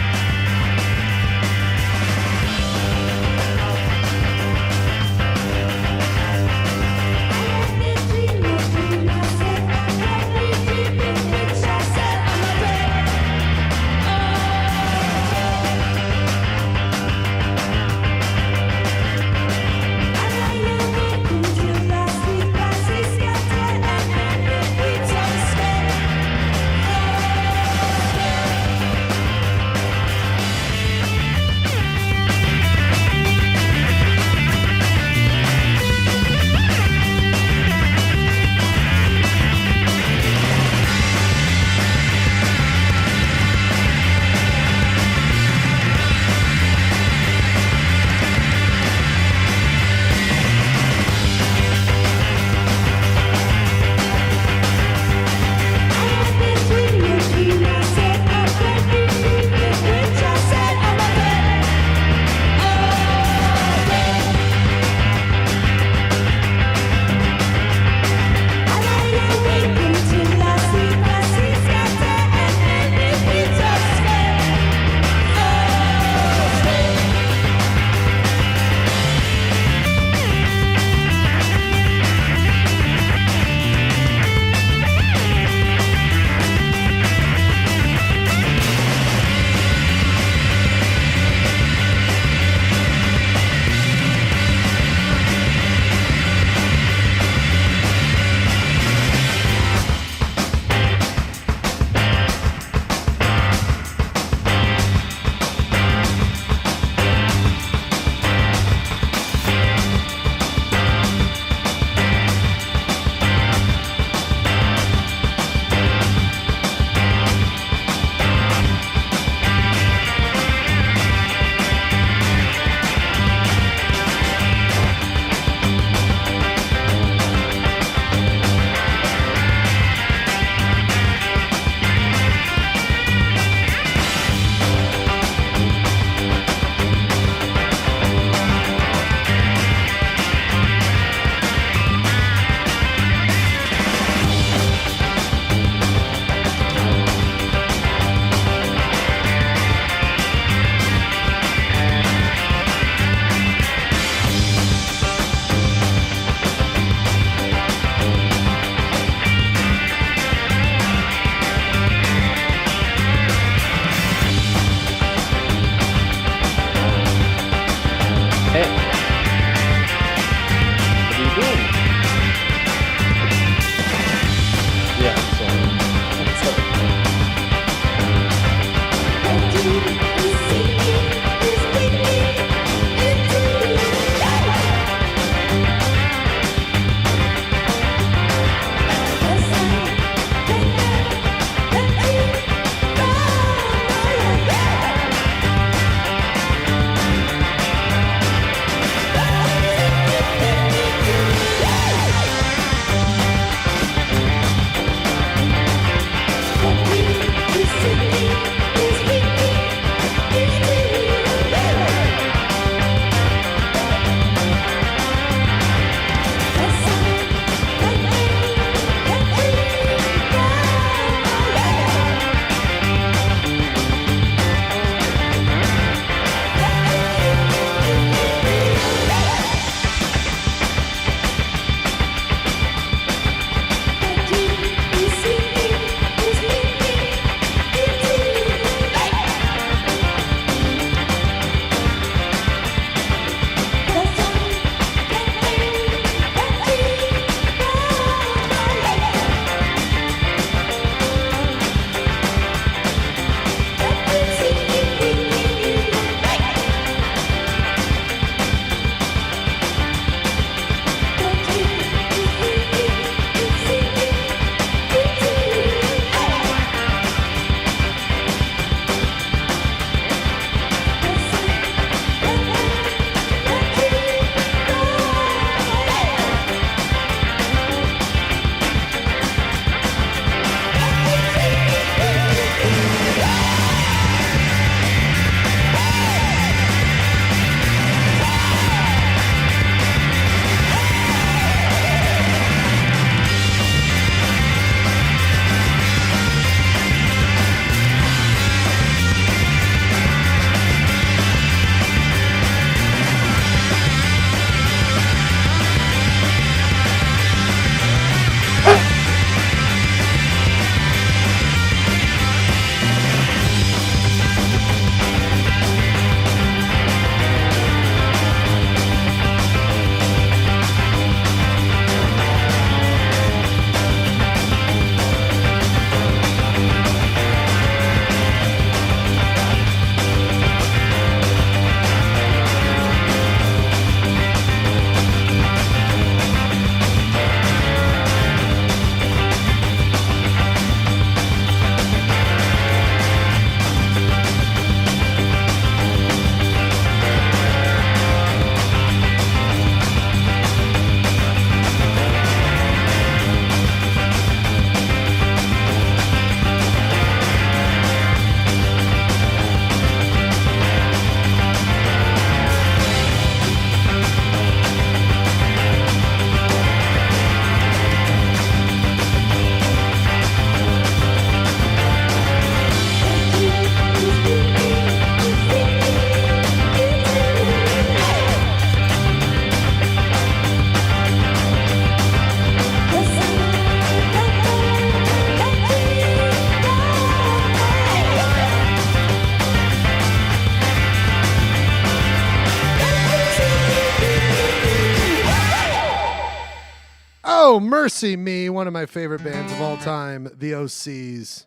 Oh, mercy me. One of my favorite bands of all time, the OCs.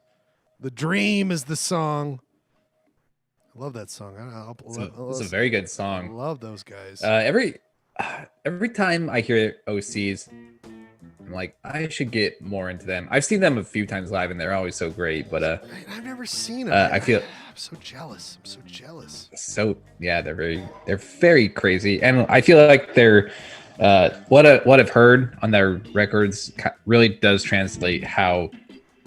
The Dream is the song. I love that song. It's a very good song. I love those guys. Every time I hear OCs, I'm like, I should get more into them. I've seen them a few times live, and they're always so great. But I've never seen them. I feel I'm so jealous. So yeah, they're very crazy, and I feel like they're what I've heard on their records really does translate how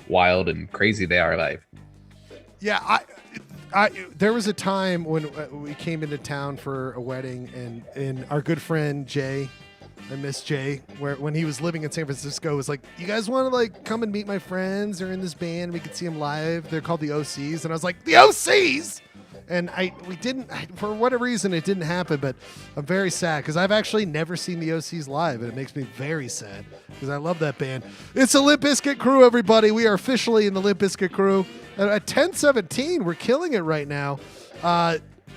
wild and crazy they are live. Yeah, there was a time when we came into town for a wedding, and our good friend Jay, I miss Jay, when he was living in San Francisco, was like, "You guys want to like come and meet my friends? They're in this band. We could see them live. They're called the OCs." And I was like, "The OCs!" And we didn't, for whatever reason, it didn't happen. But I'm very sad because I've actually never seen the OCs live, and it makes me very sad because I love that band. It's the Limp Bizkit Krew, everybody. We are officially in the Limp Bizkit Krew. At 10:17, we're killing it right now.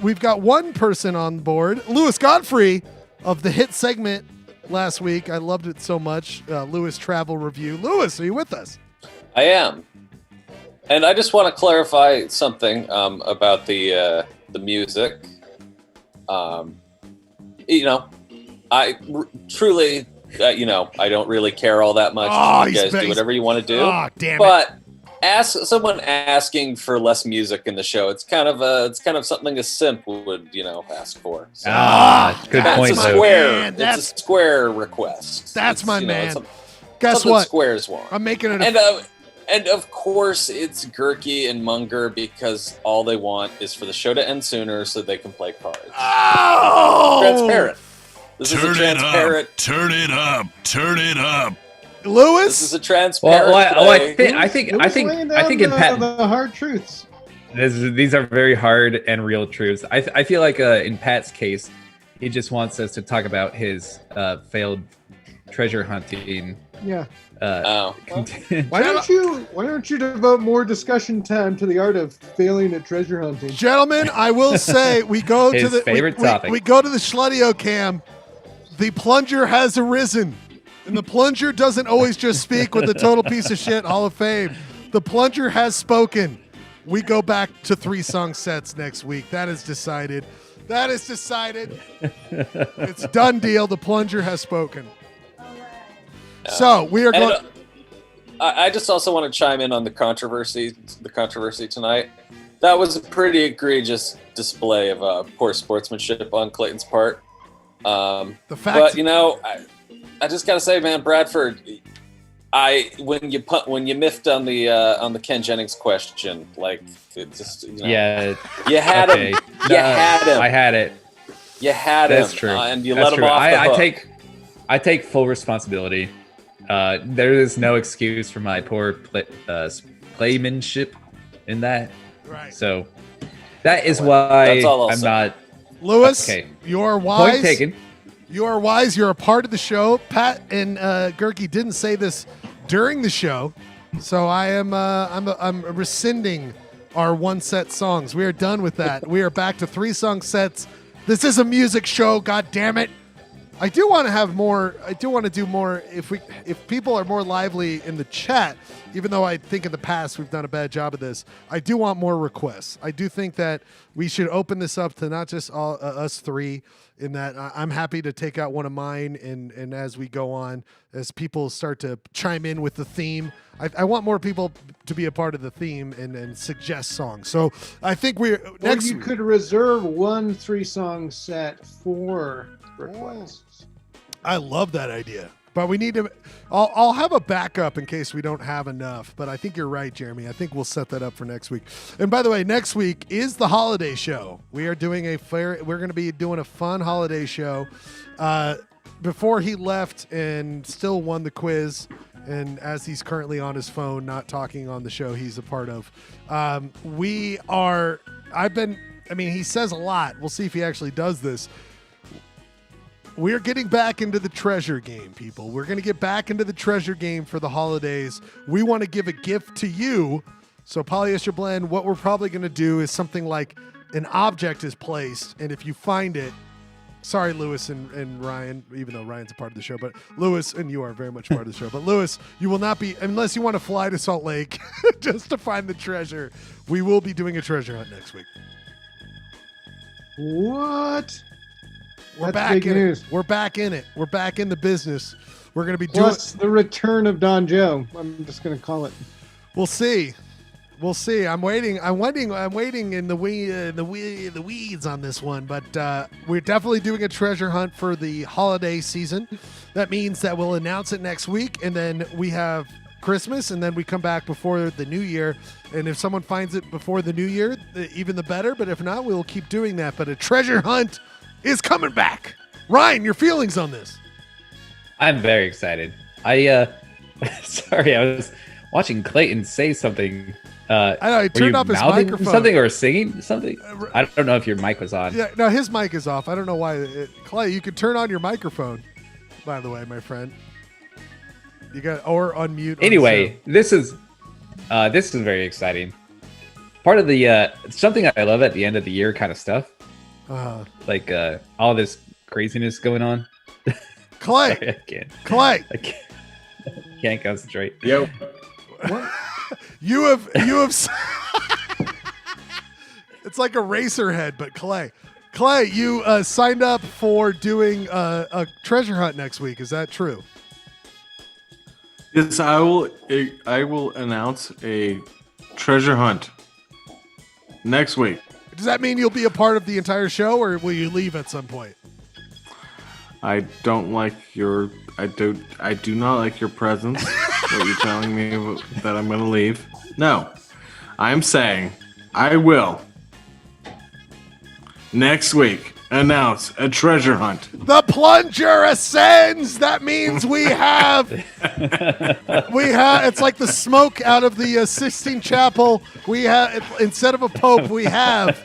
We've got one person on board, Louis Godfrey of the hit segment last week. I loved it so much. Louis Travel Review. Louis, are you with us? I am. And I just want to clarify something about the music. I truly, I don't really care all that much. You guys do whatever you want to do. Oh, damn it. But someone asking for less music in the show, it's kind of something a simp would, ask for. So, good that's point. A square, it's a square request. That's my man. Guess something what? Squares want. I'm making it. And of course, it's Gurky and Munger because all they want is for the show to end sooner so they can play cards. Oh! Transparent. This is a transparent. Turn it up. Louis? This is a transparent. I think in Pat, the hard truths. These are very hard and real truths. I feel like in Pat's case, he just wants us to talk about his failed treasure hunting. Yeah. Why don't you devote more discussion time to the art of failing at treasure hunting? Gentlemen, I will say we go His to the favorite topic. We go to the Schledio cam. The plunger has arisen. And the plunger doesn't always just speak with the total piece of shit Hall of Fame. The plunger has spoken. We go back to 3-song sets next week. That is decided. It's done deal. The plunger has spoken. So we are going. I just also want to chime in on the controversy tonight. That was a pretty egregious display of poor sportsmanship on Clayton's part. The fact, but I just gotta say, man, Bradford, when you miffed on the Ken Jennings question, like it just yeah, you had him. You had him. I had it. You had him. That's true. And you That's let him true. off the hook. I take full responsibility. There is no excuse for my poor playmanship in that. Right. So that is why That's all I'll I'm say. not. Louis, Okay. you're wise. Point taken. You are wise. You're a part of the show. Pat and Gurky didn't say this during the show, so I'm rescinding our 1-set songs. We are done with that. We are back to 3-song sets. This is a music show. God damn it! I do want to have more. I do want to do more. If people are more lively in the chat, even though I think in the past we've done a bad job of this, I do want more requests. I do think that we should open this up to not just all us three. In that I'm happy to take out one of mine, and as we go on, as people start to chime in with the theme, I want more people to be a part of the theme and suggest songs. So I think you could reserve one 3-song set for requests. I love that idea, but we need to. I'll have a backup in case we don't have enough. But I think you're right, Jeremy. I think we'll set that up for next week. And by the way, next week is the holiday show. We are doing we're going to be doing a fun holiday show. Before he left and still won the quiz, and as he's currently on his phone, not talking on the show he's a part of. He says a lot. We'll see if he actually does this. We're getting back into the treasure game, people. We're going to get back into the treasure game for the holidays. We want to give a gift to you. So Polyester Blend, what we're probably going to do is something like an object is placed, and if you find it, Sorry, Lewis and Ryan, even though Ryan's a part of the show, but Lewis and you are very much part of the show. But Lewis, you will not be, unless you want to fly to Salt Lake just to find the treasure. We will be doing a treasure hunt next week. What? We're That's back big in news. it. We're back in it. We're back in the business. We're going to be doing. Plus the return of Don Joe. I'm just going to call it. We'll see. We'll see. I'm waiting in the weeds on this one, but we're definitely doing a treasure hunt for the holiday season. That means that we'll announce it next week, and then we have Christmas, and then we come back before the New Year. And if someone finds it before the New Year, even the better. But if not, we'll keep doing that. But a treasure hunt is coming back. Ryan, your feelings on this? I'm very excited. Sorry, I was watching Clayton say something. I know, he turned off his microphone. Something or singing something. I don't know if your mic was on. Yeah, no, his mic is off. I don't know why. Clay, you can turn on your microphone, by the way, my friend. You got or unmute. Anyway, this is very exciting. Part of the something I love at the end of the year kind of stuff. Like all this craziness going on. Clay, Sorry, I can't. Clay, I can't concentrate. Yo. What? You have it's like a racer head, but Clay, you signed up for doing a treasure hunt next week. Is that true? Yes, I will announce a treasure hunt next week. Does that mean you'll be a part of the entire show, or will you leave at some point? I do not like your presence. What you're telling me that I'm going to leave? No, I'm saying I will next week announce a treasure hunt. The plunger ascends. That means we have it's like the smoke out of the Sistine Chapel. We have, instead of a pope, we have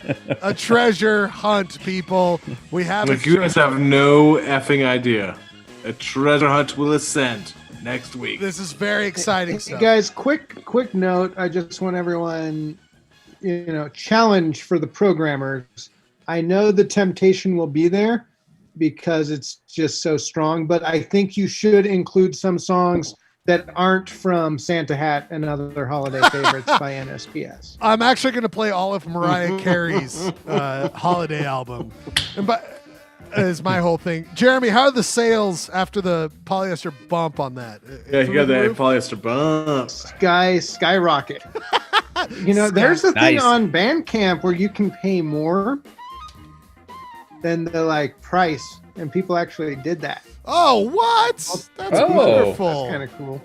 a treasure hunt, people. We have Like, you guys have no effing idea. A treasure hunt will ascend next week. This is very exciting stuff. Guys, quick note. I just want everyone, challenge for the programmers. I know the temptation will be there because it's just so strong, but I think you should include some songs that aren't from Santa Hat and other holiday favorites by NSPS. I'm actually going to play all of Mariah Carey's holiday album. And is my whole thing. Jeremy, how are the sales after the polyester bump on that? Yeah, you got that polyester bump. Skyrocket. There's a thing on Bandcamp where you can pay more than the price, and people actually did that. Oh, what? That's wonderful. That's kind of cool.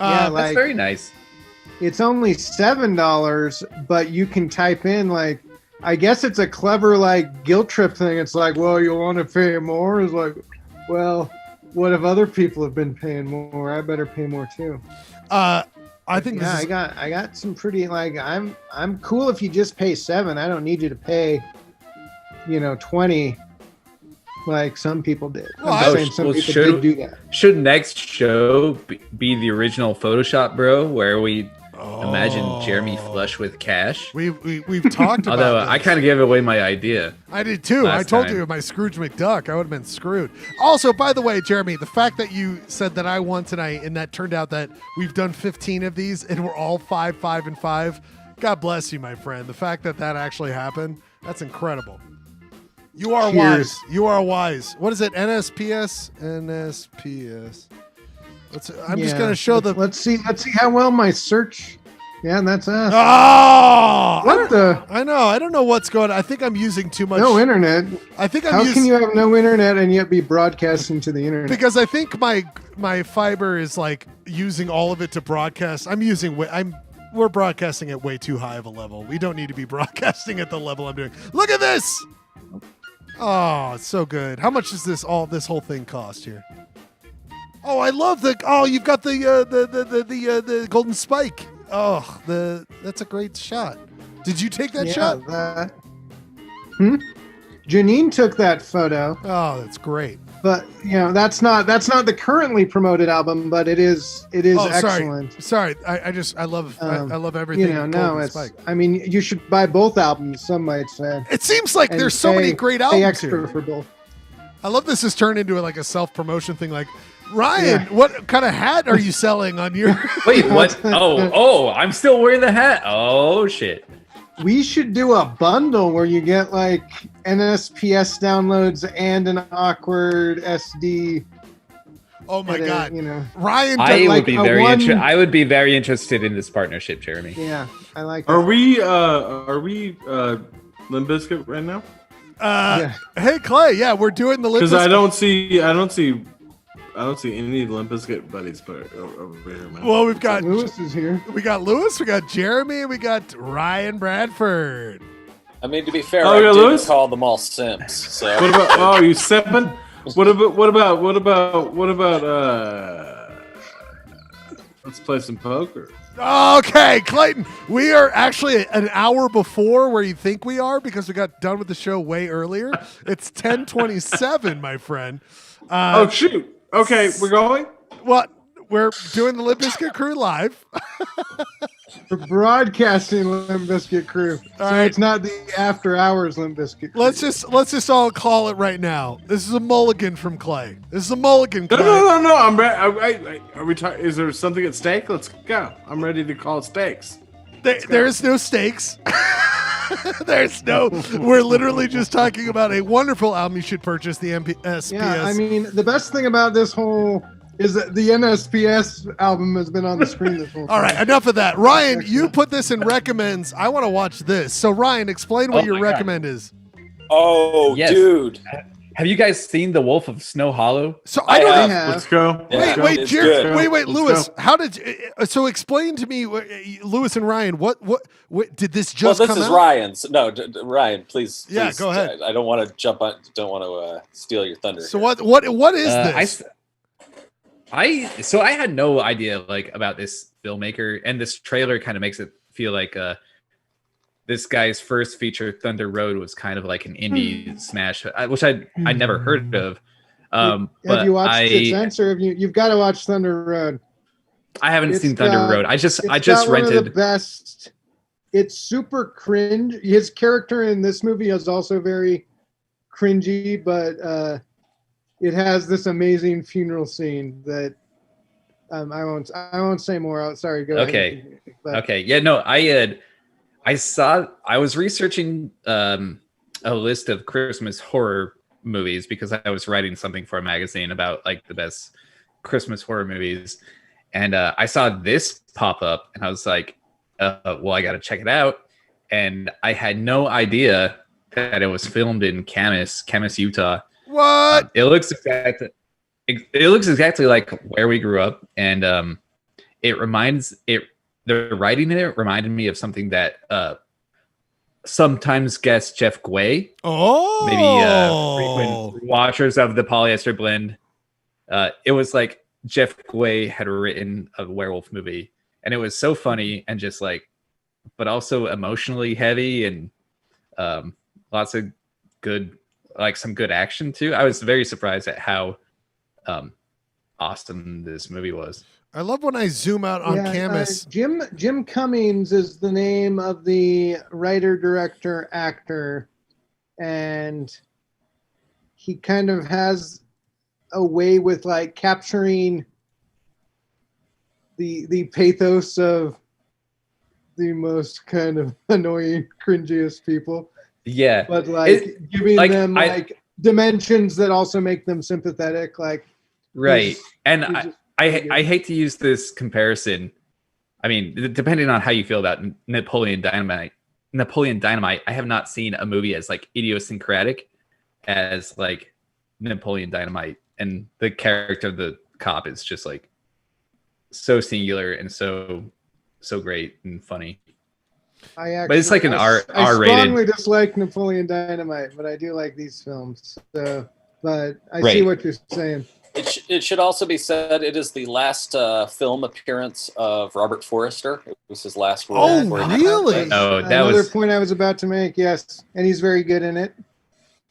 Yeah, that's very nice. It's only $7, but you can type in I guess it's a clever guilt trip thing. It's like, well, you want to pay more? It's like, well, what if other people have been paying more? I better pay more too. I think I got some pretty I'm cool if you just pay $7. I don't need you to pay 20 like some people did. I'm saying some people did do that. Should next show be the original Photoshop bro, where we imagine Jeremy flush with cash? We've talked about Although this. I kind of gave away my idea. I did too. I told you my Scrooge McDuck, I would have been screwed. Also, by the way, Jeremy, the fact that you said that I won tonight and that turned out that we've done 15 of these and we're all 5, 5, and 5. God bless you, my friend. The fact that actually happened, that's incredible. You are wise. You are wise. What is it? NSPS? NSPS. I'm just going to show Let's see how well my search. Yeah, that's us. Oh! What I know. I don't know what's going on. I think I'm using too much. No internet. I think How can you have no internet and yet be broadcasting to the internet? Because I think my fiber is using all of it to broadcast. We're broadcasting at way too high of a level. We don't need to be broadcasting at the level I'm doing. Look at this. Oh, it's so good. How much does this whole thing cost here? Oh, I love you've got the golden spike. Oh, that's a great shot. Did you take that shot? Janine took that photo. Oh, that's great. But that's not the currently promoted album, but it is excellent. Sorry, I love everything. Spike. I mean, you should buy both albums. Some might say. It seems like there's so many great albums extra here. for both. I love this has turned into like a self-promotion thing. Like, Ryan, what kind of hat are you selling on your? Wait, what? Oh, I'm still wearing the hat. Oh shit. We should do a bundle where you get like NSPS downloads and an awkward SD. Oh my god! You know, Ryan, I would be very I would be very interested in this partnership, Jeremy. Yeah, I like. Are we Limp Bizkit right now? Hey Clay, yeah, we're doing the Limp Bizkit. Because I don't see any Limp Bizkit buddies over here, man. Well, we've got Lewis is here. We got Lewis, we got Jeremy, and we got Ryan Bradford. I mean, to be fair, Oh, I yeah, did Lewis? call them all simps. So What about? Oh, you sipping? What about? Let's play some poker. Okay, Clayton, we are actually an hour before where you think we are because we got done with the show way earlier. It's 10:27, my friend. Oh shoot! Okay, we're going. What? We're doing the Limp Bizkit Crew live. We're broadcasting Limp Bizkit Crew, so right. it's not the after hours Limp Bizkit Crew. Let's just all call it right now. This is a mulligan from Clay. This is a mulligan. Clay. No. I'm ready. Are we? Is there something at stake? Let's go. I'm ready to call it stakes. There's no stakes. We're literally just talking about a wonderful album you should purchase, the NSPS. Yeah, I mean, the best thing about this whole is that the NSPS album has been on the screen this whole time. All right, enough of that. Ryan, you put this in recommends. I want to watch this. So, Ryan, explain what your recommend is. Oh, Yes. dude. Have you guys seen The Wolf of Snow Hollow? So I don't have. Let's go. Yeah. Wait, It's Jerry, good. wait, Let's Lewis. go. How did so explain to me, Lewis and Ryan? What did this just Well, come this is out? Ryan's. No, Ryan, please. Yeah, please, go ahead. I don't want to jump on. Don't want to steal your thunder. So here. what is this? I had no idea like about this filmmaker, and this trailer kind of makes it feel like this guy's first feature, Thunder Road, was kind of like an indie smash, which I never heard of. Have But you watched it since, or have you've got to watch Thunder Road? I haven't seen Thunder Road. I just One of rented. the best. It's super cringe. His character in this movie is also very cringy, but it has this amazing funeral scene that I won't say more. Sorry, go Okay. ahead. But, Okay. Yeah. No. I was researching a list of Christmas horror movies because I was writing something for a magazine about like the best Christmas horror movies, and I saw this pop up, and I was like, well, I got to check it out. And I had no idea that it was filmed in Camas, Utah. What? It looks exactly like where we grew up, and the writing in it reminded me of something that sometimes guest Jeff Gway, frequent watchers of the Polyester Blend. It was like Jeff Gway had written a werewolf movie, and it was so funny and just like, but also emotionally heavy and lots of good, like some good action too. I was very surprised at how awesome this movie was. I love when I zoom out on Camas. Jim Cummings is the name of the writer, director, actor, and he kind of has a way with like capturing the pathos of the most kind of annoying, cringiest people. Yeah, but like giving them like dimensions that also make them sympathetic. Like right, and I hate to use this comparison. I mean, depending on how you feel about Napoleon Dynamite, I have not seen a movie as like idiosyncratic as like Napoleon Dynamite, and the character of the cop is just like so singular and so great and funny. But it's like an R-rated. I strongly dislike Napoleon Dynamite, but I do like these films. So, but I see what you're saying. It should also be said it is the last film appearance of Robert Forrester. It was his last role. Oh, really? Oh, that Another was point I was about to make. Yes, and he's very good in it.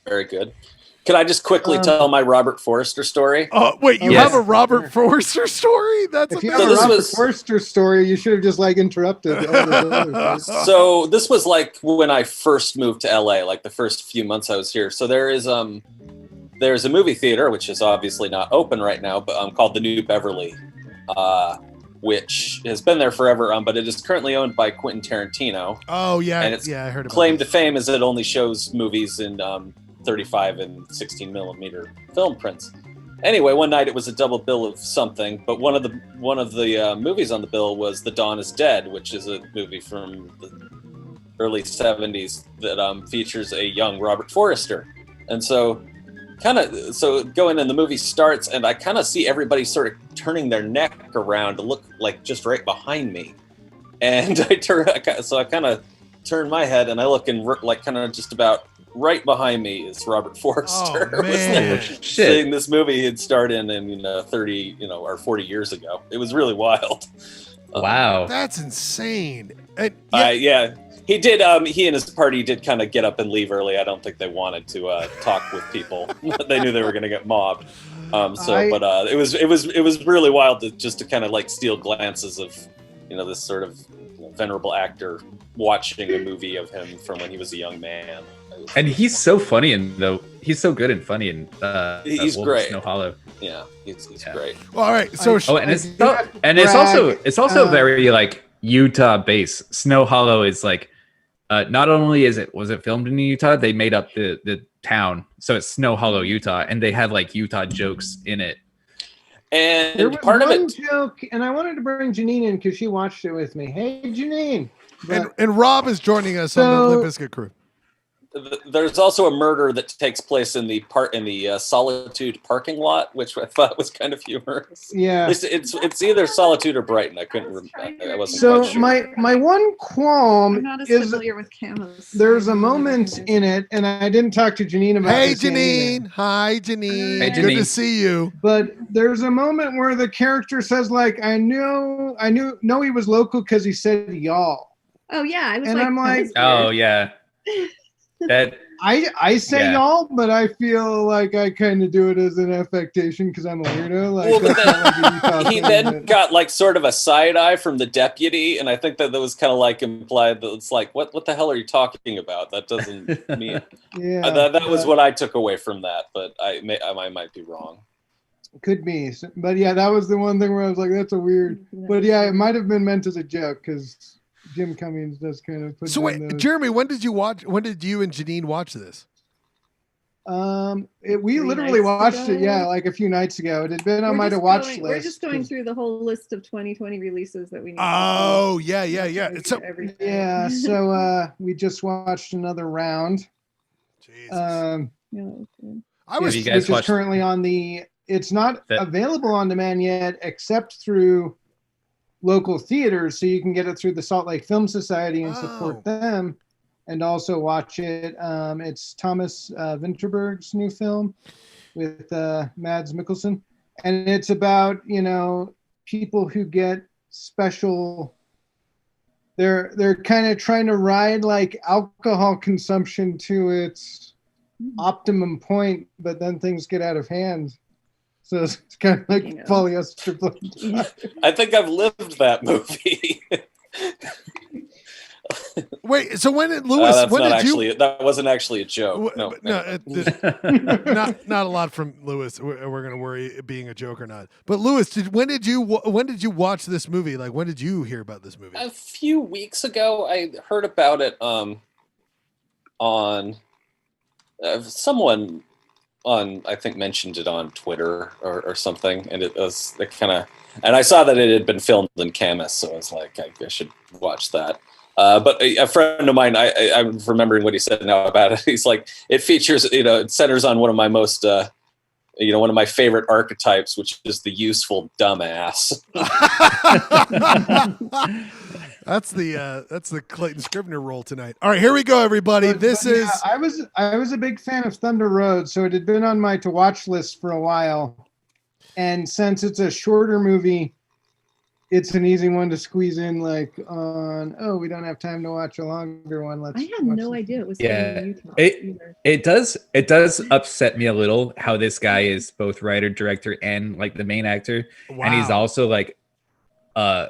Very good. Can I just quickly tell my Robert Forster story? Oh, wait, you have a Robert Forster story? That's if you have a Robert Forster story, you should have just like interrupted. So this was like when I first moved to LA, like the first few months I was here. So there there's a movie theater, which is obviously not open right now, but called the New Beverly, which has been there forever, but it is currently owned by Quentin Tarantino. Oh, yeah. And its I heard about claim this. to fame is it only shows movies in 35 and 16 millimeter film prints. Anyway, one night it was a double bill of something, but one of the movies on the bill was The Dawn is Dead, which is a movie from the early 70s that features a young Robert Forster. And so going in, the movie starts, and I kind of see everybody sort of turning their neck around to look like just right behind me. And I kind of turn my head, and I look, and like kind of just about right behind me is Robert Forster. Oh, man. Seeing this he had starred in 30 or 40 years ago. It was really wild. Wow, that's insane. And, he did. He and his party did kind of get up and leave early. I don't think they wanted to talk with people. They knew they were going to get mobbed. It was really wild to kind of like steal glances of this sort of venerable actor watching a movie of him from when he was a young man. And he's so funny, he's so good and funny, and he's great. Snow Hollow. Yeah, he's great. Well, all right, so it's also very like Utah based. Snow Hollow is like not only was it filmed in Utah, they made up the town, so it's Snow Hollow, Utah, and they had like Utah jokes in it. And there was part of one it joke, and I wanted to bring Janine in because she watched it with me. Hey, Janine. And Rob is joining us on the Limp Bizkit crew. There's also a murder that takes place in the Solitude parking lot, which I thought was kind of humorous. Yeah, it's either Solitude or Brighton. I couldn't remember. I wasn't so quite sure. my one qualm I'm not as is familiar with cameras. there's a moment in it, and I didn't talk to Janine about Hey, this yet either. Janine. Hi, Janine. Hey, Good to Janine. see you. But there's a moment where the character says, like, I know he was local because he said y'all. Oh yeah, I was And like, I'm like, Oh yeah, that I say Yeah. y'all, but I feel like I kind of do it as an affectation because I'm a weirdo. Like, Well, but that's not like a Utah he thing, then but- got like sort of a side eye from the deputy, and I think that was kind of like implied that it's like, what the hell are you talking about? That doesn't mean. Yeah, that was what I took away from that, but I might be wrong. could be. But yeah, that was the one thing where I was like, that's a weird. But yeah, it might have been meant as a joke because Jim Cummings does kind of put. So wait, Jeremy, when did you and Janine watch this? We literally watched it, like a few nights ago. It had been on my to watch list. We're just going through the whole list of 2020 releases that we need. Oh, yeah. So yeah, so we just watched another round. Jesus. I was. You guys which watched- is currently on the. It's not available on demand yet, except through local theaters, so you can get it through the Salt Lake Film Society and support them, and also watch it. It's Thomas Vinterberg's new film with Mads Mikkelsen, and it's about people who get special. They're kind of trying to ride like alcohol consumption to its optimum point, but then things get out of hand. So it's kind of like Polyester. I think I've lived that movie. Wait, so when did Lewis? That wasn't actually a joke. No. Not a lot from Lewis. We're gonna worry it being a joke or not. But Lewis, when did you watch this movie? Like, when did you hear about this movie? A few weeks ago, I heard about it on someone I think mentioned it on Twitter or something, and it kind of, and I saw that it had been filmed in Camas, so I was like, I should watch that. But a friend of mine, I'm remembering what he said now about it. He's like, it features, it centers on one of my most, one of my favorite archetypes, which is the useful dumbass. That's the Clayton Scribner role tonight. All right, here we go, everybody. I was a big fan of Thunder Road, so it had been on my to watch list for a while. And since it's a shorter movie, it's an easy one to squeeze in we don't have time to watch a longer one. I had no idea it was in Utah. It does upset me a little how this guy is both writer, director, and like the main actor. Wow. And he's also like a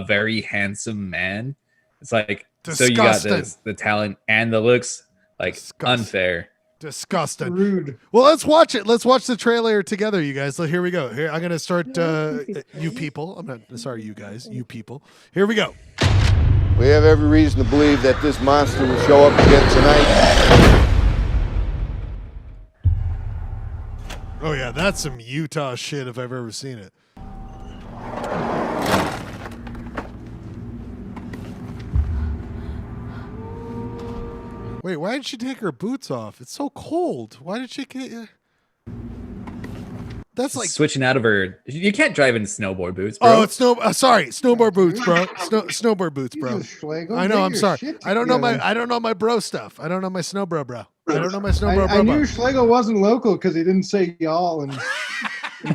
very handsome man. It's like, disgusting. So you got the talent and the looks, like disgusting. Unfair. Disgusting. Rude. Well, let's watch it. Let's watch the trailer together, you guys. So here we go. Here, I'm gonna start. You people. I'm not sorry, you guys. You people. Here we go. We have every reason to believe that this monster will show up again tonight. Oh yeah, that's some Utah shit if I've ever seen it. Wait, why did she take her boots off? It's so cold. Why did she get? That's like switching out of her. You can't drive in snowboard boots, bro. Oh, it's sorry, snowboard boots, bro. Snowboard boots, bro. I know. I'm sorry. I don't know my bro stuff. I don't know my snow bro. I don't know my snow bro. I knew Schlegel wasn't local because he didn't say y'all and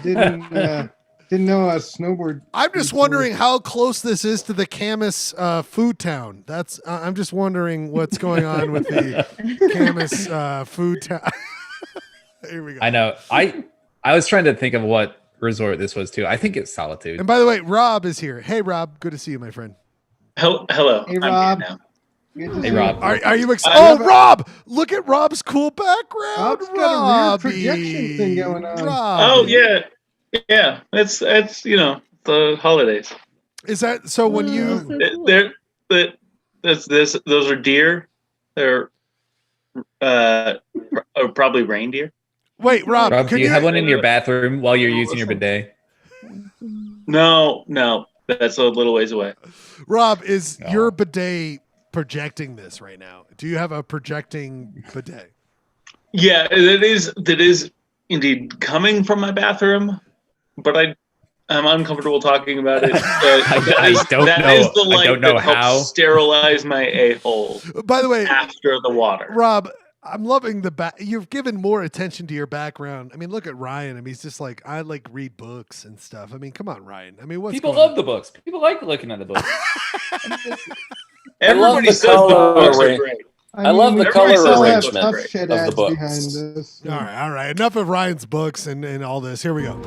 didn't know a snowboard. I'm just wondering how close this is to the Camas food town. I'm just wondering what's going on with the Camas food town. Here we go. I know. I was trying to think of what resort this was too. I think it's Solitude. And by the way, Rob is here. Hey, Rob. Good to see you, my friend. Hello. Hey, Rob. Hey, Rob. Are you excited? Rob! Look at Rob's cool background. Rob's got a weird projection thing going on. Oh yeah. It's the holidays. Is that so? When those are deer. They're probably reindeer. Wait, Rob, do you have one in your bathroom while you're using your bidet? No, that's a little ways away. Rob, is your bidet projecting this right now? Do you have a projecting bidet? Yeah, that is indeed coming from my bathroom, but I'm uncomfortable talking about it. I don't know. That is the light I don't know that helps how. sterilize my a-hole. By the way, after the water, Rob, I'm loving you've given more attention to your background. I mean, look at Ryan. I mean, he's just like, I like read books and stuff. I mean, come on, Ryan. I mean, People love the books. People like looking at the books. I love the color. I love the color arrangement of the books. All right. Enough of Ryan's books and all this. Here we go.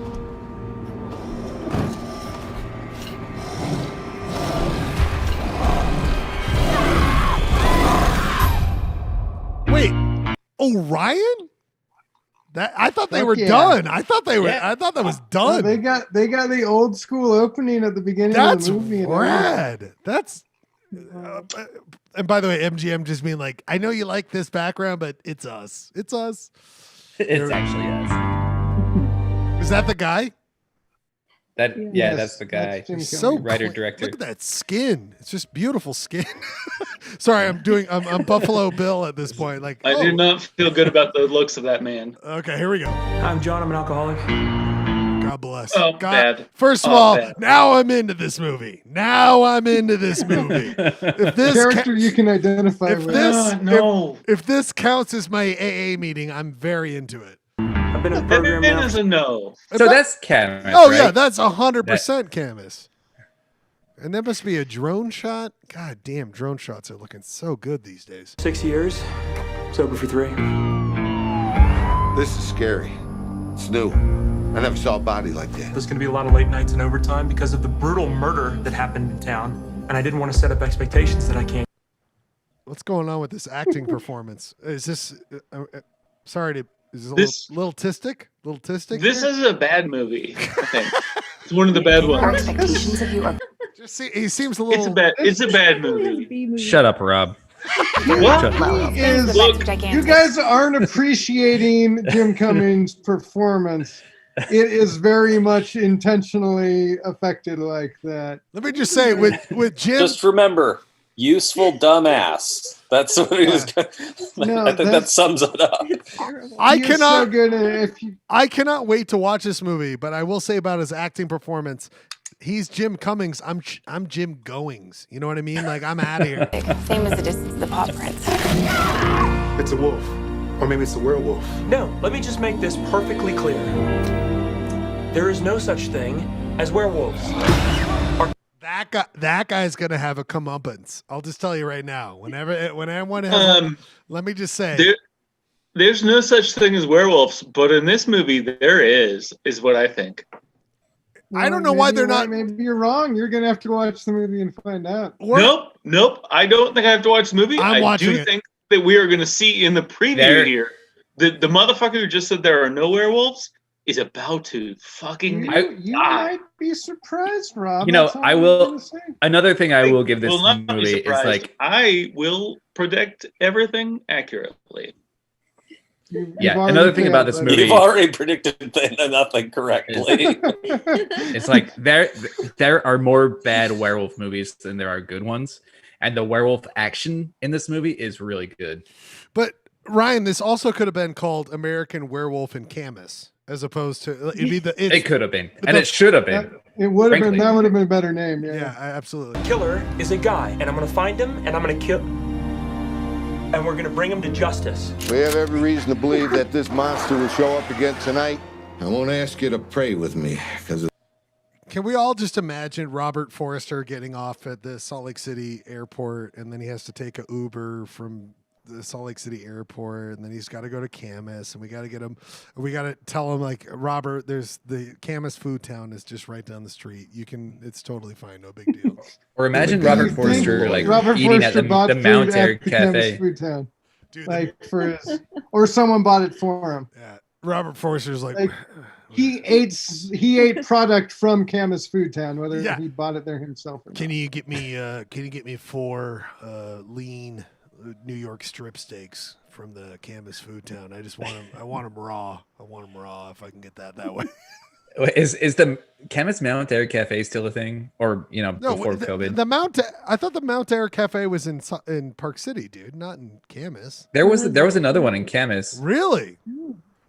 Wait, Orion? I thought they were done. I thought they were. Yeah. I thought that was done. Well, they got the old school opening at the beginning of the movie. That's rad. That's. And by the way, MGM just being like, I know you like this background, but it's us. It's us. It's actually us. Is that the guy? That's the guy. He's so writer director. Look at that skin. It's just beautiful skin. Sorry, I'm Buffalo Bill at this point. Like I do not feel good about the looks of that man. Okay, here we go. I'm John. I'm an alcoholic. God bless. Oh, bad. First of all, now I'm into this movie. If this character you can identify with. If this counts as my AA meeting, I'm very into it. I've been in the program That now. is a no. So that's Camas. Oh right? yeah, that's 100% Camas. And that must be a drone shot. God damn, drone shots are looking so good these days. 6 years, sober for 3. This is scary. It's new. I never saw a body like that. There's going to be a lot of late nights and overtime because of the brutal murder that happened in town, and I didn't want to set up expectations that I can't. What's going on with this acting performance? Is this? Is this a little tistic? Little tistic? This is a bad movie. I think it's one of the bad ones. He seems a little. It's a bad movie. Shut up, Rob. What? You guys aren't appreciating Jim Cummings' performance. It is very much intentionally affected like that. Let me just say, with Jim, just remember, useful dumbass. That's what he was. No, I think that sums it up. I cannot wait to watch this movie. But I will say about his acting performance, he's Jim Cummings. I'm Jim Goings. You know what I mean? Like I'm out of here. Same as the distance of the paw prints. It's a wolf. Or maybe it's a werewolf. No, let me just make this perfectly clear. There is no such thing as werewolves. That guy's gonna have a comeuppance. I'll just tell you right now. Whenever anyone has, let me just say, there's no such thing as werewolves, but in this movie there is what I think. I don't know why they're not. Maybe you're wrong. You're gonna have to watch the movie and find out. Nope. I don't think I have to watch the movie. I do think that we are going to see in the preview here The motherfucker who just said there are no werewolves is about to fucking You might be surprised, Rob. You know, That's all I I'm will. gonna say. Another thing I will give this will not be movie is surprised. like, I will predict everything accurately. yeah. Another thing about this movie, You've already predicted nothing correctly. it's like there are more bad werewolf movies than there are good ones, and the werewolf action in this movie is really good. But Ryan, this also could have been called American Werewolf in Camus, as opposed to it'd be It could have been, and it should have been. It would have been. Frankly. That would have been a better name. Yeah. Yeah, absolutely. Killer is a guy, and I'm gonna find him, and I'm gonna kill, and we're gonna bring him to justice. We have every reason to believe that this monster will show up again tonight. I won't ask you to pray with me, because... Can we all just imagine Robert Forrester getting off at the Salt Lake City airport, and then he has to take a Uber from the Salt Lake City airport, and then he's got to go to Camus, and we got to tell him, like, Robert, there's the Camus Food Town is just right down the street. It's totally fine, no big deal. Or imagine Robert Forrester like Robert eating Forster at the bought Mount food Air at the Camus Cafe. Food Town. Dude, like for his, or someone bought it for him. Yeah, Robert Forster's like he ate product from Camus Food Town, whether Yeah. he bought it there himself or not. Can you get me 4 lean New York strip steaks from the Camus Food Town? I just want them. I want them raw. I want them raw if I can get that way. Is the Camus Mount Air Cafe still a thing, or before COVID? The Mount. I thought the Mount Air Cafe was in Park City, dude, not in Camus. There was another one in Camus. Really?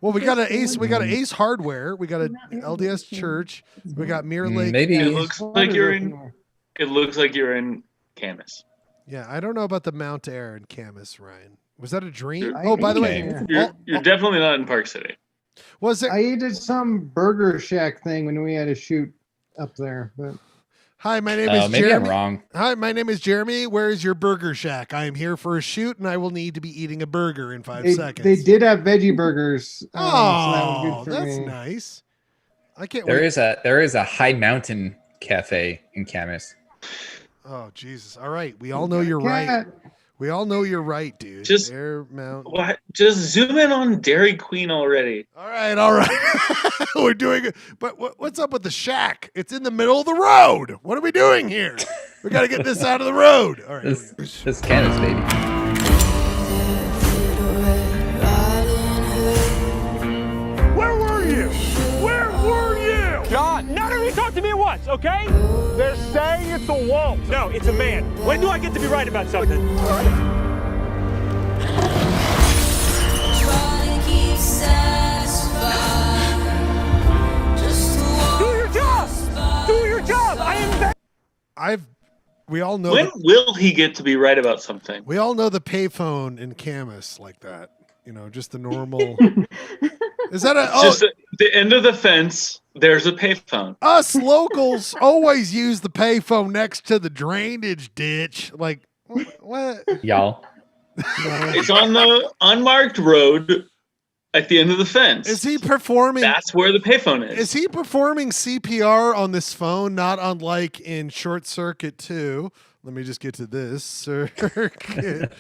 Well, we got an Ace. We got an Ace Hardware. We got an LDS Church. We got Mirror Lake. Maybe It looks like you're in. It looks like you're in Camus. Yeah, I don't know about the Mount Air in Camus, Ryan. Was that a dream? You're- Oh, by the way, You're definitely not in Park City. Was it? I ate some Burger Shack thing when we had a shoot up there. But Hi, my name is maybe Jeremy. I'm wrong. Hi, my name is Jeremy. Where is your Burger Shack? I am here for a shoot, and I will need to be eating a burger in 5 seconds. they did have veggie burgers. So that was Oh, good for that's me. nice. I can't There wait. is a High Mountain Cafe in Camus. Oh, Jesus. All right. We all know you're right. We all know you're right, dude. Just- Air Mountain. What? Just zoom in on Dairy Queen already. All right. We're doing it. But what's up with the shack? It's in the middle of the road. What are we doing here? We got to get this out of the road. All right. This Camus, baby. Where were you? Where were you? John, none of you talked to me once, okay? They're saying it's a wolf. No, it's a man. When do I get to be right about something? Do your job! Do your job! We all know. When will he get to be right about something? We all know the payphone in Camus like that. Just the normal. Is that a? Just at the end of the fence. There's a payphone. Us locals always use the payphone next to the drainage ditch. Like what? Y'all. It's on the unmarked road at the end of the fence. Is he performing? That's where the payphone is. Is he performing CPR on this phone? Not unlike in Short Circuit 2. Let me just get to this Circuit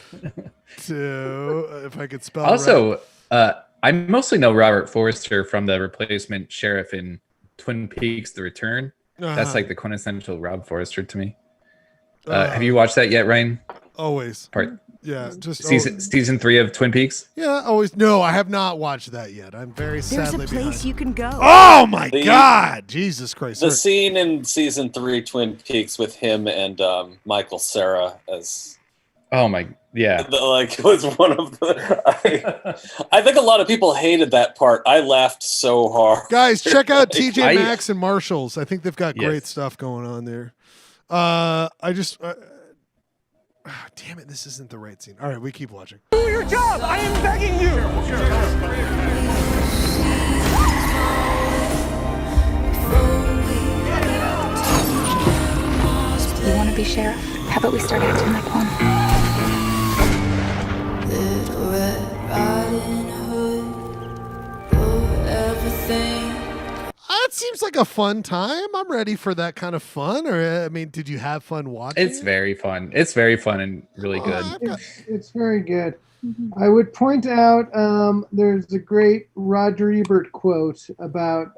2. If I could spell. Also, right. I mostly know Robert Forster from the replacement sheriff in Twin Peaks: The Return. That's like the quintessential Rob Forster to me. Have you watched that yet, Ryan? Always. Yeah, just season 3 of Twin Peaks. Yeah, always. No, I have not watched that yet. I'm very sadly There's a place behind. you can go. Oh my God, Jesus Christ! The Sorry. scene in season 3 Twin Peaks with him and Michael Cera as oh my was one of the I think a lot of people hated that part. I laughed so hard. Guys, check out TJ Maxx and Marshalls. I think they've got great stuff going on there. Damn it, this isn't the right scene. All right, we keep watching. Do your job! I am begging you! You want to be sheriff? How about we start acting like one? Little Red Riding Hood, everything. That seems like a fun time. I'm ready for that kind of fun. Or, I mean, did you have fun watching? It's very fun. It's very fun and really good. It's very good. I would point out there's a great Roger Ebert quote about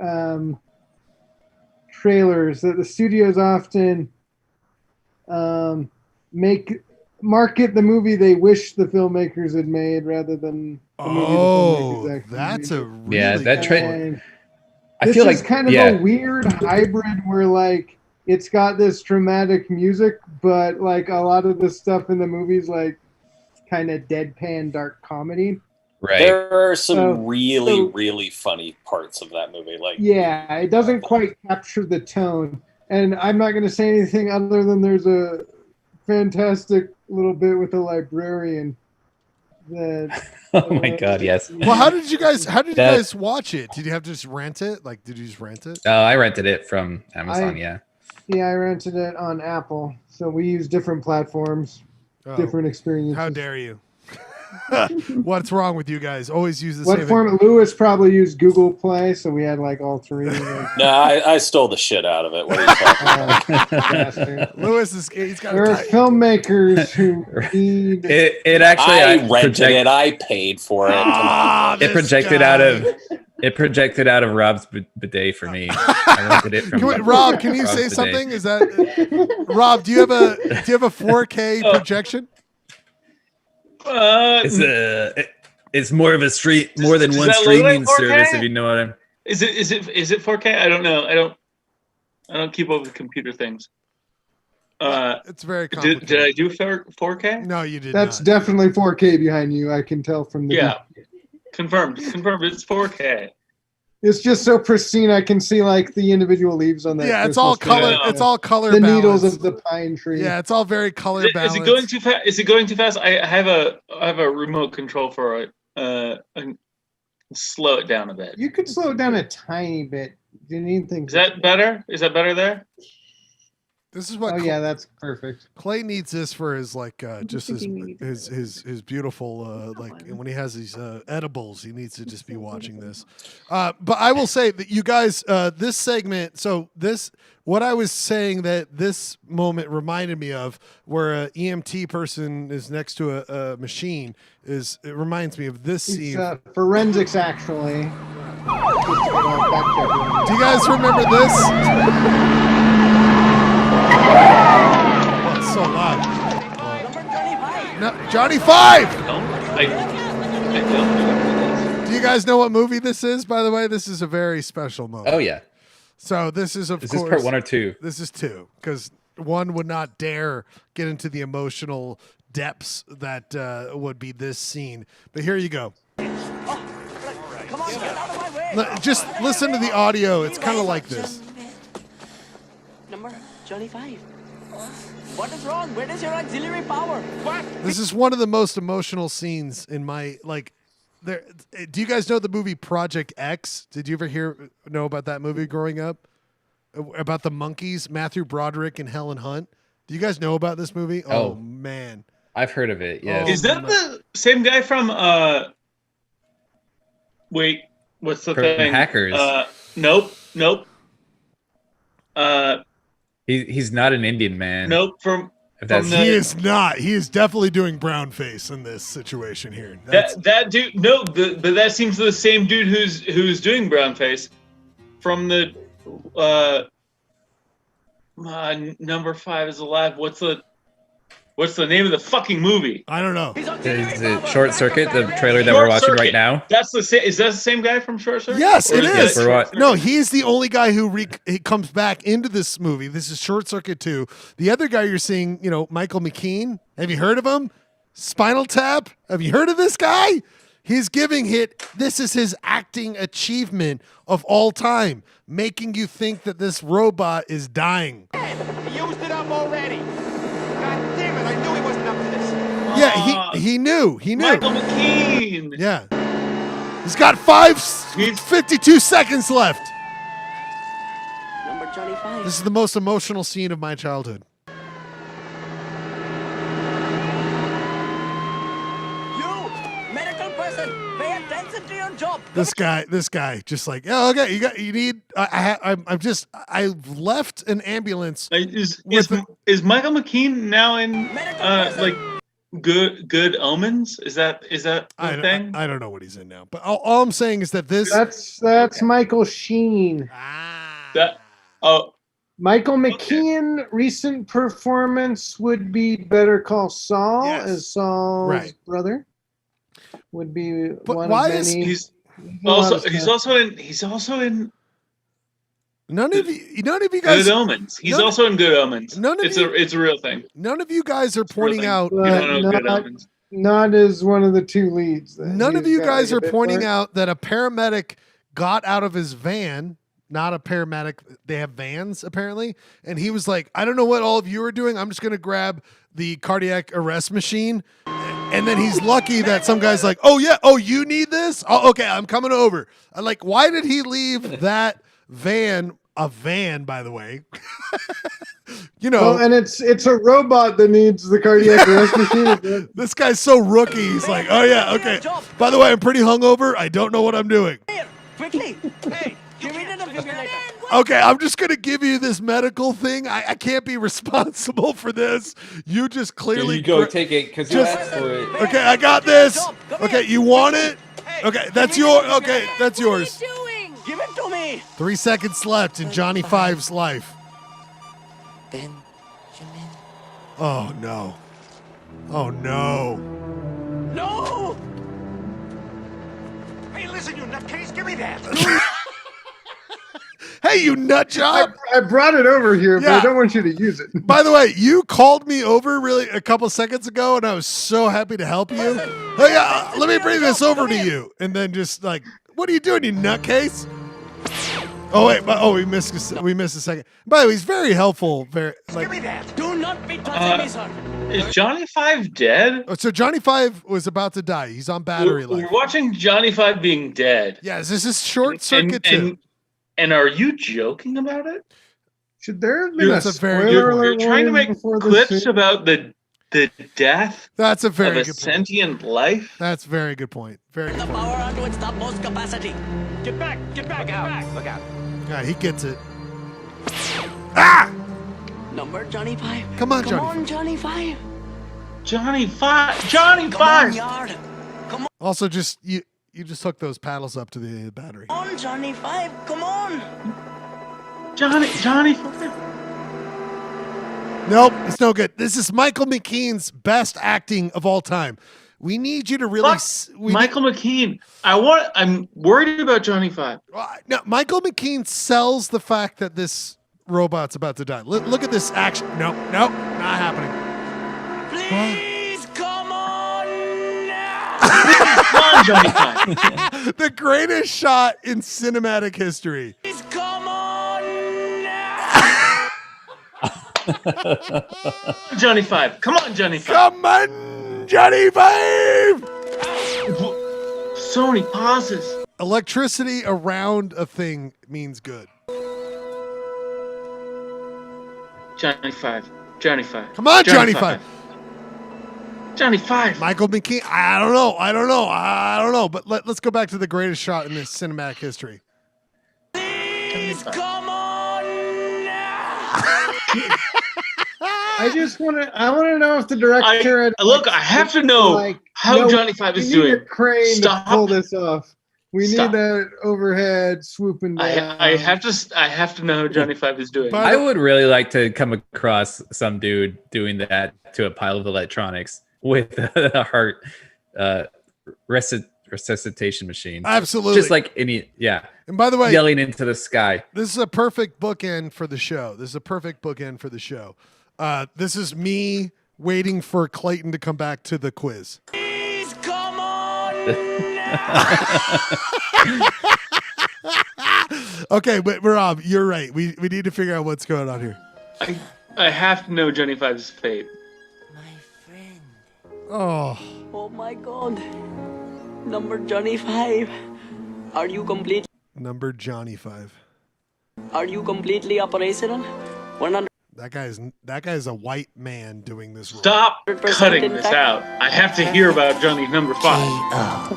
trailers that the studios often market the movie they wish the filmmakers had made rather than the movie the filmmakers actually that's made. a really Yeah, that And I this feel is like kind of a weird hybrid where like it's got this dramatic music, but like a lot of the stuff in the movies like kind of deadpan dark comedy. Right. There are some So- really funny parts of that movie. Like, Yeah, it doesn't quite capture the tone. And I'm not going to say anything other than there's a fantastic little bit with a librarian that Oh my god, yes. Well, how did you guys watch it? Did you have to just rent it? Like, did you just rent it? Oh, I rented it from Amazon. I rented it on Apple. So we use different platforms, different experiences. How dare you? What's wrong with you guys? Always use the What same. form? Lewis probably used Google Play, so we had like all three. no, I stole the shit out of it. What are you talking about? Lewis he's got. There are filmmakers who need. It actually I rented it. I paid for it. It projected out of Rob's bidet for me. I rented it from Rob, can you Rob's say bidet. something? Is that Rob? Do you have a 4K projection? It's more of a more than does one that look like streaming 4K? service, if you know what I'm. Is it 4K? I don't know. I don't keep up with computer things. It's very complicated. Did I do 4K? No, you did That's not. definitely 4K behind you. I can tell from the. Yeah. Confirmed. It's 4K. It's just so pristine. I can see like the individual leaves on that. Yeah, it's all Christmas color. tree. It's all color. The balanced. needles of the pine tree. Yeah, it's all very color Is balanced. it going too fast? Is it going too fast? I have a remote control for it. And slow it down a bit. You could slow it down a tiny bit. You need things. Is that better? Is that better there? This is what. Oh yeah, that's perfect. Clay needs this for his like just his beautiful like when he has these edibles, he needs to just be watching this. But I will say that you guys this segment, so this what I was saying that this moment reminded me of where a EMT person is next to a machine it reminds me of this scene. It's forensics actually. Do you guys remember this? Oh, it's so loud. No, Johnny 5! Do you guys know what movie this is, by the way? This is a very special moment. Oh yeah. So this is of Is course this part 1 or 2? This is 2, because 1 would not dare get into the emotional depths that would be this scene. But here you go. Just listen to the audio. It's kind of like this. Number Johnny 5. What is wrong? Where is your auxiliary power? What? This is one of the most emotional scenes in my like. There. Do you guys know the movie Project X? Did you ever know about that movie growing up? About the monkeys, Matthew Broderick and Helen Hunt. Do you guys know about this movie? Oh man, I've heard of it. Yeah. Is that the same guy from? Wait, what's the thing? Hackers. Nope. He's not an Indian man. Nope. He is not. He is definitely doing brown face in this situation here. That dude. No, but that seems the same dude who's doing brown face from the Number 5 is alive. What's the name of the fucking movie? I don't know. Is it Short Circuit, the trailer that we're watching right now? That's the same. Is that the same guy from Short Circuit? Yes, it is. Yes, No, he's the only guy who he comes back into this movie. This is Short Circuit 2. The other guy you're seeing, Michael McKean. Have you heard of him? Spinal Tap. Have you heard of this guy? He's giving this is his acting achievement of all time, making you think that this robot is dying. He used it up already. God damn it, I knew he wasn't up to this. Yeah, he knew. Michael McKean. Yeah. He's got 52 seconds left. Number Johnny 5. This is the most emotional scene of my childhood. You, medical person, pay attention to your job. This guy, just like, oh, okay, you need. I've left an ambulance. Is Michael McKean now in like Good Omens? Is that the thing? I don't know what he's in now, but all I'm saying is that this. That's Michael Sheen. Michael McKean recent performance would be Better Call Saul as Saul's brother. Would be one of many. He's also in None of you guys. Good Omens. He's also in Good Omens. It's a real thing. None of you guys are pointing out. You don't know Good Omens. Not as one of the two leads. None of you guys are pointing out that a paramedic got out of his van. Not a paramedic. They have vans apparently, and he was like, "I don't know what all of you are doing. I'm just gonna grab the cardiac arrest machine." And then he's lucky that some guy's like, "Oh yeah, oh you need this? Oh okay, I'm coming over." I'm like, why did he leave that van? A van, by the way. You know, well, and it's a robot that needs the cardiac arrest machine. This guy's so rookie. He's like, "Oh yeah, okay. By the way, I'm pretty hungover. I don't know what I'm doing." Quickly! Hey, give me the defibrillator. Okay, I'm just gonna give you this medical thing. I can't be responsible for this. You just clearly you go take it because you asked for it. Okay, I got this. Okay, you want it? Okay, that's yours. Okay, that's yours. Give it to me. 3 seconds left in Johnny Five's life. Benjamin. Oh no. Oh no. No! Hey, listen, you nutcase, give me that. Hey, you nut job! I brought it over here, but Yeah. I don't want you to use it. By the way, you called me over really a couple seconds ago, and I was so happy to help you. Hey, let me bring this over to you, and then just like, what are you doing, you nutcase? Oh wait, we missed a second. By the way, he's very helpful. Very like. Give me that. Do not be touching me, sir. Is Johnny Five dead? So Johnny Five was about to die. He's on battery life. We're watching Johnny Five being dead. Yes, this is short circuit too. And are you joking about it? Should there have been a spoiler You're alert trying to warning make before this clips scene? about the death That's a very of a good point. sentient life? That's a very good point. Very good The point. power onto its topmost capacity. Get back, get back, get back. Look out. Yeah, he gets it. Number Johnny Five. Come on, Come Johnny on, Johnny Five. Johnny Five! Johnny Come Five! on, yard. Come on. Also, just you just hook those paddles up to the battery. Come on, Johnny Five. Come on. Johnny Five! Nope, it's no good. This is Michael McKean's best acting of all time. We need you to really. Michael McKean. I'm worried about Johnny Five. No, Michael McKean sells the fact that this robot's about to die. Look at this action. Nope, not happening. Please come on now. Come on, Johnny Five. The greatest shot in cinematic history. Please come on now. Johnny Five. Come on, Johnny Five. Come on, Johnny Five. So many pauses. Electricity around a thing means good. Johnny Five. Johnny Five. Come on, Johnny Five. Johnny Five. Michael McKean. I don't know. But let's go back to the greatest shot in this cinematic history. Please come on now. I want to know if the director. I have to know how Johnny Five is doing. We need a crane Stop. to pull this off. We Stop. need that overhead swooping down. I have to know how Johnny Five is doing. I would really like to come across some dude doing that to a pile of electronics with a heart resuscitation machine. Absolutely. Just like any, yeah. And by the way, yelling into the sky. This is a perfect bookend for the show. This is me waiting for Clayton to come back to the quiz. Please come on. Okay, but Rob, you're right. We need to figure out what's going on here. I have to know Johnny Five's fate. Oh. Oh my God. Number Johnny Five. Are you complete? Number Johnny Five. Are you completely operational? 100. That guy's a white man doing this role. Stop cutting this out. I have to hear about Johnny Number Five.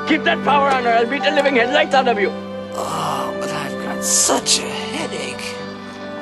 Keep that power on, or I'll beat the living headlights out of you. Oh, but I've got such a headache.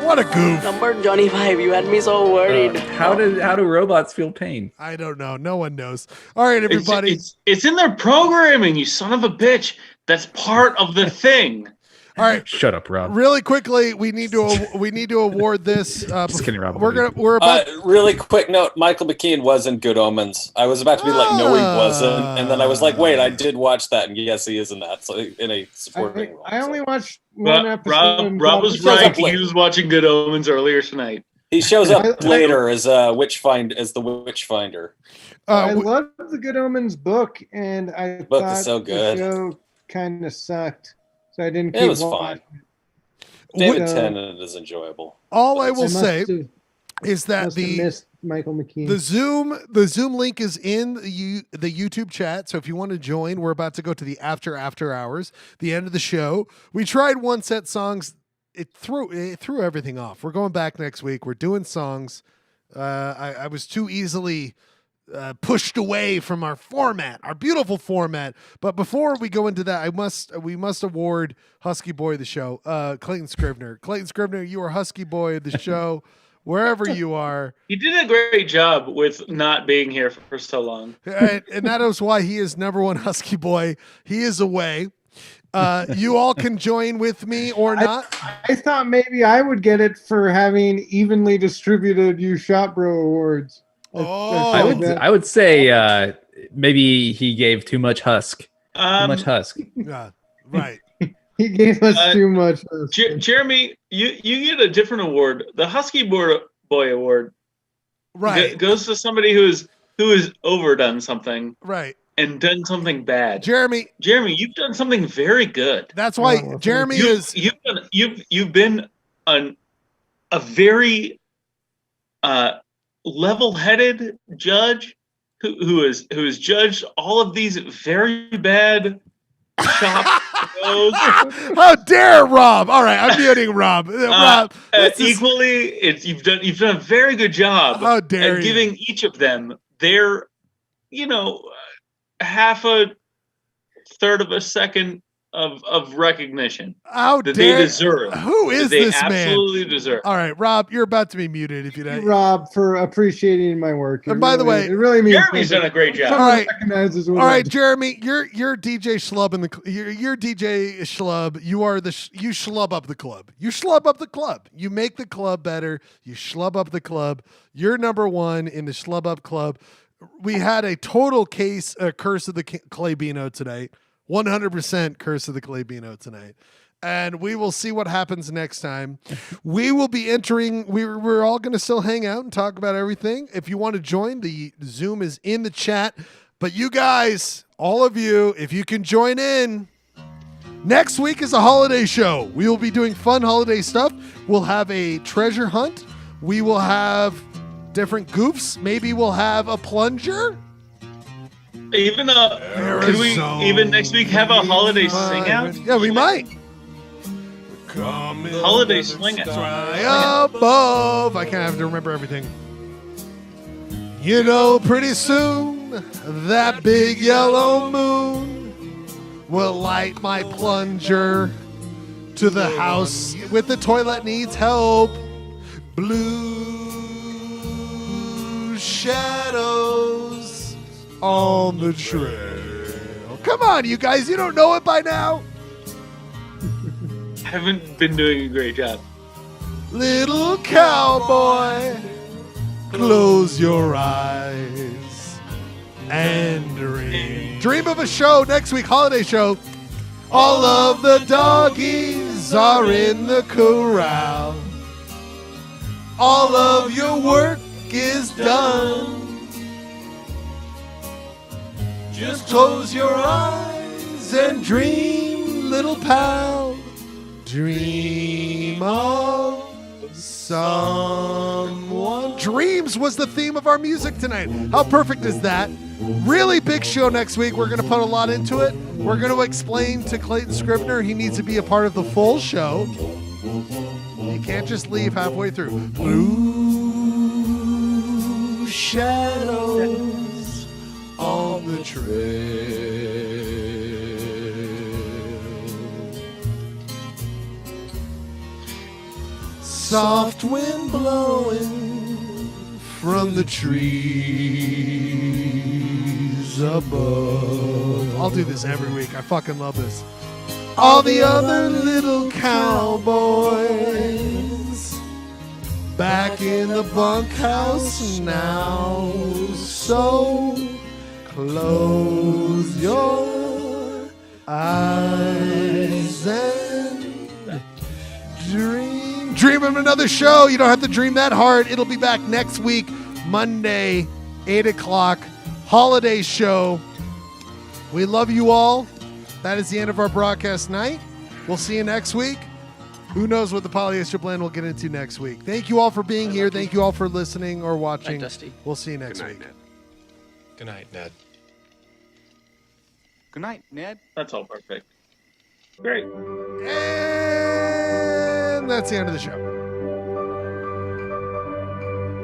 What a goof. Number Johnny 5, you had me so worried. How do robots feel pain? I don't know. No one knows. All right, everybody. It's in their programming, you son of a bitch. That's part of the thing. All right. Shut up, Rob. Really quickly, we need to award this. Just kidding, Rob. We're about. Really quick note: Michael McKean was in Good Omens. I was about to be like, no, he wasn't, and then I was like, wait, I did watch that, and yes, he is in that. So in a supporting role. I only watched one episode. Rob was right. He was watching Good Omens earlier tonight. He shows up later as the Witch Finder. I love the Good Omens book, and I Book thought is so good. the show kind of sucked, so I didn't. It was fine. David Tennant is enjoyable. All I will say is that missed Michael McKean. the Zoom link is in the YouTube chat. So if you want to join, we're about to go to the after hours, the end of the show. We tried one set songs. It threw everything off. We're going back next week. We're doing songs. I was too easily pushed away from our format, our beautiful format. But before we go into that, we must award Husky Boy of the show, Clayton Scrivener. Clayton Scrivener, you are Husky Boy of the show, wherever you are. He did a great job with not being here for so long. And that is why he is number one Husky Boy. He is away. You all can join with me or not. I thought maybe I would get it for having evenly distributed You Shot Bro awards. I would say maybe he gave too much husk. Too much husk. Right. He gave us too much. Jeremy, you get a different award. The Husky Boy Award, right, goes to somebody who has overdone something, right, and done something bad. Jeremy, you've done something very good. That's why Jeremy you've been a very level-headed judge who has judged all of these very bad shop shows. How dare Rob? All right, I'm muting Rob. Rob, equally, you've done a very good job. How dare at giving each of them their, half a third of a second of recognition that they deserve. Who is they this man? Absolutely deserve. All right, Rob, you're about to be muted if you don't. Rob, for appreciating my work. And by the way, it really means Jeremy's done a great job. All right, recognizes all right, Jeremy, you're DJ Schlub you're DJ Schlub. You are you schlub up the club. You schlub up the club. You make the club better. You schlub up the club. You're number one in the schlub up club. We had a total curse of the Clay Beano tonight. 100% curse of the Clay Beano tonight. And we will see what happens next time. We will be entering. We're all going to still hang out and talk about everything. If you want to join, the Zoom is in the chat. But you guys, all of you, if you can join in, next week is a holiday show. We will be doing fun holiday stuff. We'll have a treasure hunt. We will have different goofs. Maybe we'll have a plunger. Even could we even next week have a holiday sing out? Yeah, we might. Holiday swing out. Above. I can't have to remember everything. Pretty soon that big yellow moon will light my plunger to the house with the toilet needs help. Blue shadows on the trail. Come on, you guys. You don't know it by now? Haven't been doing a great job. Little cowboy, close your eyes and dream. Dream of a show next week, holiday show. All of the doggies are in the corral. All of your work is done. Just close your eyes and dream, little pal. Dream of someone. Dreams was the theme of our music tonight. How perfect is that? Really big show next week. We're going to put a lot into it. We're going to explain to Clayton Scrivener he needs to be a part of the full show. You can't just leave halfway through. Blue shadows on the trail. soft wind blowing from the trees above. I'll do this every week. I fucking love this. All the other little cowboys back in the bunkhouse now. So close your eyes and dream of another show. You don't have to dream that hard. It'll be back next week, Monday, 8 o'clock, holiday show. We love you all. That is the end of our broadcast night. We'll see you next week. Who knows what the polyester blend we'll get into next week. Thank you all for being here. Thank you all for listening or watching. Night, Dusty. We'll see you next week. Ned. Good night, Ned. Good night, Ned. That's all perfect. Great. And that's the end of the show.